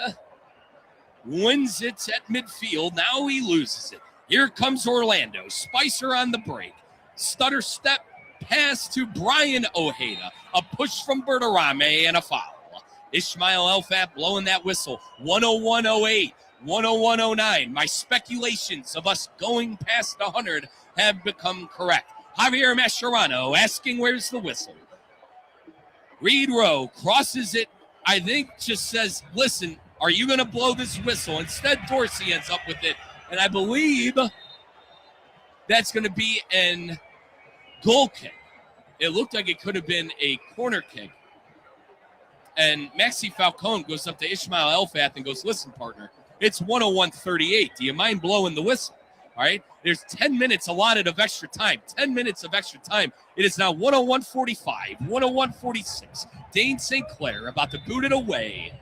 wins it at midfield. Now he loses it. Here comes Orlando. Spicer on the break. Stutter step pass to Brian Ojeda. A push from Bertarame and a foul. Ishmael Elfat blowing that whistle. 101.08, 101.09. My speculations of us going past 100 have become correct. Javier Mascherano asking where's the whistle. Reed Rowe crosses it. I think just says, listen, are you going to blow this whistle? Instead, Dorsey ends up with it. And I believe that's going to be an goal kick. It looked like it could have been a corner kick. And Maxi Falcone goes up to Ishmael Elfat and goes, listen, partner, it's 101.38. Do you mind blowing the whistle? All right. There's 10 minutes allotted of extra time. 10 minutes of extra time. It is now 101.45, 101.46. Dane St. Clair about to boot it away.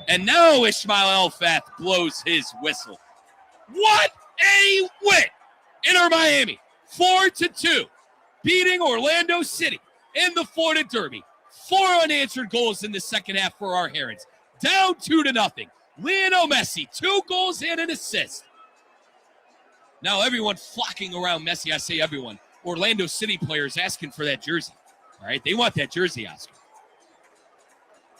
And now Ismail Elfath blows his whistle. What a win! Inter Miami, 4-2, beating Orlando City in the Florida Derby. 4 unanswered goals in the second half for our Herons. Down 2-0. Lionel Messi, 2 goals and an assist. Now everyone flocking around Messi. I say everyone. Orlando City players asking for that jersey. All right, they want that jersey, Oscar.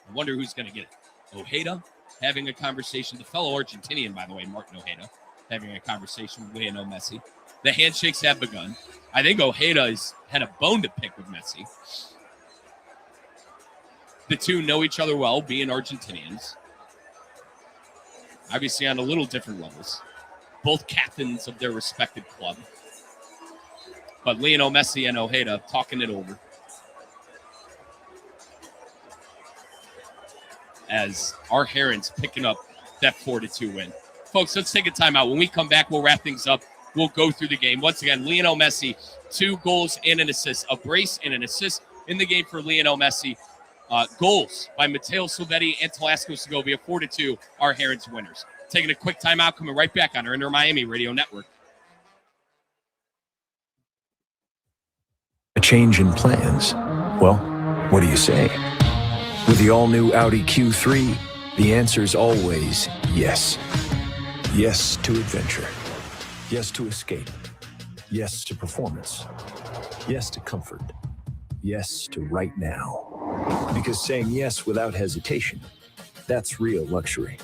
I wonder who's going to get it. Ojeda having a conversation. The fellow Argentinian, by the way, Martin Ojeda, having a conversation with Lionel Messi. The handshakes have begun. I think Ojeda has had a bone to pick with Messi. The two know each other well, being Argentinians. Obviously on a little different levels. Both captains of their respective club. But Lionel Messi and Ojeda talking it over. As our Herons picking up that 4-2 win. Folks, let's take a timeout. When we come back, we'll wrap things up. We'll go through the game. Once again, Lionel Messi, 2 goals and an assist. A brace and an assist in the game for Lionel Messi. Goals by Matteo Silvetti and Telasco Segovia, 4-2, our Herons winners. Taking a quick timeout, coming right back on our Inter Miami Radio Network. A change in plans? Well, what do you say? With the all-new Audi Q3, the answer's always yes. Yes to adventure. Yes to escape. Yes to performance. Yes to comfort. Yes to right now. Because saying yes without hesitation, that's real luxury.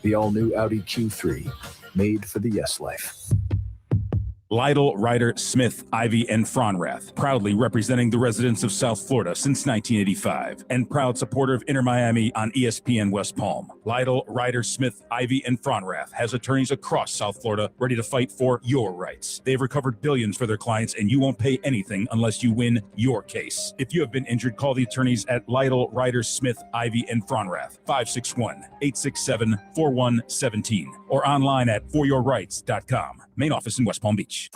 The all-new Audi Q3, made for the yes life. Lytle, Ryder, Smith, Ivy, and Fronrath, proudly representing the residents of South Florida since 1985, and proud supporter of Inter Miami on ESPN West Palm. Lytle, Ryder, Smith, Ivy, and Fronrath has attorneys across South Florida ready to fight for your rights. They've recovered billions for their clients, and you won't pay anything unless you win your case. If you have been injured, call the attorneys at Lytle, Ryder, Smith, Ivy, and Fronrath, 561-867-4117, or online at foryourrights.com. Main office in West Palm Beach.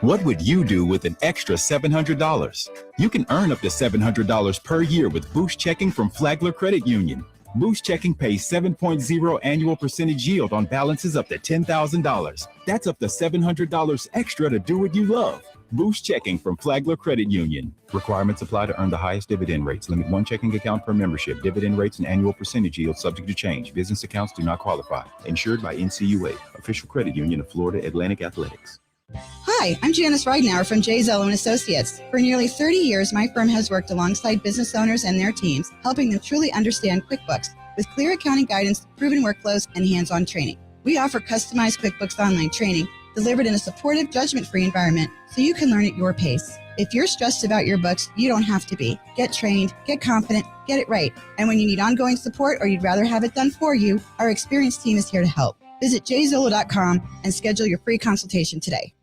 What would you do with an extra $700? You can earn up to $700 per year with Boost Checking from Flagler Credit Union. Boost Checking pays 7.0 annual percentage yield on balances up to $10,000. That's up to $700 extra to do what you love. Boost Checking from Flagler Credit Union. Requirements apply to earn the highest dividend rates. Limit 1 checking account per membership. Dividend rates and annual percentage yield subject to change. Business accounts do not qualify. Insured by NCUA, official credit union of Florida Atlantic Athletics. Hi, I'm Janice Ridenour from J. Zello & Associates. For nearly 30 years, my firm has worked alongside business owners and their teams, helping them truly understand QuickBooks with clear accounting guidance, proven workflows, and hands-on training. We offer customized QuickBooks Online training delivered in a supportive, judgment-free environment so you can learn at your pace. If you're stressed about your books, you don't have to be. Get trained, get confident, get it right. And when you need ongoing support or you'd rather have it done for you, our experienced team is here to help. Visit jzillow.com and schedule your free consultation today.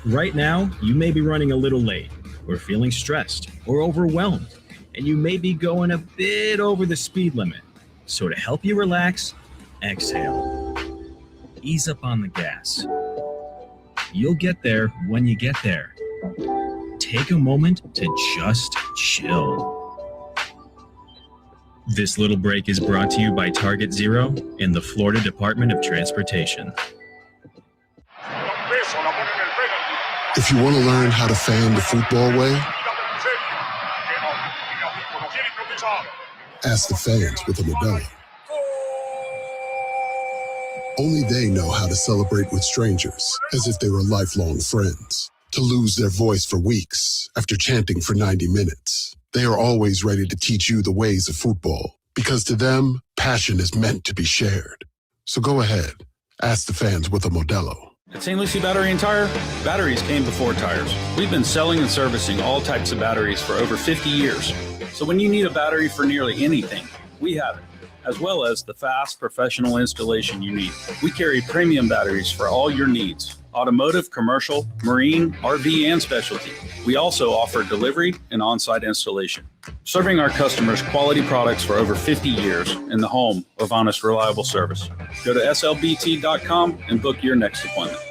Right now, you may be running a little late, or feeling stressed, or overwhelmed, and you may be going a bit over the speed limit. So to help you relax, exhale. Ease up on the gas. You'll get there when you get there. Take a moment to just chill. This little break is brought to you by Target Zero and the Florida Department of Transportation. If you want to learn how to fan the football way, ask the fans with a Modelo. Only they know how to celebrate with strangers as if they were lifelong friends. To lose their voice for weeks after chanting for 90 minutes. They are always ready to teach you the ways of football, because to them, passion is meant to be shared. So go ahead, ask the fans with a Modelo. At St. Lucie Battery and Tire, batteries came before tires. We've been selling and servicing all types of batteries for over 50 years. So when you need a battery for nearly anything, we have it, as well as the fast professional installation you need. We carry premium batteries for all your needs. Automotive, commercial, marine, RV, and specialty. We also offer delivery and on-site installation. Serving our customers quality products for over 50 years in the home of honest, reliable service. Go to slbt.com and book your next appointment.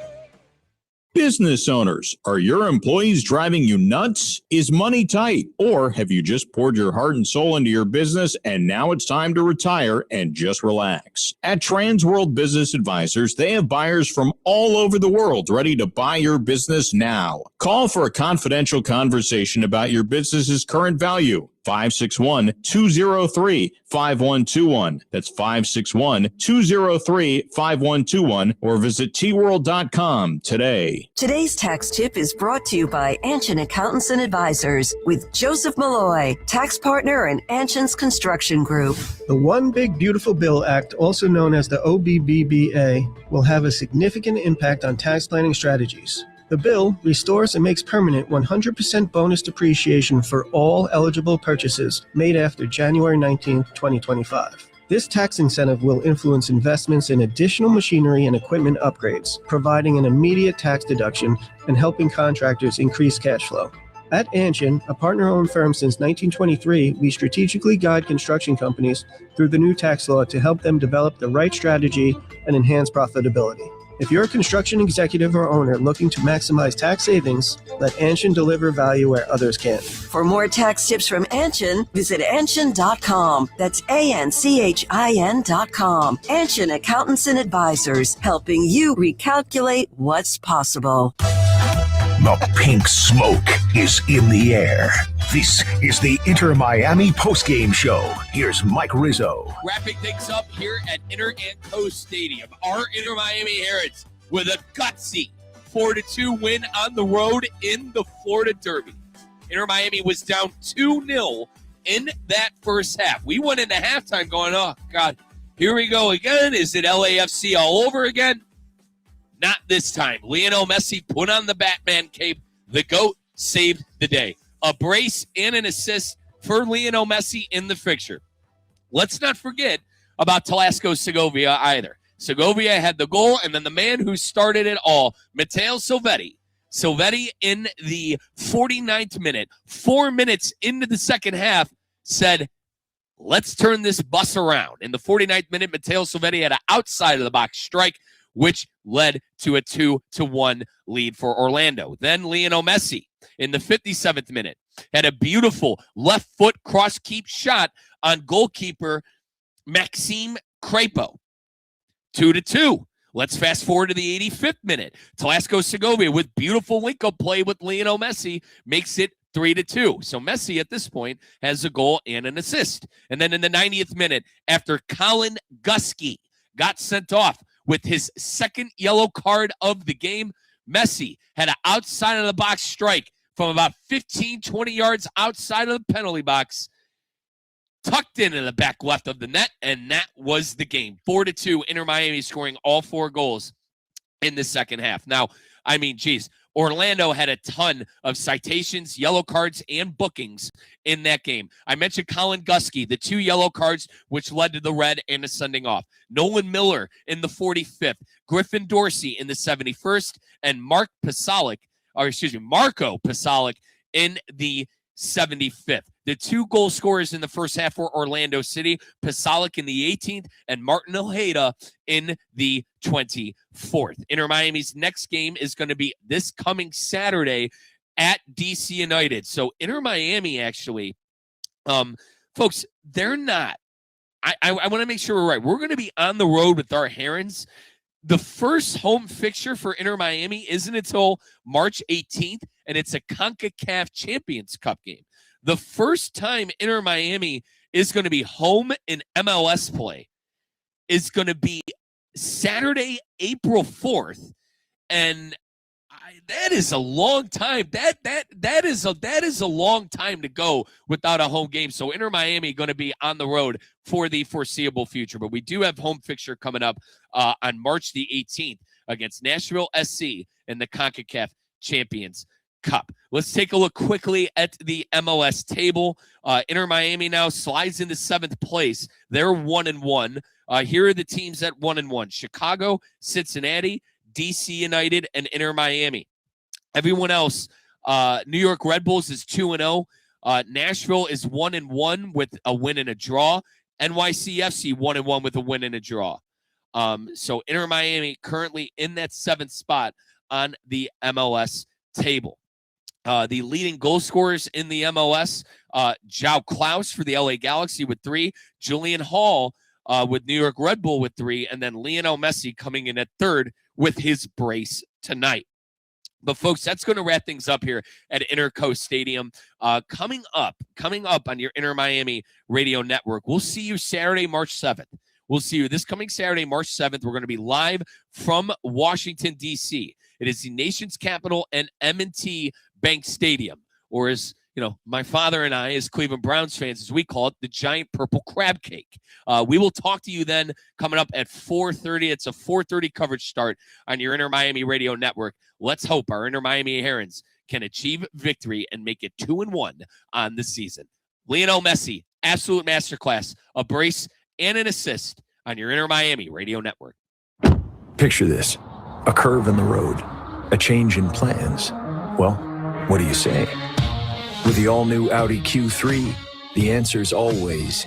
Business owners, are your employees driving you nuts? Is money tight? Or have you just poured your heart and soul into your business and now it's time to retire and just relax? At Transworld Business Advisors, they have buyers from all over the world ready to buy your business now. Call for a confidential conversation about your business's current value. 561-203-5121. That's 561-203-5121 or visit tworld.com today. Today's tax tip is brought to you by Anshin Accountants and Advisors with Joseph Malloy, tax partner in Anshin's Construction Group. The One Big Beautiful Bill Act, also known as the OBBBA, will have a significant impact on tax planning strategies. The bill restores and makes permanent 100% bonus depreciation for all eligible purchases made after January 19, 2025. This tax incentive will influence investments in additional machinery and equipment upgrades, providing an immediate tax deduction and helping contractors increase cash flow. At Anshin, a partner-owned firm since 1923, we strategically guide construction companies through the new tax law to help them develop the right strategy and enhance profitability. If you're a construction executive or owner looking to maximize tax savings, let Anshin deliver value where others can't. For more tax tips from Anshin, visit Anshin.com. That's ANCHIN.com. Anshin Accountants and Advisors, helping you recalculate what's possible. The pink smoke is in the air. This is the Inter Miami postgame show. Here's Mike Rizzo. Wrapping things up here at Inter and Coast Stadium. Our Inter Miami Herons with a gutsy 4-2 win on the road in the Florida Derby. Inter Miami was down 2-0 in that first half. We went into halftime going, oh, God, here we go again. Is it LAFC all over again? Not this time. Lionel Messi put on the Batman cape. The GOAT saved the day. A brace and an assist for Lionel Messi in the fixture. Let's not forget about Telesco Segovia either. Segovia had the goal, and then the man who started it all, Matteo Silvetti. Silvetti in the 49th minute, 4 minutes into the second half, said, let's turn this bus around. In the 49th minute, Matteo Silvetti had an outside-of-the-box strike, which led to a 2-1 lead for Orlando. Then Lionel Messi in the 57th minute had a beautiful left foot cross keep shot on goalkeeper Maxime Crepeau. 2-2. Let's fast forward to the 85th minute. Telesco Segovia with beautiful link-up play with Lionel Messi makes it 3-2. So Messi at this point has a goal and an assist. And then in the 90th minute, after Colin Gusky got sent off with his second yellow card of the game, Messi had an outside-of-the-box strike from about 15, 20 yards outside of the penalty box, tucked into the back left of the net, and that was the game. 4-2, Inter Miami scoring all 4 goals in the second half. Now, I mean, geez, Orlando had a ton of citations, yellow cards, and bookings in that game. I mentioned Colin Gusky, the 2 yellow cards, which led to the red and a sending off. Nolan Miller in the 45th, Griffin Dorsey in the 71st, and Marco Pasalic in the 75th. The 2 goal scorers in the first half were Orlando City, Pasalic in the 18th, and Martin Ojeda in the 24th. Inter Miami's next game is going to be this coming Saturday at DC United. So Inter Miami actually, folks, they're not. I want to make sure we're right. We're going to be on the road with our Herons. The first home fixture for Inter Miami isn't until March 18th, and it's a CONCACAF Champions Cup game. The first time Inter Miami is going to be home in MLS play is going to be Saturday, April 4th, and that is a long time. That is a long time to go without a home game. So Inter Miami going to be on the road for the foreseeable future. But we do have home fixture coming up on March the 18th against Nashville SC in the CONCACAF Champions Cup. Let's take a look quickly at the MLS table. Inter Miami now slides into 7th place. They're 1-1. Here are the teams at 1-1: Chicago, Cincinnati, DC United, and Inter Miami. Everyone else, New York Red Bulls is 2-0. Nashville is 1-1 with a win and a draw. NYCFC 1-1 with a win and a draw. So Inter Miami currently in that 7th spot on the MLS table. The leading goal scorers in the MLS, João Klaus for the LA Galaxy with 3, Julian Hall with New York Red Bull with 3, and then Lionel Messi coming in at 3rd with his brace tonight. But folks, that's going to wrap things up here at Intercoast Stadium. Coming up on your Inter Miami radio network, we'll see you Saturday, March 7th. We'll see you this coming Saturday, March 7th. We're going to be live from Washington, D.C. It is the nation's capital and M&T Bank Stadium, or as my father and I, as Cleveland Browns fans, as we call it, the giant purple crab cake. We will talk to you then coming up at 4:30. It's a 4:30 coverage start on your Inter Miami radio network. Let's hope our Inter Miami Herons can achieve victory and make it 2-1 on the season. Lionel Messi, absolute masterclass, a brace and an assist on your Inter Miami radio network. Picture this: a curve in the road, a change in plans. Well, what do you say? With the all-new Audi Q3, the answer's always